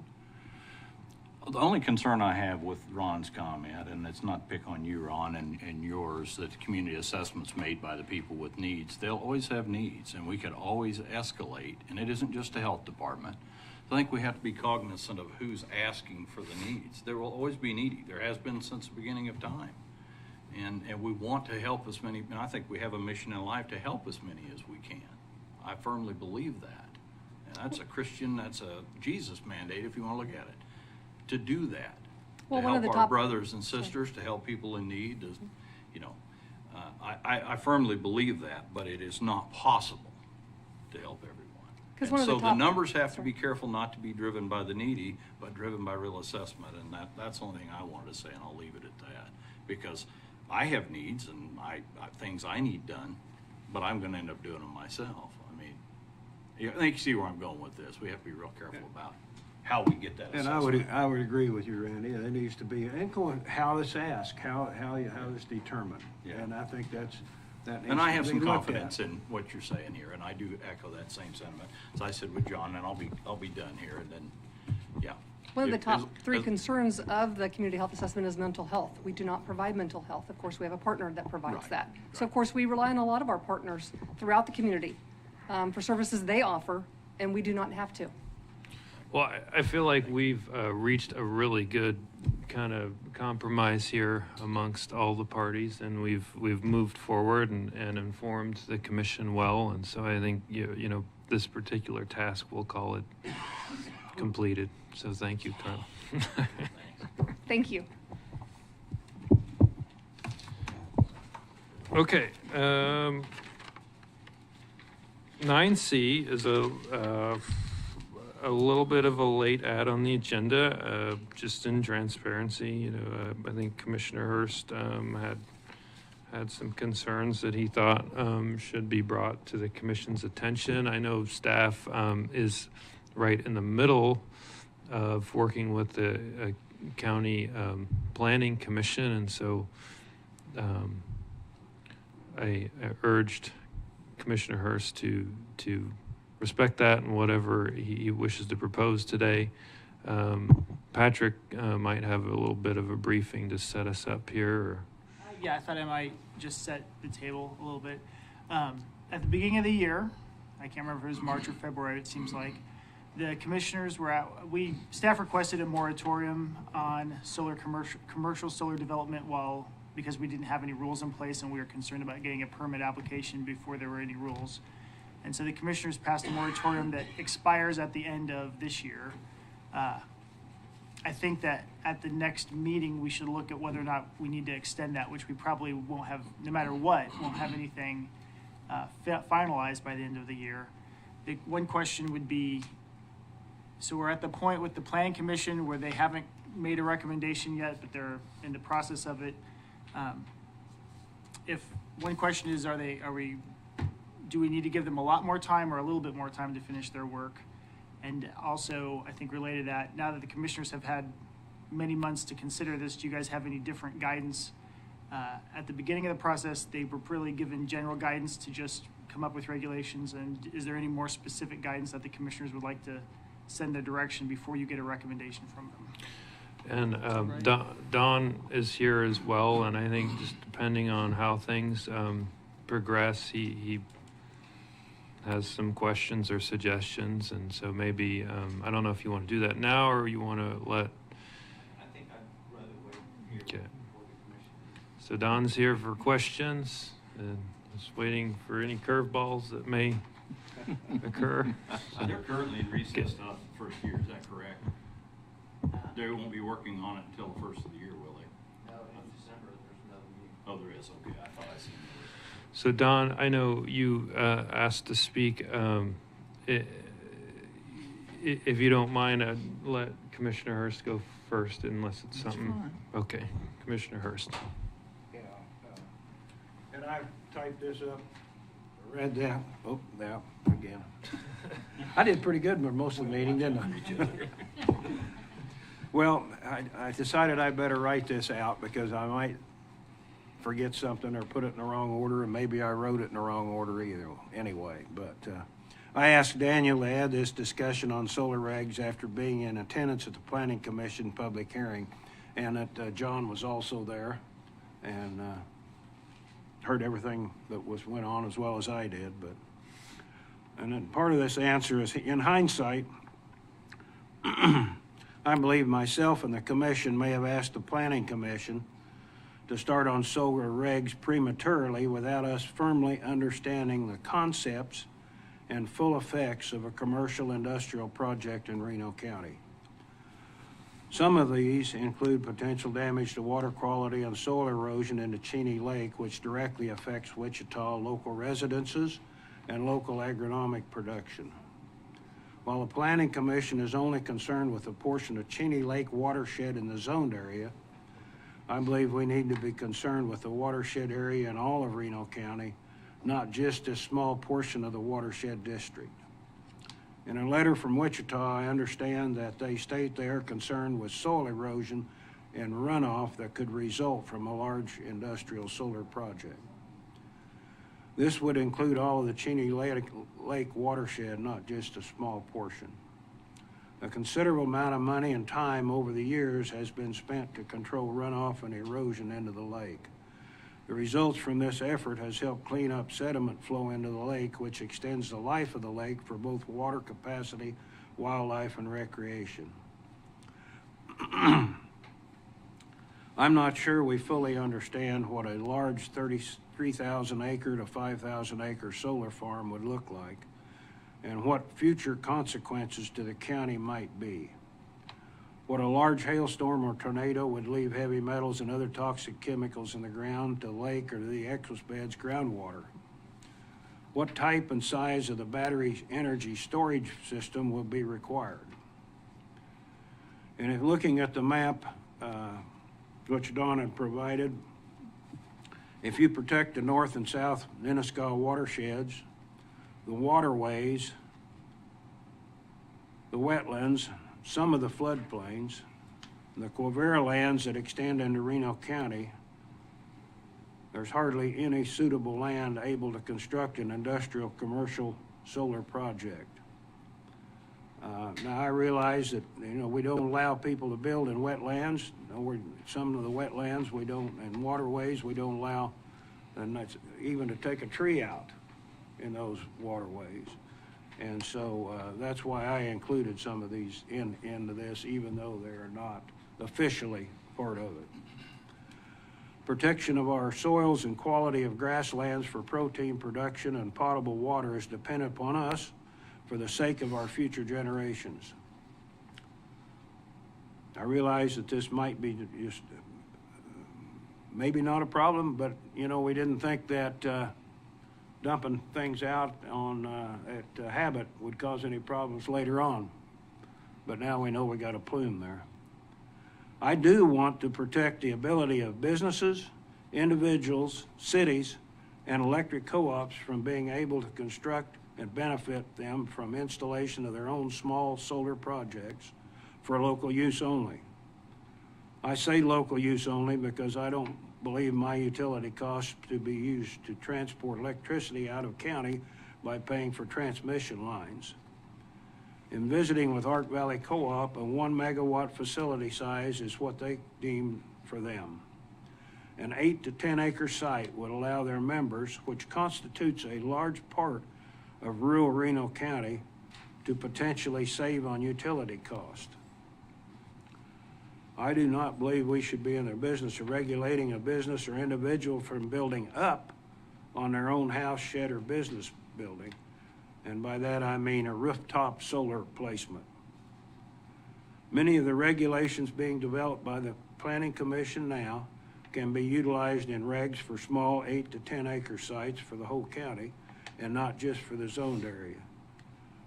The only concern I have with Ron's comment, and it's not pick on you, Ron, and yours, that the community assessment's made by the people with needs. They'll always have needs, and we could always escalate, and it isn't just the health department. I think we have to be cognizant of who's asking for the needs. There will always be needy. There has been since the beginning of time. And we want to help as many, and I think we have a mission in life to help as many as we can. I firmly believe that. And that's that's a Jesus mandate, if you want to look at it, to do that. Well, to help our brothers and sisters, to help people in need. I firmly believe that, but it is not possible to help everyone. So the numbers have to be careful not to be driven by the needy, but driven by real assessment. And that's the only thing I wanted to say, and I'll leave it at that. Because I have needs and things I need done, but I'm going to end up doing them myself. I mean, I think you see where I'm going with this. We have to be real careful about how we get that assessment. And I would agree with you, Randy. There needs to be, and how it's asked, how it's determined. Yeah. And I think that needs and I have to some be confidence in what you're saying here, and I do echo that same sentiment. As I said with John, and I'll be done here, and then, yeah. One of the top 3 concerns of the community health assessment is mental health. We do not provide mental health. Of course, we have a partner that provides that. So, of course, we rely on a lot of our partners throughout the community. for services they offer, and we do not have to. Well, I feel like we've reached a really good kind of compromise here amongst all the parties, and we've moved forward and informed the commission well, and so I think you know this particular task, we'll call it completed. So thank you, Carl. Thank you. Okay. 9C is a little bit of a late add on the agenda, just in transparency. You know, I think Commissioner Hurst had some concerns that he thought should be brought to the commission's attention. I know staff is right in the middle of working with the county planning commission, and so I urged Commissioner Hurst to respect that and whatever he wishes to propose today. Patrick might have a little bit of a briefing to set us up here. Or... Yeah, I thought I might just set the table a little bit. At the beginning of the year, I can't remember if it was March or February, it seems like, the commissioners were staff requested a moratorium on commercial solar development because we didn't have any rules in place and we were concerned about getting a permit application before there were any rules. And so the commissioners passed a moratorium that expires at the end of this year. I think that at the next meeting, we should look at whether or not we need to extend that, which we probably won't have, no matter what, won't have anything finalized by the end of the year. The one question would be, so we're at the point with the Planning Commission where they haven't made a recommendation yet, but they're in the process of it. If one question is, do we need to give them a lot more time or a little bit more time to finish their work? And also, I think related to that, now that the commissioners have had many months to consider this, do you guys have any different guidance? At the beginning of the process, they were really given general guidance to just come up with regulations. And is there any more specific guidance that the commissioners would like to send their direction before you get a recommendation from them? And Don is here as well, and I think just depending on how things progress, he has some questions or suggestions, and so maybe I don't know if you want to do that now or you want to let. I think I'd rather wait here okay. before the commission. So Don's here for questions, and just waiting for any curveballs that may occur. They're currently in recess off the first year. Is that correct? They won't be working on it until the first of the year, will they? No, in December, there's another meeting. Oh, there is. Okay, I thought I seen it. So Don, I know you asked to speak. If you don't mind, I'd let Commissioner Hurst go first, unless it's something. Okay, Commissioner Hurst. Yeah, and I typed this up, read that. Oh, yeah, again. I did pretty good for most of the meeting, didn't I? Well, I decided I better write this out because I might forget something or put it in the wrong order, and maybe I wrote it in the wrong order either. Anyway, but I asked Daniel to add this discussion on solar regs after being in attendance at the Planning Commission public hearing, and that John was also there and heard everything that went on as well as I did. And then part of this answer is, in hindsight, I believe myself and the commission may have asked the Planning Commission to start on solar regs prematurely without us firmly understanding the concepts and full effects of a commercial industrial project in Reno County. Some of these include potential damage to water quality and soil erosion into Cheney Lake, which directly affects Wichita local residences and local agronomic production. While the Planning Commission is only concerned with a portion of Cheney Lake watershed in the zoned area, I believe we need to be concerned with the watershed area in all of Reno County, not just a small portion of the watershed district. In a letter from Wichita, I understand that they state they are concerned with soil erosion and runoff that could result from a large industrial solar project. This would include all of the Cheney Lake watershed, not just a small portion. A considerable amount of money and time over the years has been spent to control runoff and erosion into the lake. The results from this effort has helped clean up sediment flow into the lake, which extends the life of the lake for both water capacity, wildlife, and recreation. I'm not sure we fully understand what a large 33,000 acre to 5,000 acre solar farm would look like and what future consequences to the county might be. What a large hailstorm or tornado would leave heavy metals and other toxic chemicals in the ground, to the lake, or to the Ecclesbed's groundwater. What type and size of the battery energy storage system will be required. And if looking at the map, which Don had provided, if you protect the north and south Nenasko watersheds, the waterways, the wetlands, some of the floodplains, the Quivira lands that extend into Reno County, there's hardly any suitable land able to construct an industrial commercial solar project. Now I realize that, we don't allow people to build in wetlands. Some of the wetlands we don't, and waterways we don't allow, and that's even to take a tree out in those waterways. And so that's why I included some of these into this, even though they are not officially part of it. Protection of our soils and quality of grasslands for protein production and potable water is dependent upon us for the sake of our future generations. I realize that this might be just maybe not a problem, but we didn't think that dumping things out on at Habit would cause any problems later on. But now we know we got a plume there. I do want to protect the ability of businesses, individuals, cities, and electric co-ops from being able to construct and benefit them from installation of their own small solar projects for local use only. I say local use only because I don't believe my utility costs to be used to transport electricity out of county by paying for transmission lines. In visiting with Ark Valley Co-op, a 1 megawatt facility size is what they deem for them. An 8 to 10 acre site would allow their members, which constitutes a large part of rural Reno County, to potentially save on utility cost. I do not believe we should be in the business of regulating a business or individual from building up on their own house, shed, or business building. And by that I mean a rooftop solar placement. Many of the regulations being developed by the Planning Commission now can be utilized in regs for small 8 to 10 acre sites for the whole county and not just for the zoned area.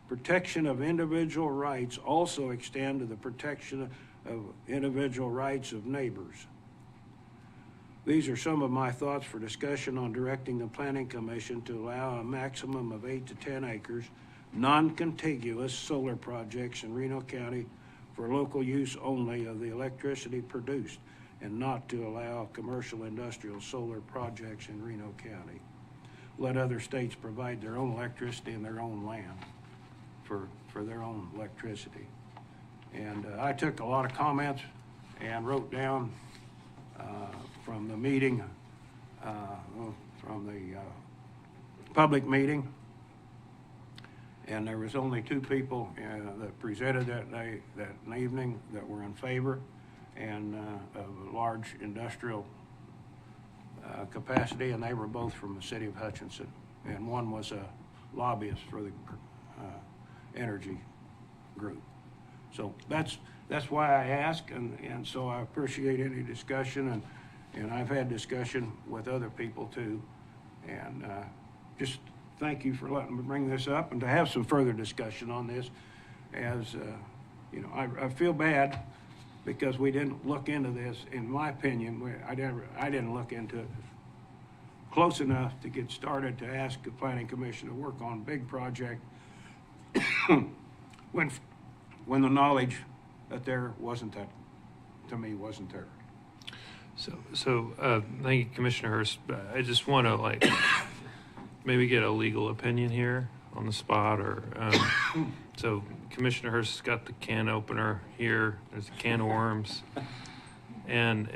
Protection of individual rights also extend to the protection of individual rights of neighbors. These are some of my thoughts for discussion on directing the Planning Commission to allow a maximum of 8 to 10 acres, non-contiguous solar projects in Reno County for local use only of the electricity produced, and not to allow commercial industrial solar projects in Reno County. Let other states provide their own electricity in their own land for their own electricity. And I took a lot of comments and wrote down from the meeting, from the public meeting, and there was only 2 people that presented that evening that were in favor and of a large industrial capacity, and they were both from the city of Hutchinson, and one was a lobbyist for the energy group. So that's why I ask, and so I appreciate any discussion, and I've had discussion with other people too, and just thank you for letting me bring this up and to have some further discussion on this. As I feel bad because we didn't look into this. In my opinion, I didn't look into it close enough to get started to ask the Planning Commission to work on a big project when the knowledge that there wasn't there. So thank you, Commissioner Hurst. I just want to maybe get a legal opinion here on the spot, or so Commissioner Hurst has got the can opener here. There's a can of worms, and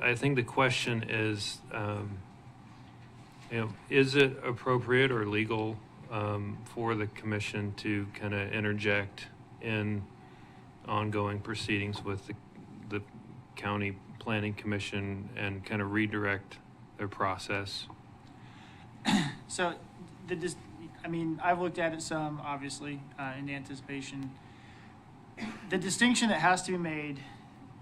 I think the question is, Is it appropriate or legal for the commission to kind of interject in ongoing proceedings with the county planning commission and kind of redirect their process? So, I've looked at it some, obviously, in anticipation. The distinction that has to be made,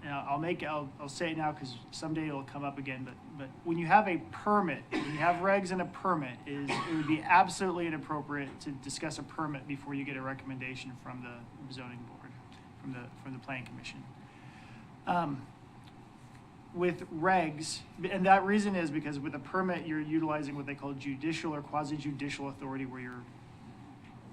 and I'll say it now because someday it'll come up again, but when you have a permit, when you have regs and a permit, it would be absolutely inappropriate to discuss a permit before you get a recommendation from the zoning board, from the planning commission. With regs, and that reason is because with a permit, you're utilizing what they call judicial or quasi-judicial authority where you're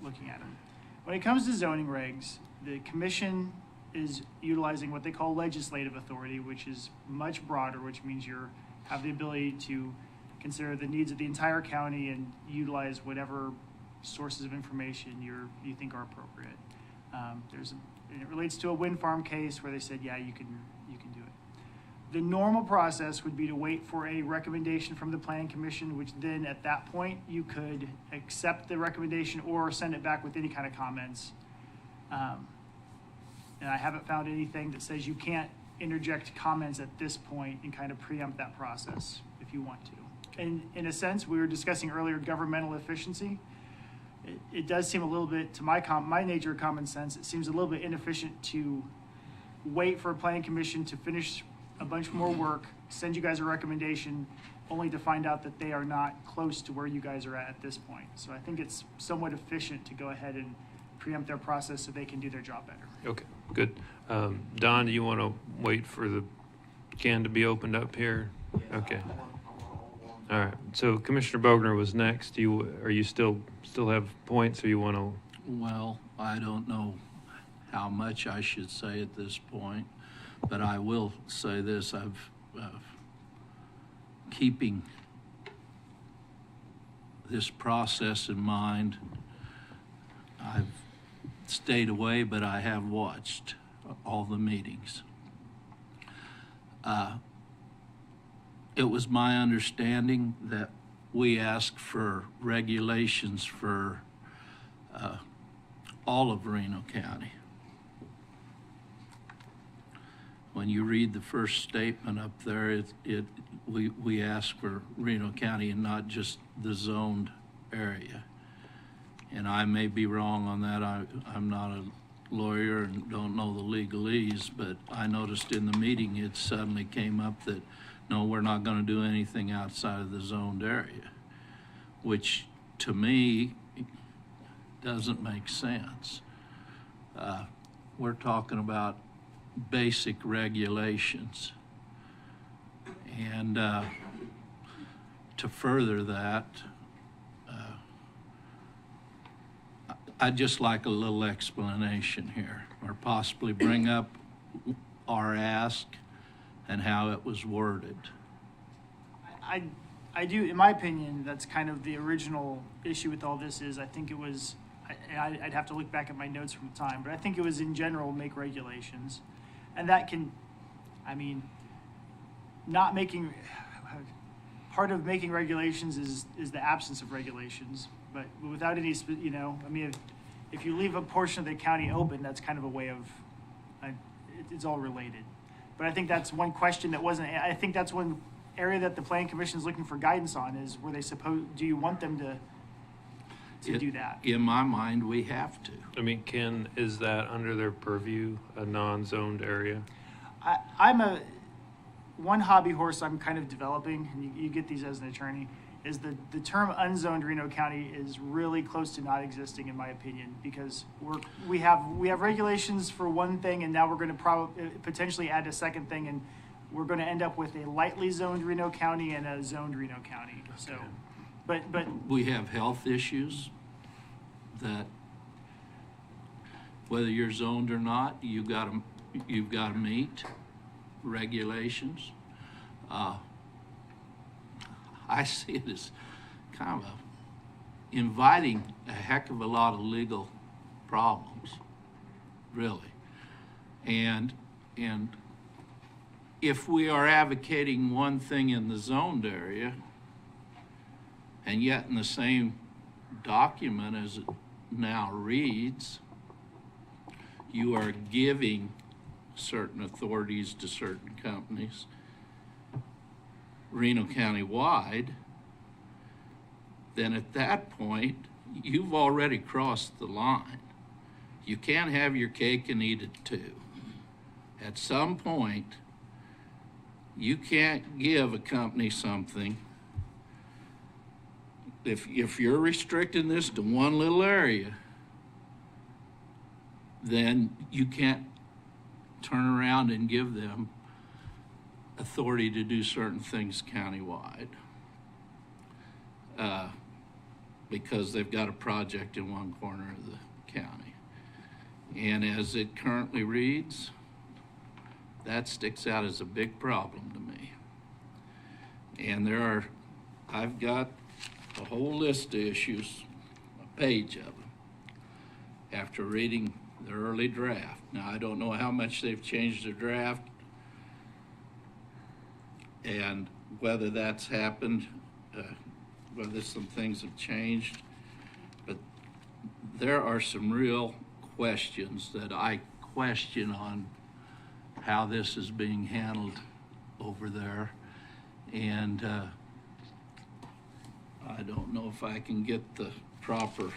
looking at them. When it comes to zoning regs, the commission is utilizing what they call legislative authority, which is much broader, which means you have the ability to consider the needs of the entire county and utilize whatever sources of information you think are appropriate. And it relates to a wind farm case where they said, yeah, you can do it. The normal process would be to wait for a recommendation from the planning commission, which then at that point you could accept the recommendation or send it back with any kind of comments. And I haven't found anything that says you can't interject comments at this point and kind of preempt that process if you want to. And in a sense, we were discussing earlier governmental efficiency. It does seem a little bit, to my nature of common sense, it seems a little bit inefficient to wait for a planning commission to finish a bunch more work, send you guys a recommendation, only to find out that they are not close to where you guys are at this point. So I think it's somewhat efficient to go ahead and preempt their process so they can do their job better. Okay, good. Don, do you want to wait for the can to be opened up here? Okay. All right. So Commissioner Bogner was next. Are you still have points, or you want to? Well, I don't know how much I should say at this point, but I will say this: I've keeping this process in mind. I've stayed away, but I have watched all the meetings. It was my understanding that we asked for regulations for all of Reno County. When you read the first statement up there, we ask for Reno County and not just the zoned area. And I may be wrong on that. I'm not a lawyer and don't know the legalese, but I noticed in the meeting it suddenly came up that, no, we're not going to do anything outside of the zoned area, which to me doesn't make sense. We're talking about basic regulations. And to further that, I'd just like a little explanation here, or possibly bring up our ask and how it was worded. I do, in my opinion, that's kind of the original issue with all this is I think it was, I'd have to look back at my notes from the time, but I think it was in general make regulations. And that can, not making, part of making regulations is the absence of regulations. But without any, if you leave a portion of the county open, that's kind of a way of, it's all related. But I think that's one question that wasn't, I think that's one area that the planning commission is looking for guidance on is were they do you want them to do that? In my mind, we have to. Is that under their purview, a non-zoned area? I'm one hobby horse I'm kind of developing, and you get these as an attorney, is the term unzoned Reno County is really close to not existing in my opinion, because we have regulations for one thing, and now we're going to potentially add a second thing, and we're going to end up with a lightly zoned Reno County and a zoned Reno County. So, but we have health issues that whether you're zoned or not, you've got to meet regulations. I see it as kind of inviting a heck of a lot of legal problems, really. And if we are advocating one thing in the zoned area, And yet in the same document as it now reads, you are giving certain authorities to certain companies, Reno County wide, then at that point, you've already crossed the line. You can't have your cake and eat it too. At some point, you can't give a company something. If you're restricting this to one little area, then you can't turn around and give them authority to do certain things countywide because they've got a project in one corner of the county. And as it currently reads, that sticks out as a big problem to me. And I've got a whole list of issues, a page of them, after reading the early draft. Now, I don't know how much they've changed their draft and whether that's happened, whether some things have changed, but there are some real questions that I question on how this is being handled over there. And I don't know if I can get the proper,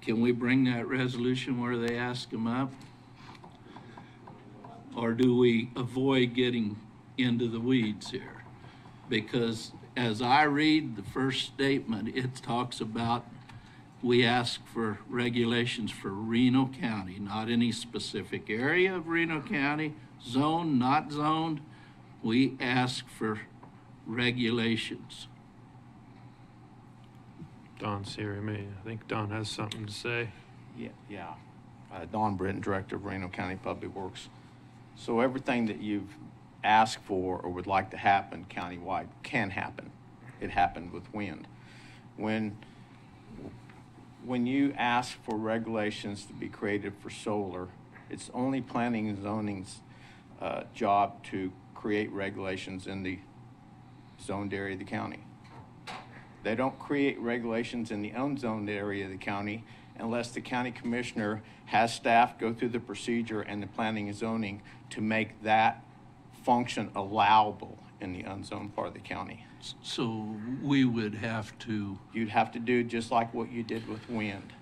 can we bring that resolution where they ask them up? Or do we avoid getting into the weeds here? Because as I read the first statement, it talks about we ask for regulations for Reno County, not any specific area of Reno County, zoned, not zoned. We ask for regulations. Don's here. I think Don has something to say. Yeah. Don Britton, Director of Reno County Public Works. So everything that you've asked for or would like to happen countywide can happen. It happened with wind. When you ask for regulations to be created for solar, it's only planning and zoning's job to create regulations in the zoned area of the county. They don't create regulations in the unzoned area of the county unless the county commissioner has staff go through the procedure and the planning and zoning to make that function allowable in the unzoned part of the county. So we would have to... You'd have to do just like what you did with wind.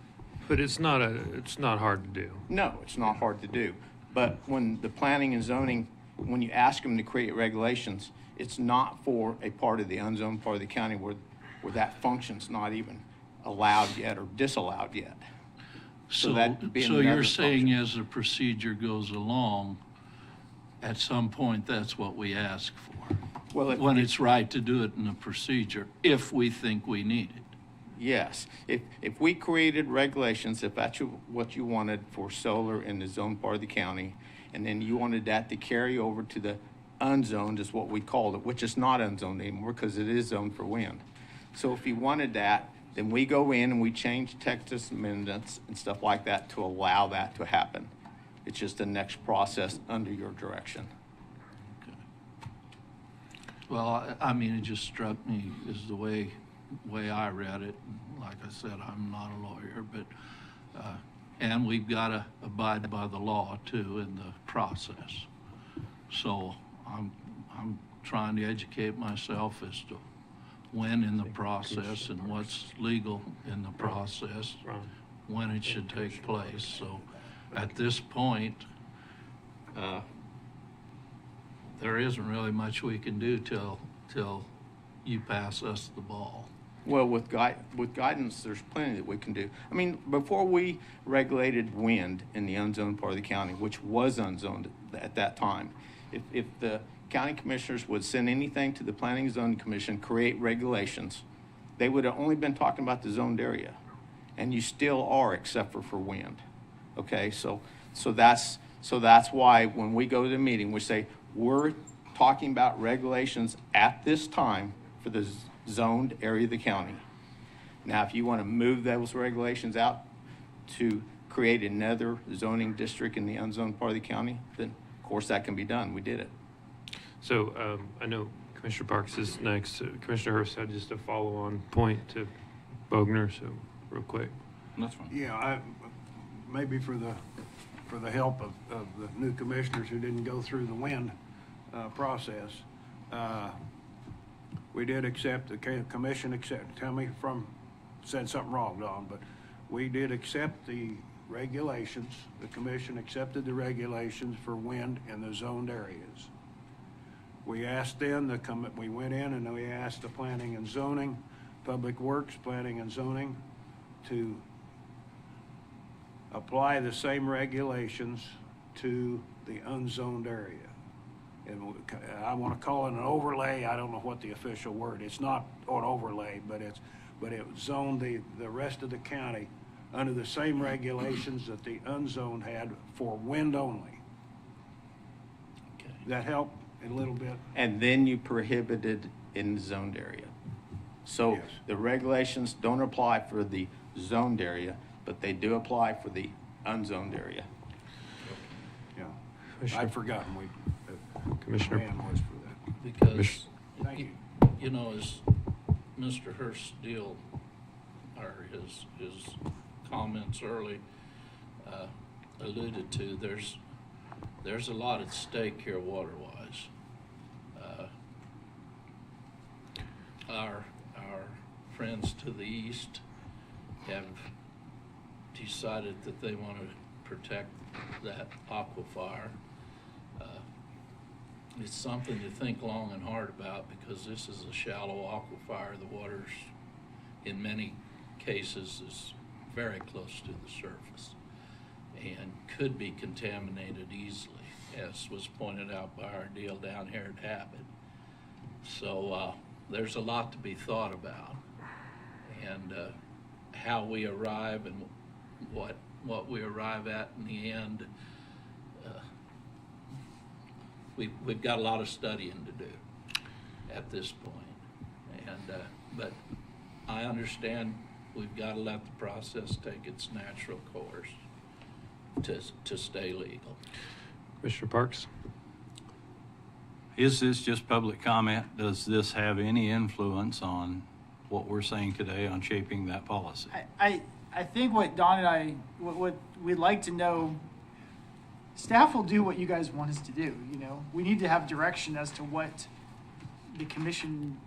But it's not hard to do. No, it's not hard to do. But when the planning and zoning, when you ask them to create regulations, it's not for a part of the unzoned part of the county where that function's not even allowed yet or disallowed yet. So that'd be you're another saying function. as the procedure goes along, at some point, that's what we ask for? Well, when it's right to do it in a procedure, if we think we need it. Yes. If we created regulations, if that's what you wanted for solar in the zoned part of the county, and then you wanted that to carry over to the unzoned is what we called it, which is not unzoned anymore because it is zoned for wind. So if you wanted that, then we go in and we change text amendments and stuff like that to allow that to happen. It's just the next process under your direction. Okay. Well, I mean, it just struck me as the way I read it. Like I said, I'm not a lawyer, but and we've got to abide by the law too in the process. So I'm trying to educate myself as to when in the process and what's legal in the process, when it should take place. So at this point, there isn't really much we can do till you pass us the ball. Well, with guidance, there's plenty that we can do. I mean, before we regulated wind in the unzoned part of the county, which was unzoned at that time, if the county commissioners would send anything to the Planning and Zoning Commission, create regulations, they would have only been talking about the zoned area. And you still are, except for wind. Okay, so that's why when we go to the meeting, we say, we're talking about regulations at this time for the zoned area of the county. Now, if you want to move those regulations out to create another zoning district in the unzoned part of the county, then of course that can be done. We did it. So I know Commissioner Parks is next. Commissioner Hurst had just a follow-on point to Bogner, so real quick. That's fine. Yeah, maybe for the help of the new commissioners who didn't go through the wind process, we did accept, the commission accept, said something wrong, Don, but we did accept the regulations. The commission accepted the regulations for wind in the zoned areas. We asked them we went in and we asked the planning and zoning, public works, planning and zoning to apply the same regulations to the unzoned area. And I want to call it an overlay. I don't know what the official word. It's not an overlay, but it zoned the rest of the county under the same regulations that the unzoned had for wind only. Okay. That help a little bit? And then you prohibited in the zoned area. So Yes. the regulations don't apply for the zoned area, but they do apply for the unzoned area. Yeah. Commissioner- I'd forgotten Commissioner- man was for that. Because, Thank you. you know, as Mr. Hurst's deal, or his comments early alluded to, there's a lot at stake here water-wise. Our friends to the east have decided that they want to protect that aquifer. It's something to think long and hard about, because this is a shallow aquifer. The water's, in many cases, is very close to the surface and could be contaminated easily, as was pointed out by our deal down here at Habit. So there's a lot to be thought about, and how we arrive and what we arrive at in the end. We've got a lot of studying to do at this point, and but I understand we've got to let the process take its natural course to stay legal. Commissioner Parks? Is this just public comment? Does this have any influence on what we're saying today on shaping that policy? I think what Don and I, what we'd like to know, staff will do what you guys want us to do, you know? We need to have direction as to what the commission,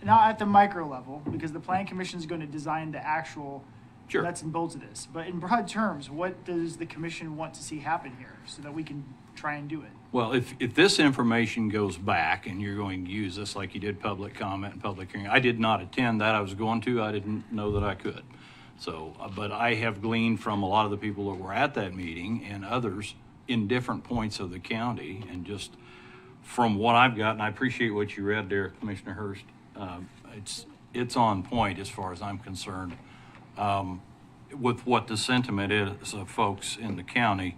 not at the micro level, because the plan commission is going to design the actual Sure. nuts and bolts of this. But in broad terms, what does the commission want to see happen here so that we can try and do it? Well, if this information goes back and you're going to use this like you did public comment and public hearing, I did not attend that. I was going to. I didn't know that I could. So, but I have gleaned from a lot of the people that were at that meeting and others in different points of the county, and just from what I've got, and I appreciate what you read there, Commissioner Hurst. It's on point as far as I'm concerned with what the sentiment is of folks in the county.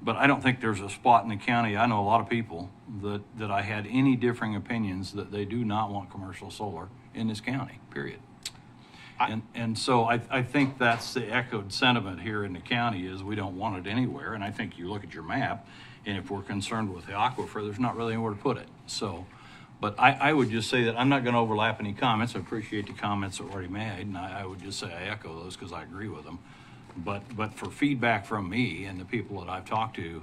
But I don't think there's a spot in the county. I know a lot of people that I had any differing opinions that they do not want commercial solar in this county, period. And so I think that's the echoed sentiment here in the county, is we don't want it anywhere. And I think you look at your map, and if we're concerned with the aquifer, there's not really anywhere to put it. So, but I would just say that I'm not going to overlap any comments. I appreciate the comments that were already made, and I would just say I echo those because I agree with them. But for feedback from me and the people that I've talked to,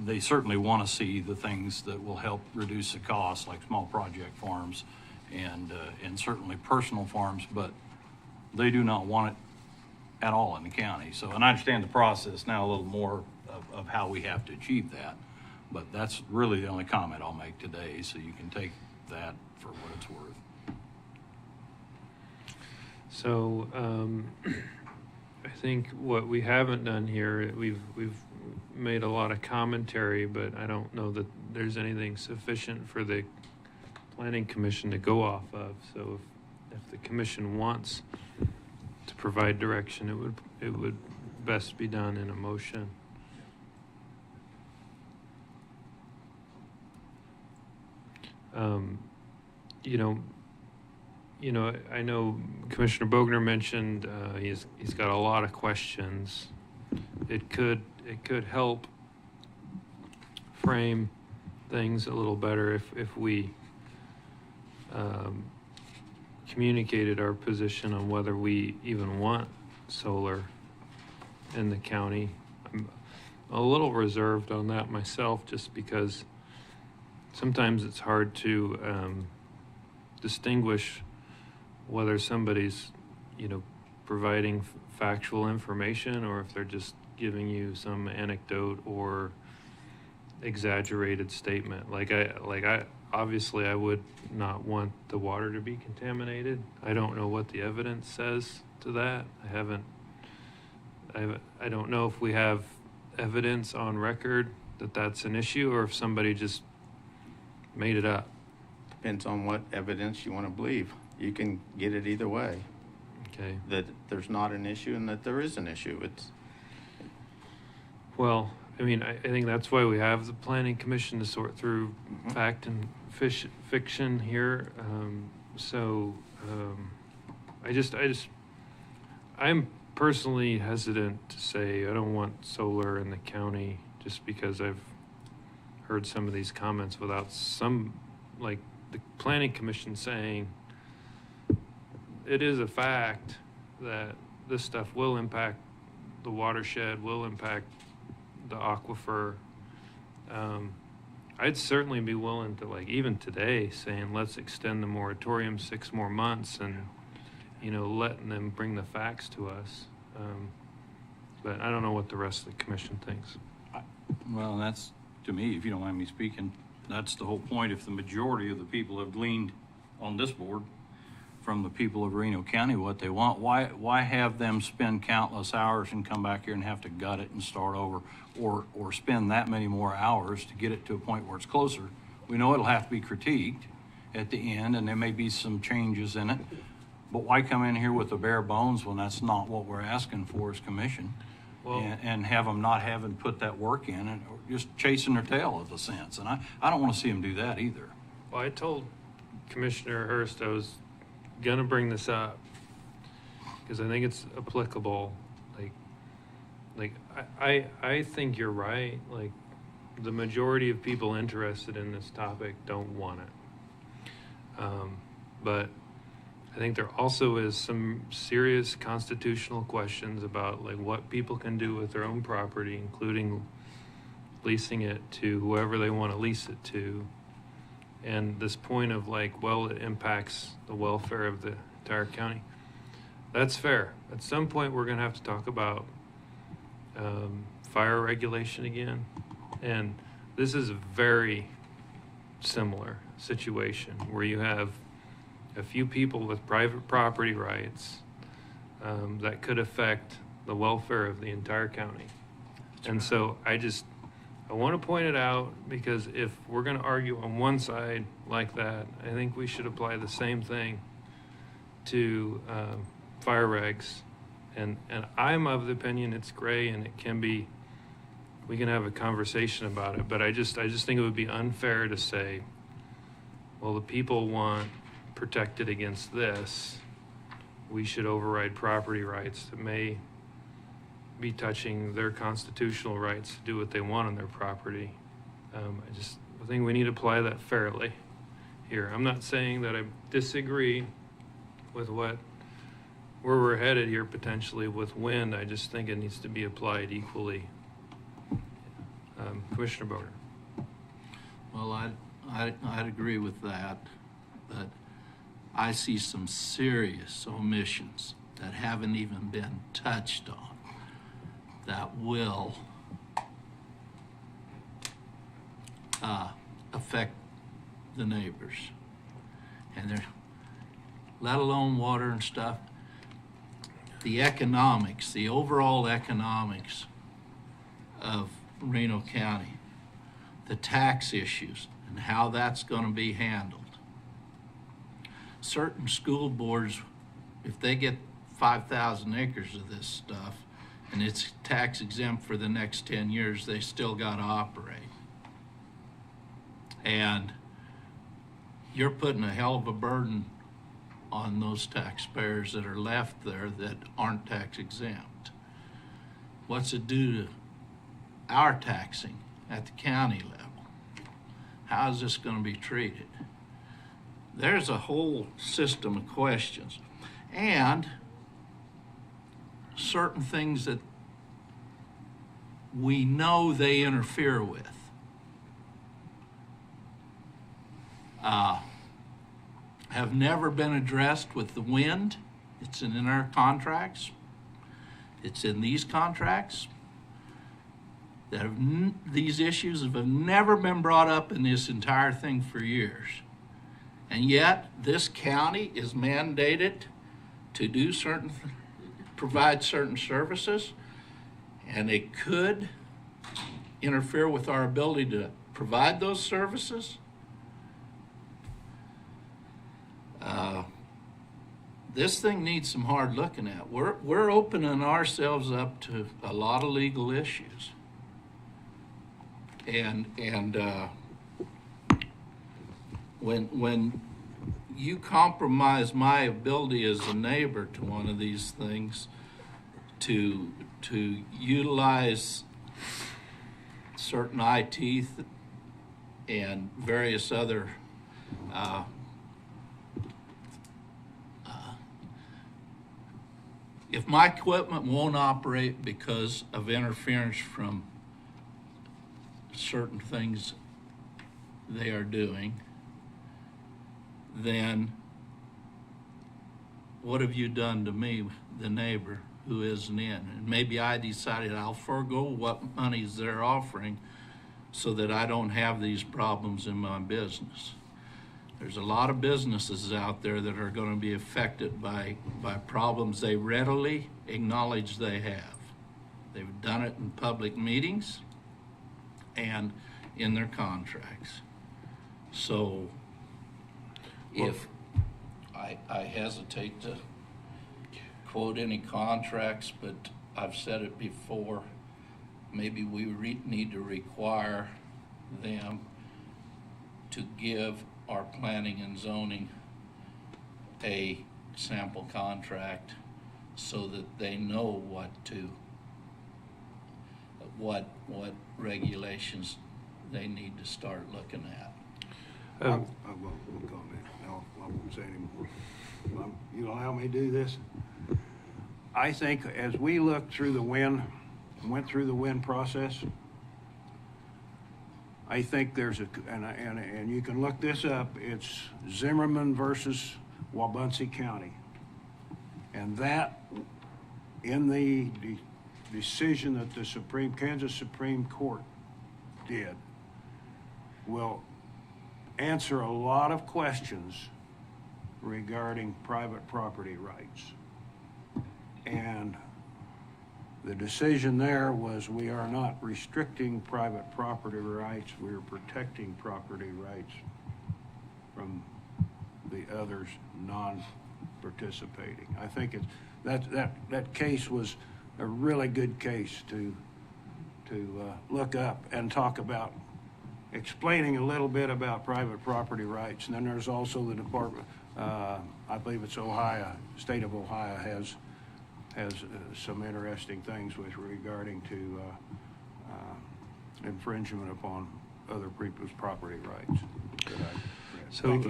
they certainly want to see the things that will help reduce the cost, like small project farms and certainly personal farms, but they do not want it at all in the county. So, and I understand the process now a little more of how we have to achieve that, but that's really the only comment I'll make today, so you can take that for what it's worth. So I think what we haven't done here, we've made a lot of commentary, but I don't know that there's anything sufficient for the planning commission to go off of. So if the commission wants to provide direction, it would best be done in a motion. I know Commissioner Bogner mentioned he's got a lot of questions. It could help frame things a little better if we communicated our position on whether we even want solar in the county. I'm a little reserved on that myself, just because sometimes it's hard to distinguish whether somebody's, providing factual information or if they're just giving you some anecdote or exaggerated statement. Like I obviously I would not want the water to be contaminated. I don't know what the evidence says to that. I don't know if we have evidence on record that that's an issue, or if somebody just made it up. Depends on what evidence you want to believe. You can get it either way. Okay. That there's not an issue and that there is an issue. Well, I mean, I think that's why we have the planning commission to sort through fact and fiction here. I'm personally hesitant to say I don't want solar in the county, just because I've heard some of these comments without like the planning commission saying it is a fact that this stuff will impact the watershed, will impact the aquifer. I'd certainly be willing to, like, even today, saying let's extend the moratorium 6 more months and, letting them bring the facts to us. But I don't know what the rest of the commission thinks. Well, that's, to me, if you don't mind me speaking, that's the whole point. If the majority of the people have gleaned on this board from the people of Reno County what they want, why have them spend countless hours and come back here and have to gut it and start over, or spend that many more hours to get it to a point where it's closer? We know it'll have to be critiqued at the end, and there may be some changes in it, but why come in here with the bare bones when that's not what we're asking for as commission? Well, and have them not having put that work in and just chasing their tail, in a sense. And I don't want to see them do that either. Well, I told Commissioner Hurst I was gonna bring this up because I think it's applicable. I think you're right. Like, the majority of people interested in this topic don't want it. But I think there also is some serious constitutional questions about, like, what people can do with their own property, including leasing it to whoever they want to lease it to. And this point of, like, well, it impacts the welfare of the entire county. That's fair. At some point, we're going to have to talk about fire regulation again. And this is a very similar situation where you have a few people with private property rights that could affect the welfare of the entire county. And so I want to point it out, because if we're going to argue on one side like that, I think we should apply the same thing to fire regs. And I'm of the opinion it's gray, and it can be, we can have a conversation about it, but I just think it would be unfair to say, well, the people want protected against this. We should override property rights that may be touching their constitutional rights to do what they want on their property. I think we need to apply that fairly here. I'm not saying that I disagree with where we're headed here potentially with wind. I just think it needs to be applied equally. Commissioner Boder. Well, I'd agree with that, but I see some serious omissions that haven't even been touched on that will affect the neighbors, and they're, let alone water and stuff. The economics, the overall economics of Reno County, the tax issues and how that's going to be handled. Certain school boards, if they get 5,000 acres of this stuff and it's tax exempt for the next 10 years, they still got to operate. And you're putting a hell of a burden on those taxpayers that are left there that aren't tax exempt. What's it do to our taxing at the county level? how is this going to be treated? There's a whole system of questions. And certain things that we know they interfere with. Have never been addressed with the wind. It's in our contracts. It's in these contracts. These issues have never been brought up in this entire thing for years. And yet, this county is mandated to do provide certain services, and it could interfere with our ability to provide those services. This thing needs some hard looking at. We're opening ourselves up to a lot of legal issues. And when you compromise my ability as a neighbor to one of these things to utilize certain eye teeth and various other if my equipment won't operate because of interference from certain things they are doing, then what have you done to me, the neighbor who isn't in? And maybe I decided I'll forego what monies they're offering so that I don't have these problems in my business. There's a lot of businesses out there that are going to be affected by problems they readily acknowledge they have. They've done it in public meetings and in their contracts. So if I hesitate to quote any contracts, but I've said it before, maybe we need to require them to give our planning and zoning a sample contract so that they know what regulations they need to start looking at. I won't comment. I won't say anymore. You allow me to do this? I think as we look through went through the wind process, I think there's and you can look this up, it's Zimmerman versus Wabaunsee County. And that, in the decision that the Kansas Supreme Court did, will answer a lot of questions regarding private property rights. And the decision there was we are not restricting private property rights, we are protecting property rights from the others non-participating. I think that case was a really good case to look up and talk about, explaining a little bit about private property rights. And then there's also the department, I believe it's Ohio, state of Ohio has some interesting things with regarding to infringement upon other people's property rights. So,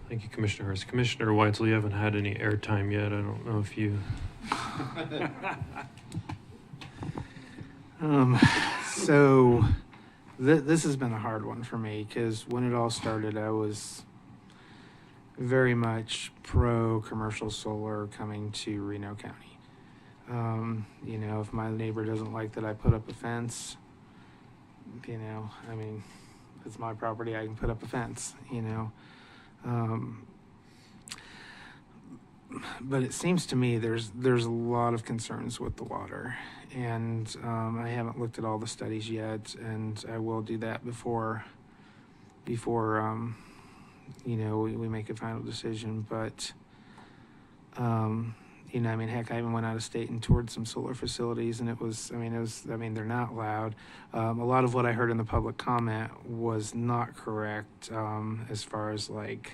thank you, Commissioner Hurst. Commissioner Weitzel, you haven't had any airtime yet. I don't know if you... So this has been a hard one for me because when it all started, I was very much pro commercial solar coming to Reno County. You know, if my neighbor doesn't like that I put up a fence, you know, I mean, it's my property, I can put up a fence, you know. But it seems to me there's a lot of concerns with the water, and I haven't looked at all the studies yet, and I will do that before you know, we make a final decision. But you know, I mean, heck, I even went out of state and toured some solar facilities, and it was, I mean, they're not loud. A lot of what I heard in the public comment was not correct, as far as like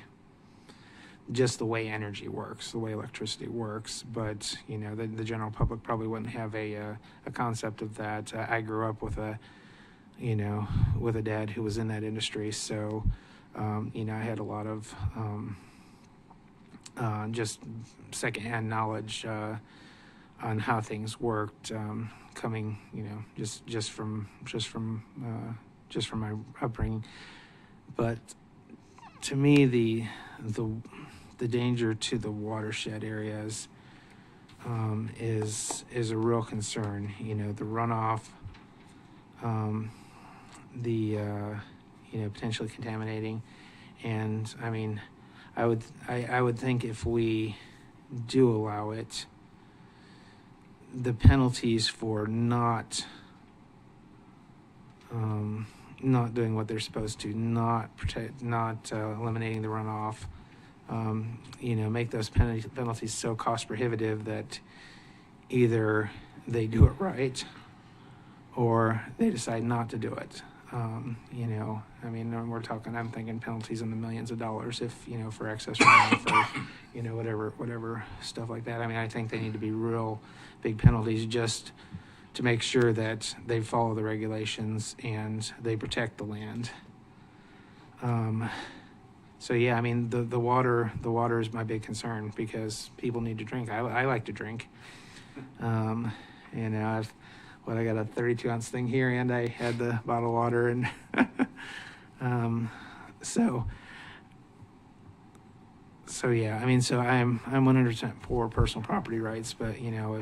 just the way energy works, the way electricity works. But you know, the general public probably wouldn't have a concept of that. I grew up with you know, with a dad who was in that industry. So, you know, I had a lot of just secondhand knowledge on how things worked, coming, you know, just from my upbringing. But to me, the danger to the watershed areas is a real concern. You know, the runoff, you know, potentially contaminating, and I mean, I would think if we do allow it, the penalties for not doing what they're supposed to, not eliminating the runoff, you know, make those penalties so cost prohibitive that either they do it right or they decide not to do it. You know, I mean, I'm thinking penalties in the millions of dollars if, you know, for excess runoff or, you know, whatever stuff like that. I mean, I think they need to be real big penalties just to make sure that they follow the regulations and they protect the land. So yeah, I mean, the water is my big concern because people need to drink. I like to drink. You know, I got a 32-ounce thing here, and I had the bottled water, and so yeah. I mean, so I'm 100% for personal property rights, but you know,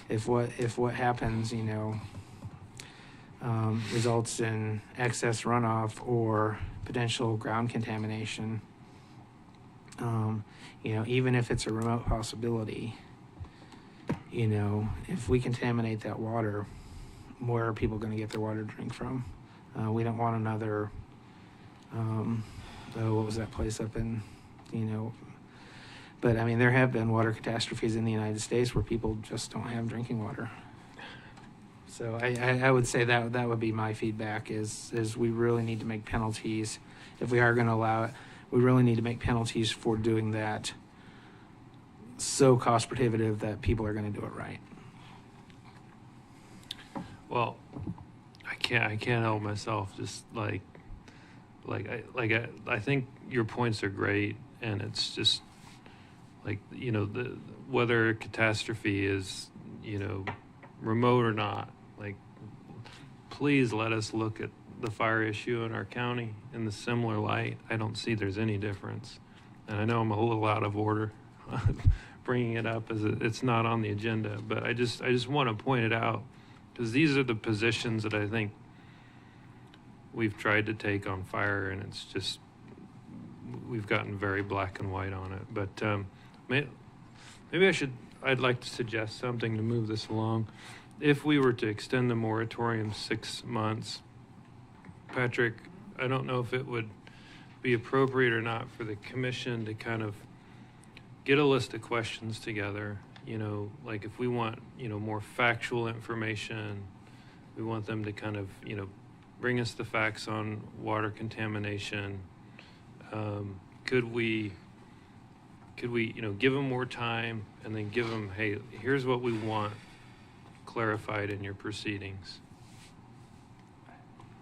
if what happens, you know, results in excess runoff or potential ground contamination, you know, even if it's a remote possibility, you know, if we contaminate that water, where are people going to get their water to drink from? We don't want another, what was that place up in, you know, but I mean, there have been water catastrophes in the United States where people just don't have drinking water. So I would say that would be my feedback is we really need to make penalties. If we are going to allow it, we really need to make penalties for doing that so cost prohibitive that people are going to do it right. Well, I can't help myself. Just I think your points are great, and it's just like, you know, whether a catastrophe is, you know, remote or not. Like, please let us look at the fire issue in our county in the similar light. I don't see there's any difference, and I know I'm a little out of order bringing it up as it's not on the agenda, but I just want to point it out because these are the positions that I think we've tried to take on fire, and it's just we've gotten very black and white on it. But maybe I'd like to suggest something to move this along. If we were to extend the moratorium 6 months, Patrick, I don't know if it would be appropriate or not for the commission to kind of get a list of questions together. You know, like if we want, you know, more factual information, we want them to kind of, you know, bring us the facts on water contamination. Could we, you know, give them more time and then give them, hey, here's what we want clarified in your proceedings?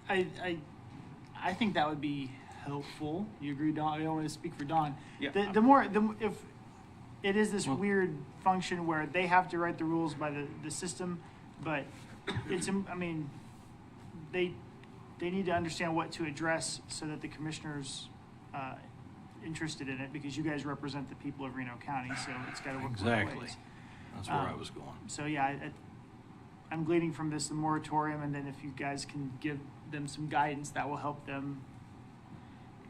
I think that would be helpful. You agree, Don? I don't want to speak for Don. Yeah. If it is this weird function where they have to write the rules by the system, but it's, I mean, they need to understand what to address so that the commissioners interested in it, because you guys represent the people of Reno County, so it's got to work Exactly. both ways. That's where I was going. So yeah, I'm gleaning from this the moratorium, and then if you guys can give them some guidance, that will help them.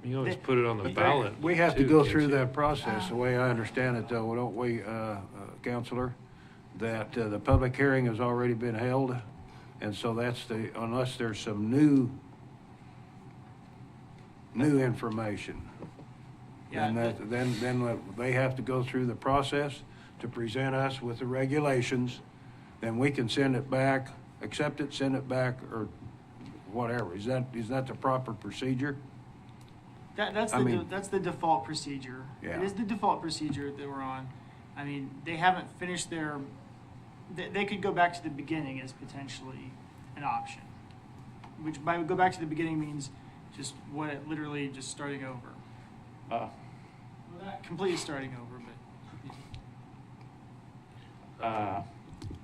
You always put it on the ballot. We have to too, go can't through you? that process, the way I understand it, though, don't we, Counselor? That the public hearing has already been held, and so that's unless there's some new information. Yeah, Then they have to go through the process to present us with the regulations. Then we can send it back, accept it, send it back, or whatever. Is that the proper procedure? That's the default procedure. Yeah. It is the default procedure that we're on. I mean, they haven't finished they could go back to the beginning as potentially an option. which by go back to the beginning means just what it literally just starting over. Uh, Well, not completely starting over, but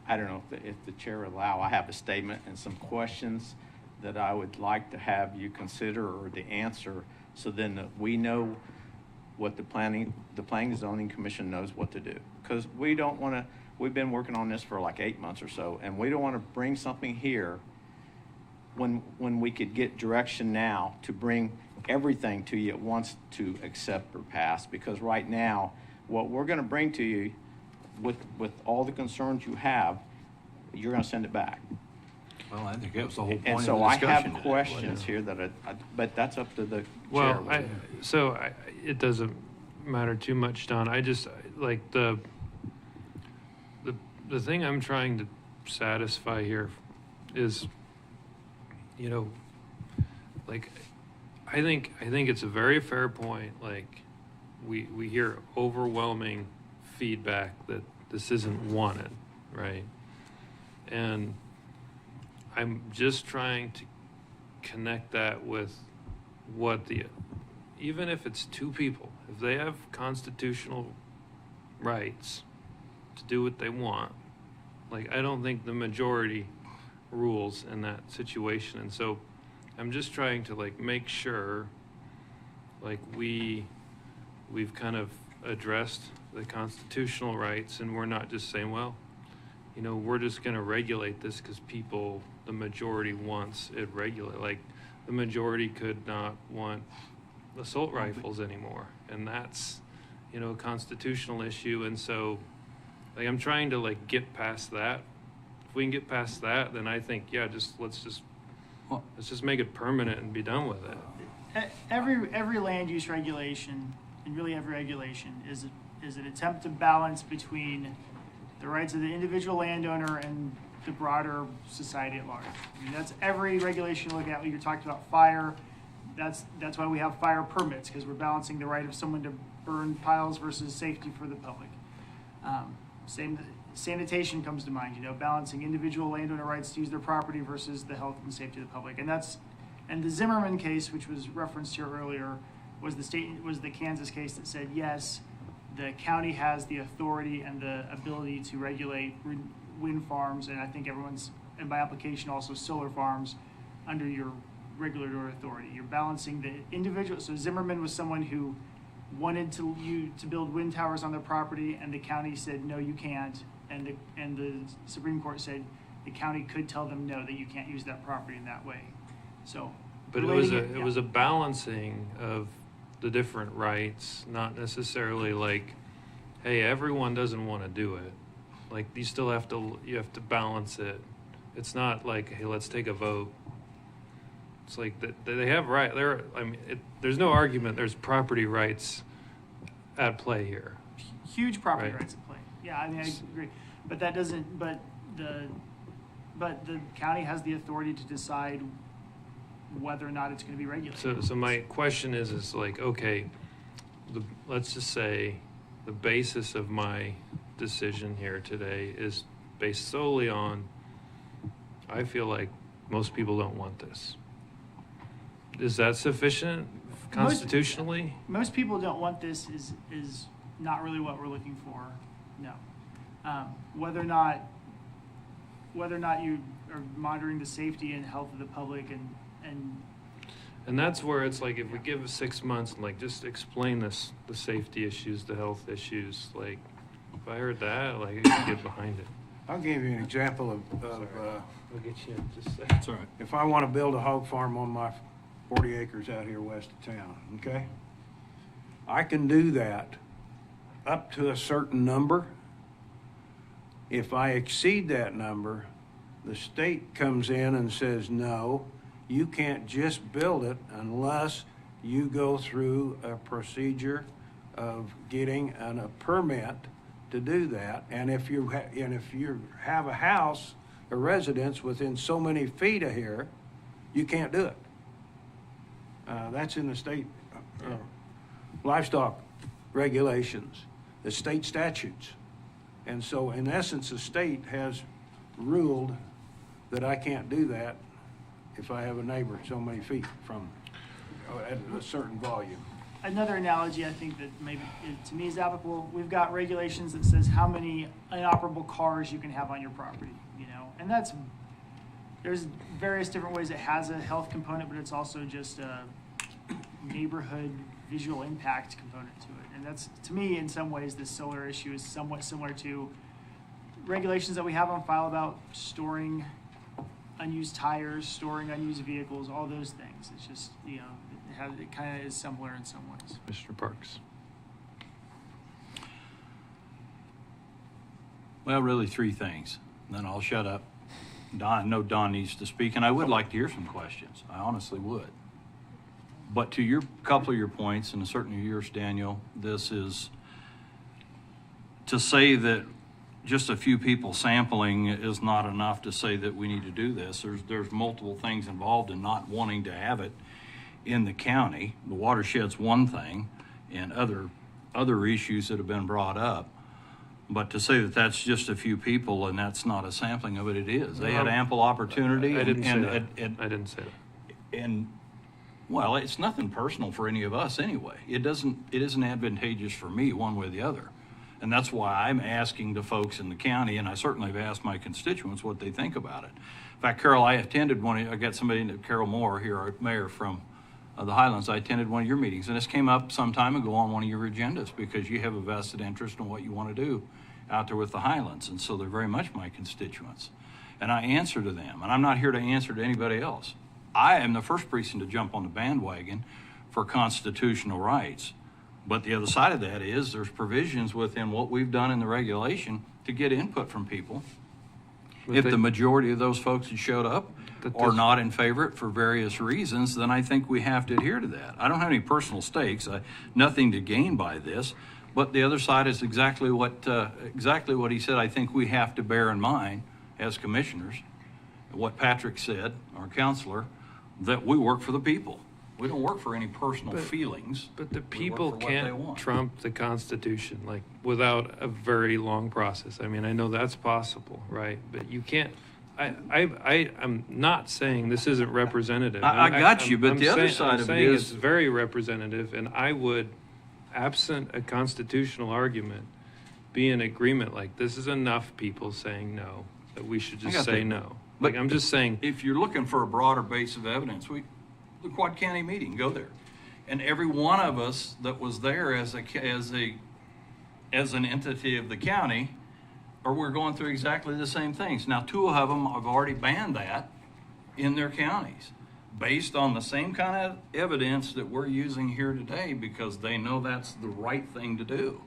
I don't know if the chair will allow, I have a statement and some questions that I would like to have you consider or to answer, so then that we know what the Planning and Zoning Commission knows what to do. Because we don't want to, we've been working on this for like 8 months or so, and we don't want to bring something here when we could get direction now to bring everything to you at once to accept or pass. Because right now, what we're going to bring to you with all the concerns you have, you're going to send it back. Well, I think that was the whole point And of so the I discussion. have questions here that but that's up to the Well, chair. it doesn't matter too much, Don. I just, like, the thing I'm trying to satisfy here is, you know, like, I think it's a very fair point. Like, we hear overwhelming feedback that this isn't wanted, right? And I'm just trying to connect that with what even if it's two people, if they have constitutional rights to do what they want, like, I don't think the majority rules in that situation. And so I'm just trying to, like, make sure, like, we've kind of addressed the constitutional rights, and we're not just saying, well, you know, we're just going to regulate this because the majority wants it regulated. Like, the majority could not want assault rifles anymore, and that's, you know, a constitutional issue. And so, like, I'm trying to, like, get past that. If we can get past that, then I think, yeah, let's just make it permanent and be done with it. every land use regulation, and really every regulation, is an attempt to balance between the rights of the individual landowner and the broader society at large. I mean, that's every regulation you look at. When you're talking about fire, that's why we have fire permits, because we're balancing the right of someone to burn piles versus safety for the public. Sanitation comes to mind, you know, balancing individual landowner rights to use their property versus the health and safety of the public. And the Zimmerman case, which was referenced here earlier, was the Kansas case that said, yes, the county has the authority and the ability to regulate wind farms, and I think and by application also solar farms, under your regulatory authority. You're balancing the individual. So Zimmerman was someone who wanted to build wind towers on their property, and the county said, no, you can't. And the Supreme Court said the county could tell them, no, that you can't use that property in that way. So, but it was a balancing of the different rights, not necessarily like, hey, everyone doesn't want to do it. Like, you have to balance it. It's not like, hey, let's take a vote. It's like they have right there. I mean, there's no argument. There's property rights at play here. Huge property rights at play. Yeah, I mean, I agree. But that doesn't. But the county has the authority to decide whether or not it's going to be regulated. So my question is like, okay, let's just say the basis of my decision here today is based solely on, I feel like most people don't want this. Is that sufficient constitutionally? Most people don't want this is not really what we're looking for. No. Whether or not you are monitoring the safety and health of the public and that's where it's like, if we give 6 months and, like, just explain the safety issues, the health issues, like, if I heard that, like, I could get behind it. I'll give you an example of I'll get you in just a second. That's all right. if I want to build a hog farm on my 40 acres out here west of town, okay? I can do that up to a certain number. If I exceed that number, the state comes in and says, no, you can't just build it unless you go through a procedure of getting a permit to do that. And if you have a house, a residence within so many feet of here, you can't do it. That's in the state livestock regulations, the state statutes. And so, in essence, the state has ruled that I can't do that if I have a neighbor so many feet from, at a certain volume. Another analogy I think that maybe to me is applicable, we've got regulations that says how many inoperable cars you can have on your property, you know, and there's various different ways it has a health component, but it's also just a neighborhood visual impact component to it. And that's, to me, in some ways, this solar issue is somewhat similar to regulations that we have on file about storing unused tires, storing unused vehicles, all those things. It's just, you know, it kind of is similar in some ways. Mr. Parks. Well, really three things, then I'll shut up. Don, I know Don needs to speak, and I would like to hear some questions. I honestly would. But to your couple of your points, and certainly yours, Daniel, this is to say that just a few people sampling is not enough to say that we need to do this. There's multiple things involved in not wanting to have it in the county. The watershed's one thing, and other issues that have been brought up. But to say that that's just a few people and that's not a sampling of it, it is. They had ample opportunity. I didn't say that. I didn't say that. And well, it's nothing personal for any of us anyway. It isn't advantageous for me one way or the other. And that's why I'm asking the folks in the county, and I certainly have asked my constituents what they think about it. In fact, Carol, I attended I got somebody, Carol Moore here, our mayor from the Highlands. I attended one of your meetings, and this came up some time ago on one of your agendas because you have a vested interest in what you want to do out there with the Highlands, and so they're very much my constituents. And I answer to them, and I'm not here to answer to anybody else. I am the first precinct to jump on the bandwagon for constitutional rights. But the other side of that is there's provisions within what we've done in the regulation to get input from people. If the majority of those folks that showed up are not in favor of it for various reasons, then I think we have to adhere to that. I don't have any personal stakes, nothing to gain by this. But the other side is exactly what he said. I think we have to bear in mind as commissioners, what Patrick said, our counselor, that we work for the people. We don't work for any personal feelings. But the people can't trump the Constitution, like, without a very long process. I mean, I know that's possible, right? But you can't. I'm not saying this isn't representative. I got you, but the other side of it is it's very representative, and I would, absent a constitutional argument, be in agreement. Like, this is enough people saying no, that we should just say no. Like, I'm just saying, if you're looking for a broader base of evidence, the Quad County meeting, go there. And every one of us that was there as an entity of the county, or we're going through exactly the same things. Now, two of them have already banned that in their counties based on the same kind of evidence that we're using here today because they know that's the right thing to do.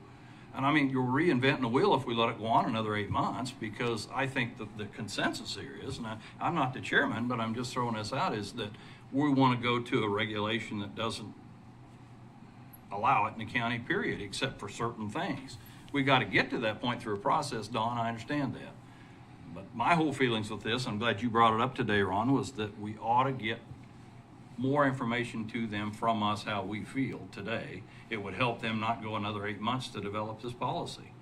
And I mean, you're reinventing the wheel if we let it go on another 8 months, because I think that the consensus here is, and I'm not the chairman, but I'm just throwing this out, is that we want to go to a regulation that doesn't allow it in the county, period, except for certain things. We got to get to that point through a process, Don, I understand that. But my whole feelings with this, I'm glad you brought it up today, Ron, was that we ought to get more information to them from us how we feel today. It would help them not go another 8 months to develop this policy.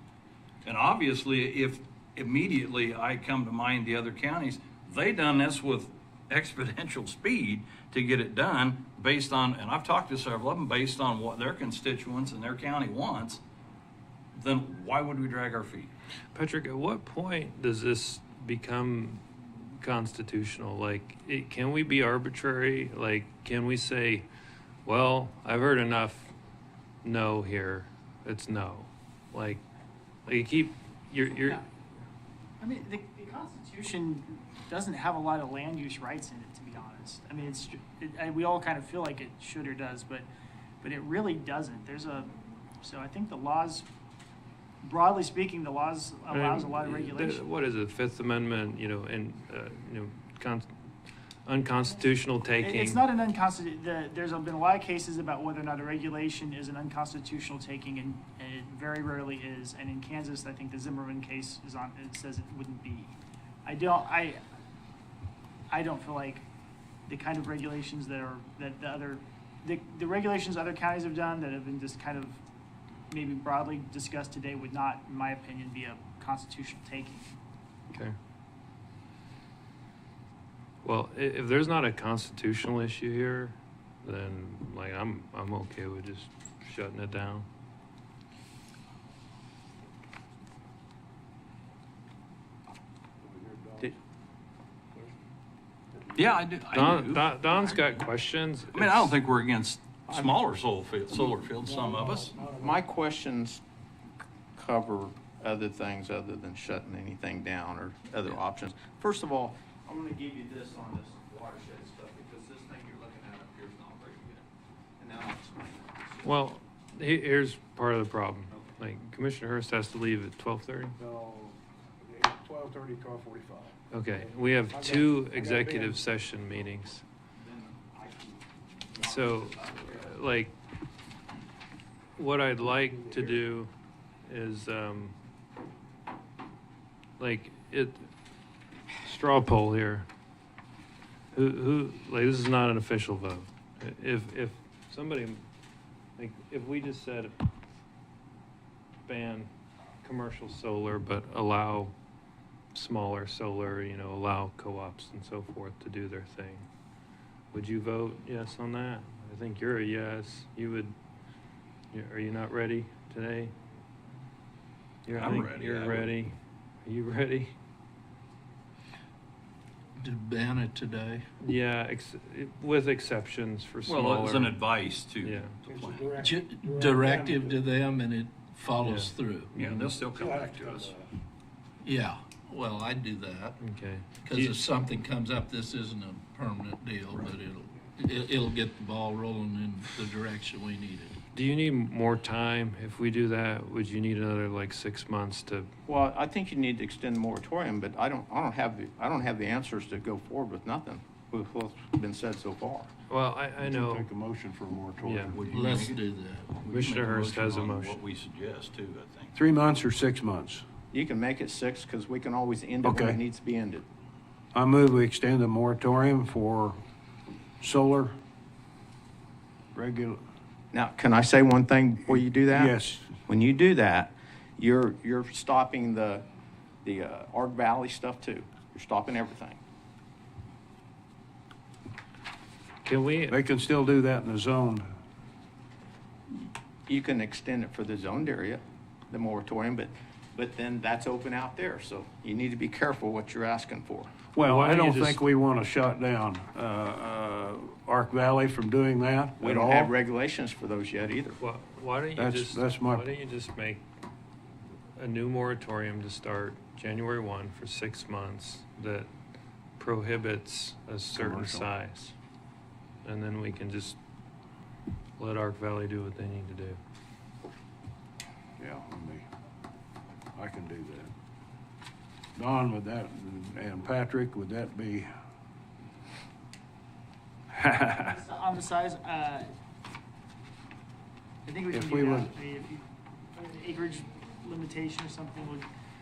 And obviously, if immediately I come to mind the other counties, they done this with exponential speed to get it done based on, and I've talked to several of them, based on what their constituents and their county wants, then why would we drag our feet? Patrick, at what point does this become constitutional? Like, can we be arbitrary? Like, can we say, well, I've heard enough no here, it's no. Like you keep, you're yeah. I mean, the Constitution doesn't have a lot of land use rights in it, to be honest. I mean, we all kind of feel like it should or does, but it really doesn't. So I think the laws, broadly speaking, the laws allows a lot of regulation. What is it, Fifth Amendment, unconstitutional taking? It's not an unconstitutional, there's been a lot of cases about whether or not a regulation is an unconstitutional taking, and it very rarely is. And in Kansas, I think the Zimmerman case it says it wouldn't be. I don't feel like the kind of regulations the regulations other counties have done that have been just kind of maybe broadly discussed today would not, in my opinion, be a constitutional taking. Okay. Well, if there's not a constitutional issue here, then like I'm okay with just shutting it down. Yeah, I do. Don's got questions. I mean, I don't think we're against smaller solar fields, some of us. My questions cover other things other than shutting anything down or other options. First of all, I'm gonna give you this on this watershed stuff, because this thing you're looking at up here is not very good. And now I'll explain it. Well, here's part of the problem. Like Commissioner Hurst has to leave at 12:30. No, 12:30, 12:45. Okay, we have two executive session meetings. So, like, what I'd like to do is, straw poll here. Like, this is not an official vote. If somebody, like, if we just said ban commercial solar, but allow smaller solar, allow co-ops and so forth to do their thing, would you vote yes on that? I think you're a yes. You would. Are you not ready today? I'm ready. You're ready. Are you ready? To ban it today? Yeah, with exceptions for smaller. Well, it's an advice to. Yeah. Directive to them, and it follows through. Yeah, they'll still come back to us. Yeah, well, I'd do that. Okay. Because if something comes up, this isn't a permanent deal, but it'll get the ball rolling in the direction we need it. Do you need more time if we do that? Would you need another 6 months to? Well, I think you need to extend the moratorium, but I don't have the answers to go forward with nothing with what's been said so far. Well, I know. Take a motion for a moratorium. Yeah. Let's do that. Commissioner Hurst has a motion. What we suggest too, I think. 3 months or 6 months? You can make it 6, because we can always end it when Okay. it needs to be ended. I move we extend the moratorium for solar regular. Now, can I say one thing before you do that? Yes. When you do that, you're stopping the Ark Valley stuff too. You're stopping everything. Can we? They can still do that in the zone. You can extend it for the zoned area, the moratorium, but then that's open out there. So you need to be careful what you're asking for. Well, Why I don't you don't just- think we want to shut down Ark Valley from doing that We at don't all. have regulations for those yet either. Well, why don't you That's my- Why don't you just make a new moratorium to start January 1 for 6 months that prohibits a certain Commercial. size, and then we can just let Ark Valley do what they need to do. Yeah, I can do that. Don, would that, and Patrick, would that be? On the size, I think we can If do we that. would- I mean, if you, acreage limitation or something would,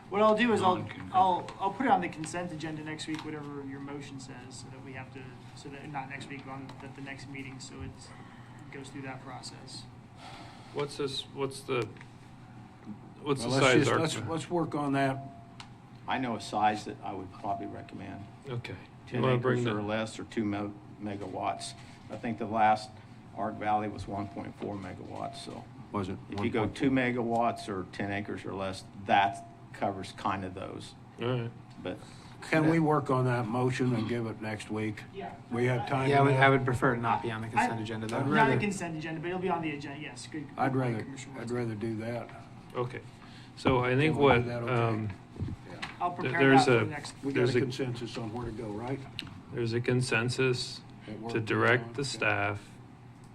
what I'll do is Don can I'll put it on the consent agenda next week, whatever your motion says, so that we have to, so that, not next week, but the next meeting, so it goes through that process. What's the Well, size Ark? let's work on that. I know a size that I would probably recommend. Okay. 10 You wanna acres bring or the- less, or 2 megawatts. I think the last Ark Valley was 1.4 megawatts, so. Was it? If you go 2 megawatts or 10 acres or less, that covers kind of those. All right. But Can we work on that motion and give it next week? Yeah. We have time. Yeah, to I that? would prefer it not be on the consent agenda though. Not the consent agenda, but it'll be on the agenda, yes, good. I'd good point, rather, Commissioner I'd Watson. rather do that. Okay. So I think Can we do what that, okay? I'll prepare there's that for a- the next. We got There's a a- consensus on where to go, right? there's a consensus That to worked direct out, the okay. staff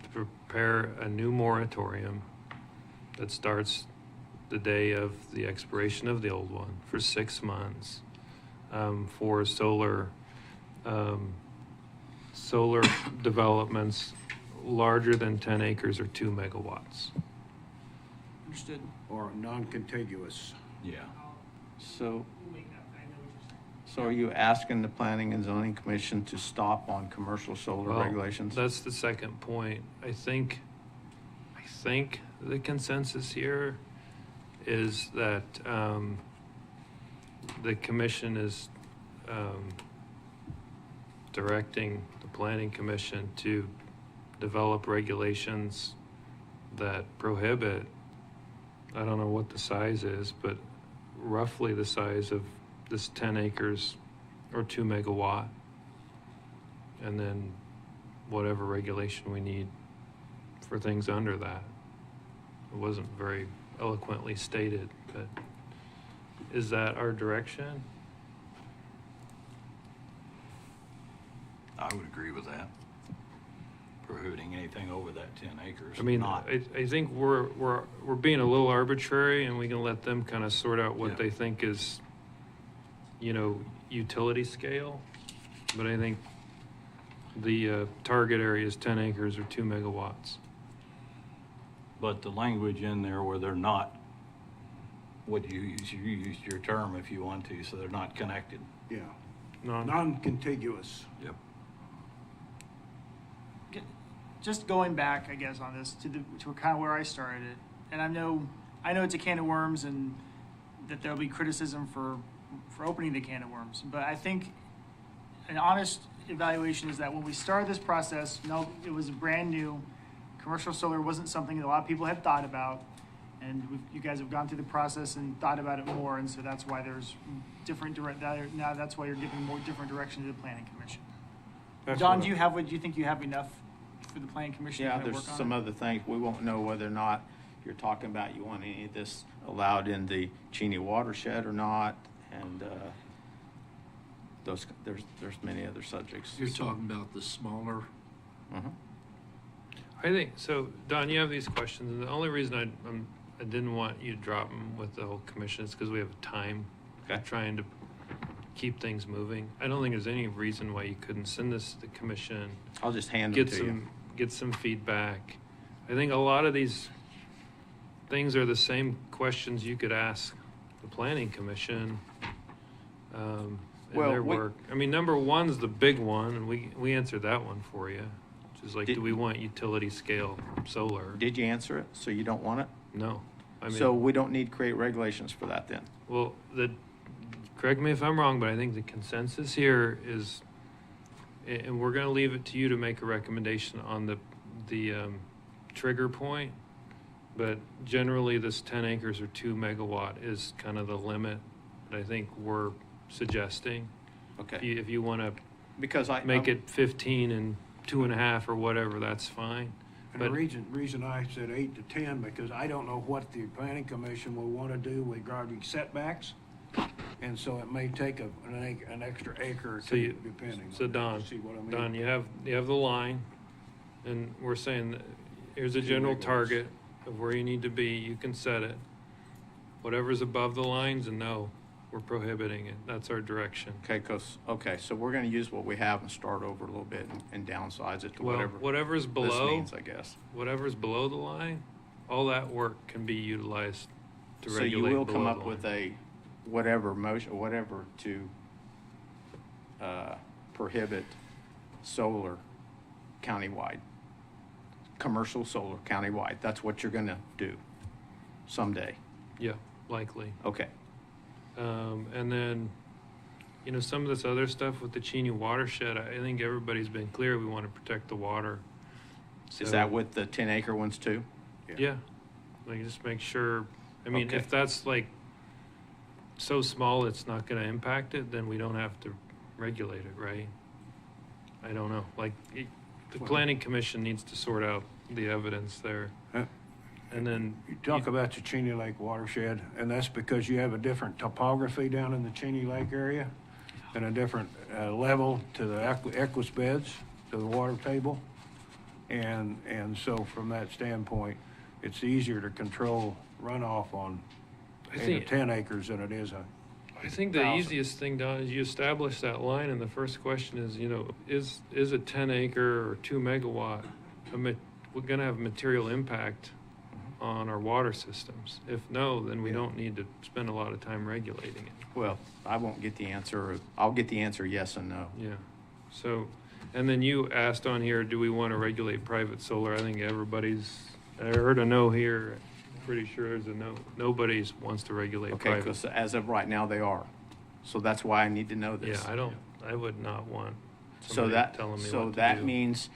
to prepare a new moratorium that starts the day of the expiration of the old one for 6 months for solar developments larger than 10 acres or 2 megawatts. Understood. Or non-contiguous. Yeah. so, so are you asking the Planning and Zoning Commission to stop on commercial solar Well, regulations? That's the second point. I think the consensus here is that the commission is directing the planning commission to develop regulations that prohibit, I don't know what the size is, but roughly the size of this 10 acres or 2 megawatt. And then whatever regulation we need for things under that. It wasn't very eloquently stated, but is that our direction? I would agree with that. Prohibiting anything over that 10 acres. I mean, Not, I think we're being a little arbitrary, and we can let them kind of sort out what Yeah. they think is, utility scale. But I think the target area is 10 acres or 2 megawatts. but the language in there where they're not, what you use your term if you want to, so they're not connected. Yeah, Non, non-contiguous. Yep. Just going back, I guess, on this to kind of where I started it, and I know it's a can of worms, and that there'll be criticism for opening the can of worms. But I think an honest evaluation is that when we started this process, it was brand new. Commercial solar wasn't something that a lot of people had thought about, and you guys have gone through the process and thought about it more, and so that's why there's different now that's why you're giving more different direction to the planning commission. Don, do you think you have enough for the planning commission to Yeah, kind of there's work on some it? other things. We won't know whether or not you're talking about you want any of this allowed in the Cheney watershed or not, and there's many other subjects. You're talking about the smaller, Mhm. I think so. Don, you have these questions, and the only reason I didn't want you to drop them with the whole commission is because we have time. Okay. Trying to keep things moving. I don't think there's any reason why you couldn't send this to the commission. I'll just hand them to you. Get some feedback. I think a lot of these things are the same questions you could ask the planning commission in Well, their work. I mean, number one's the big one, and we answered that one for you, which is like, do we want utility scale solar? Did you answer it? So you don't want it? No. I mean, So we don't need to create regulations for that then? well, correct me if I'm wrong, but I think the consensus here is, and we're going to leave it to you to make a recommendation on the trigger point, but generally this 10 acres or 2 megawatt is kind of the limit that I think we're suggesting. Okay. If you want to Because make it 15 and 2.5 or whatever, that's fine. And the reason I said 8 to 10, because I don't know what the planning commission will want to do regarding setbacks. And so it may take an extra acre or two, depending. So Don, See what I mean? Don, you have the line, and we're saying that here's a general target of where you need to be. You can set it. Whatever's above the lines, and no, we're prohibiting it. That's our direction. Okay, so we're gonna use what we have and start over a little bit and downsize it to Well, whatever whatever's this below means, I guess. Whatever's below the line, all that work can be utilized to So regulate you will below come the up line. with a whatever to prohibit solar countywide, commercial solar countywide. That's what you're gonna do someday. Yeah, likely. Okay. And then, some of this other stuff with the Cheney watershed, I think everybody's been clear, we want to protect the water. Is So, that with the 10-acre ones too? Yeah, like just make sure, I mean, Okay. if that's like so small it's not gonna impact it, then we don't have to regulate it, right? I don't know, the planning commission needs to sort out the evidence there. And then. You talk about the Cheney Lake watershed, and that's because you have a different topography down in the Cheney Lake area and a different level to the aqueous beds, to the water table. And so from that standpoint, it's easier to control runoff on 8 or 10 acres than it is I think the easiest thing, Don, is you establish that line, and the first question is, is a 10 acre or 2 megawatt, we're gonna have material impact on our water systems? If no, then we don't need to spend a lot of time regulating it. Well, I won't get the answer. I'll get the answer yes and no. Yeah. So, and then you asked on here, do we want to regulate private solar? I think I heard a no here. Pretty sure there's a no. Nobody wants to regulate Okay, private. because as of right now, they are. So that's why I need to know this. Yeah, I would not want. So somebody that, telling me so what to that do. means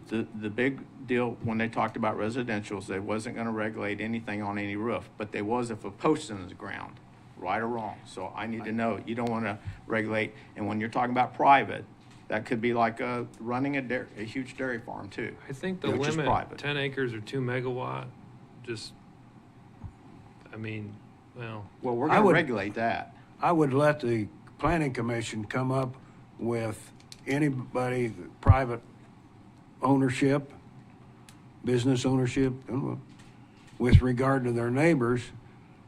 the big deal when they talked about residentials, they wasn't gonna regulate anything on any roof, but they was if a post in the ground, right or wrong. So I need to know, you don't wanna regulate, and when you're talking about private, that could be like running a huge dairy farm too. I think the Which is limit, private. 10 acres or 2 megawatt, just, I mean, well, Well, we're I gonna would- regulate that. I would let the planning commission come up with anybody, private ownership, business ownership, with regard to their neighbors.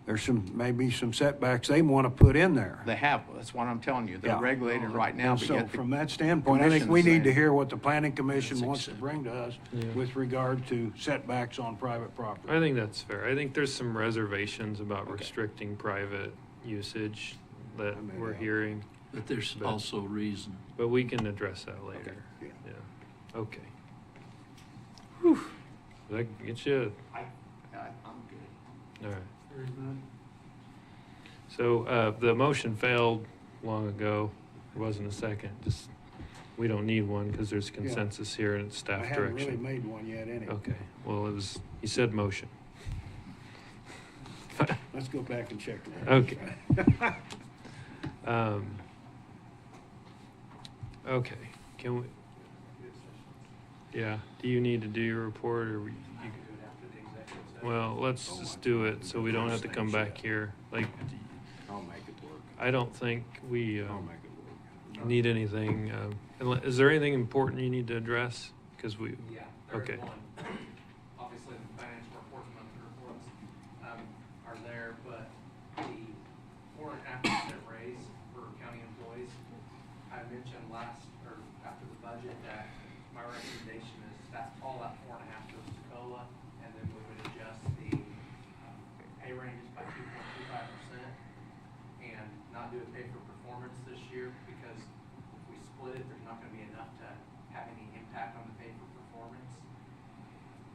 There's maybe some setbacks they want to put in there. They have, that's what I'm telling you, they're Yeah. regulated right now, And but so yet the from that standpoint, I think we commission's need to saying- hear what the planning commission wants to bring to us Yeah. with regard to setbacks on private property. I think that's fair. I think there's some reservations about restricting private usage that mean, we're yeah. hearing, But there's But- also reason. but we can address that later. Yeah. Yeah, okay. Whew. Does that get you? I'm good. All right. So, the motion failed long ago. There wasn't a second. Just, we don't need one because there's consensus here and it's I staff haven't really direction. made one yet anyway. Okay, well, it was, he said motion. Let's go back and check that. Okay. Okay, can we? Yeah, do you need to do your report or well, let's just do it so we don't have to come back here. Like, I'll make it work. I don't think we, I'll make it work. need anything, is there anything important you need to address? Because we, Yeah, there is okay. one. Obviously, the financial reports, monthly reports, are there, but the 4.5% raise for county employees, I mentioned after the budget that my recommendation is that all that 4.5 goes to COLA, and then we would adjust the pay ranges by 2.25% and not do a pay for performance this year, because if we split it, there's not gonna be enough to have any impact on the pay for performance.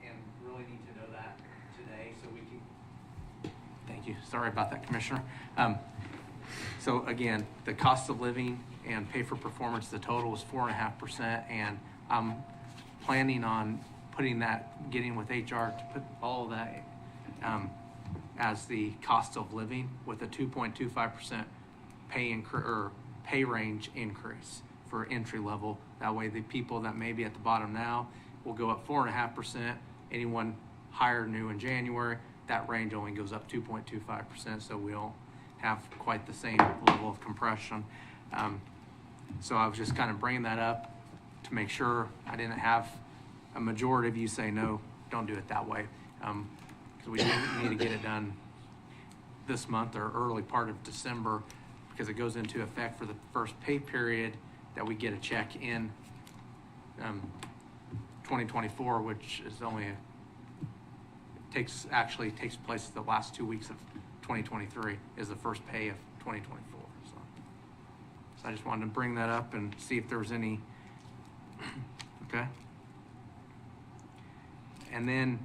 And really need to know that today so we can. Thank you. Sorry about that, Commissioner. So again, the cost of living and pay for performance, the total was 4.5%, and I'm planning on getting with HR to put all of that as the cost of living with a 2.25% pay range increase for entry level. That way the people that may be at the bottom now will go up 4.5%. Anyone hired new in January, that range only goes up 2.25%, so we don't have quite the same level of compression. So I was just kind of bringing that up to make sure I didn't have a majority of you say, no, don't do it that way. Because we need to get it done this month or early part of December, because it goes into effect for the first pay period that we get a check in 2024, which is only takes place the last 2 weeks of 2023 is the first pay of 2024. So I just wanted to bring that up and see if there was any. Okay. And then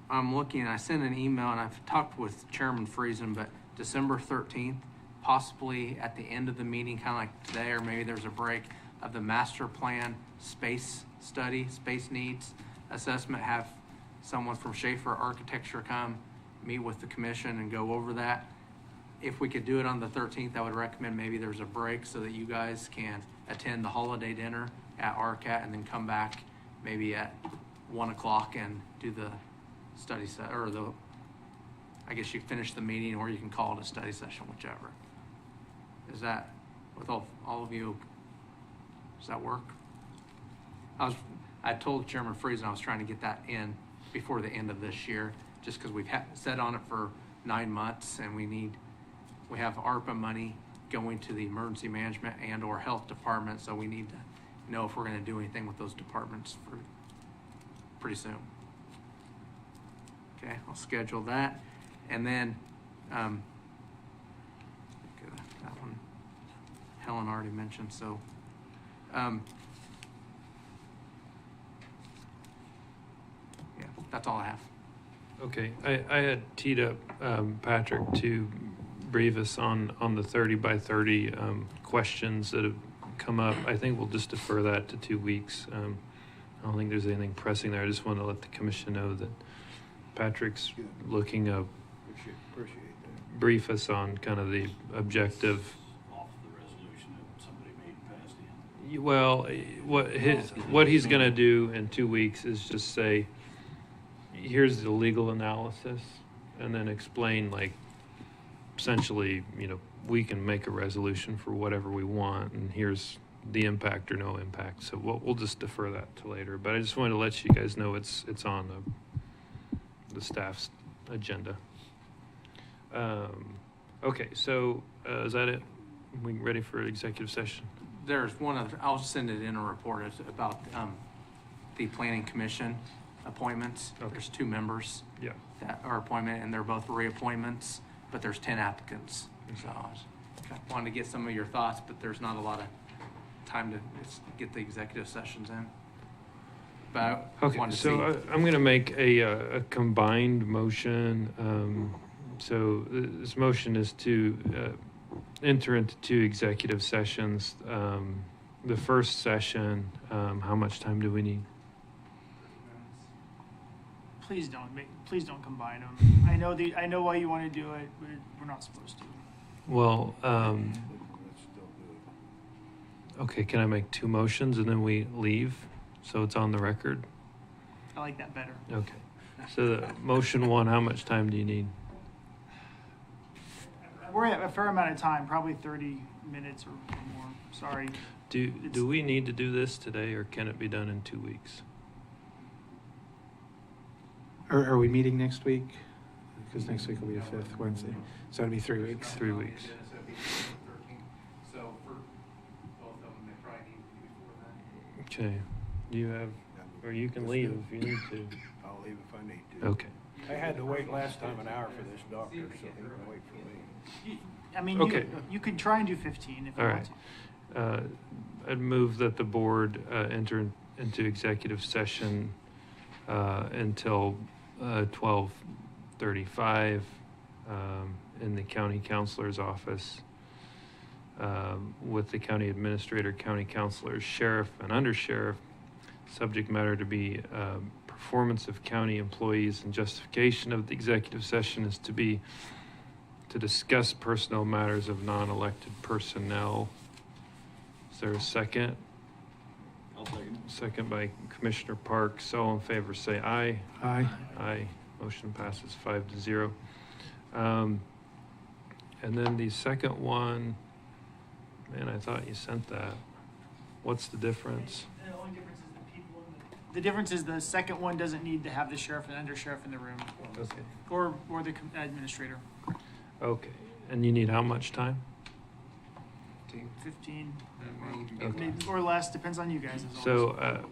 I'm looking, I sent an email and I've talked with Chairman Friesen, but December 13th, possibly at the end of the meeting, kind of like today, or maybe there's a break of the master plan space study, space needs assessment, have someone from Schaefer Architecture come meet with the commission and go over that. If we could do it on the 13th, I would recommend maybe there's a break so that you guys can attend the holiday dinner at ARCAT and then come back maybe at 1 o'clock and do the study or I guess you finish the meeting or you can call it a study session, whichever. Is that, with all of you, does that work? I told Chairman Friesen I was trying to get that in before the end of this year, just because we've sat on it for 9 months and we have ARPA money going to the emergency management and or health department, so we need to know if we're going to do anything with those departments for pretty soon. Okay, I'll schedule that. And then that one Helen already mentioned, so yeah, that's all I have. Okay, I had teed up Patrick to brief us on the 30 by 30 questions that have come up, I think we'll just defer that to 2 weeks. I don't think there's anything pressing there. I just want to let the commission know that Patrick's looking up, Appreciate that. brief us on kind of the objective. Off the resolution that somebody made and passed in. Well, what he's going to do in 2 weeks is just say, here's the legal analysis, and then explain, like, essentially, we can make a resolution for whatever we want, and here's the impact or no impact. So we'll just defer that to later. But I just wanted to let you guys know it's on the staff's agenda. Okay, so is that it? We ready for executive session? There's one other, I'll send it in a report about the planning commission appointments. Okay. There's 2 members Yeah. that are appointment, and they're both reappointments, but there's 10 applicants. So I wanted to get some of your thoughts, but there's not a lot of time to get the executive sessions in. But I Okay, wanted to so see. I'm going to make a combined motion. So this motion is to enter into 2 executive sessions. The first session, how much time do we need? Please don't combine them. I know why you want to do it, but we're not supposed to. Well, Let's still do it. okay, can I make 2 motions and then we leave? So it's on the record? I like that better. Okay. So the motion 1, how much time do you need? We're at a fair amount of time, probably 30 minutes or more. Sorry. Do we need to do this today, or can it be done in 2 weeks? Are we meeting next week? Because next week will be the 5th, Wednesday. So it'll be 3 weeks. 3 weeks. So for both of them, they probably need to be before that. Okay. Do you have, or you can leave if you need to. I'll leave if I need to. Okay. I had to wait last time an hour for this doctor, so he can wait for me. I mean, Okay. you could try and do 15 if you All want right. to. I'd move that the board enter into executive session until 12:35 in the county counselor's office with the county administrator, county counselors, sheriff, and undersheriff. Subject matter to be performance of county employees, and justification of the executive session is to discuss personnel matters of non-elected personnel. Is there a second? I'll second. Second by Commissioner Parks. All in favor say aye. Aye. Aye. Motion passes 5-0. And then the second one, man, I thought you sent that. What's the difference? The only difference is the people. The difference is the second one doesn't need to have the sheriff and undersheriff in the room, Okay. or the administrator. Okay. And you need how much time? 15 Okay. maybe, or less, depends on you guys. As So, always.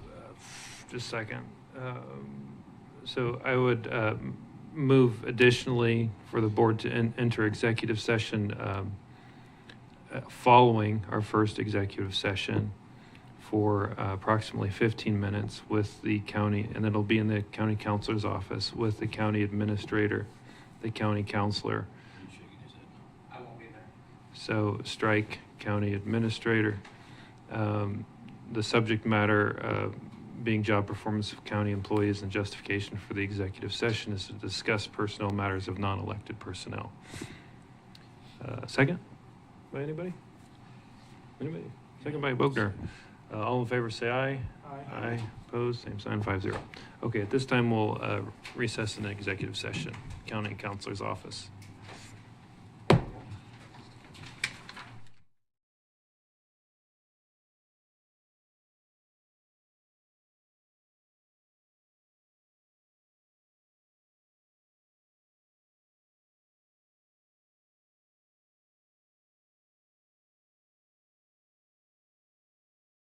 just a second. So I would move additionally for the board to enter executive session following our first executive session for approximately 15 minutes with the county, and it'll be in the county counselor's office with the county administrator, the county counselor. I won't be there. So strike county administrator. The subject matter being job performance of county employees, and justification for the executive session is to discuss personnel matters of non-elected personnel. Second by anybody? Anybody? Second by Bogner. All in favor say aye. Aye. Aye. Opposed, same sign, 5-0. Okay, at this time we'll recess in the executive session, county counselor's office.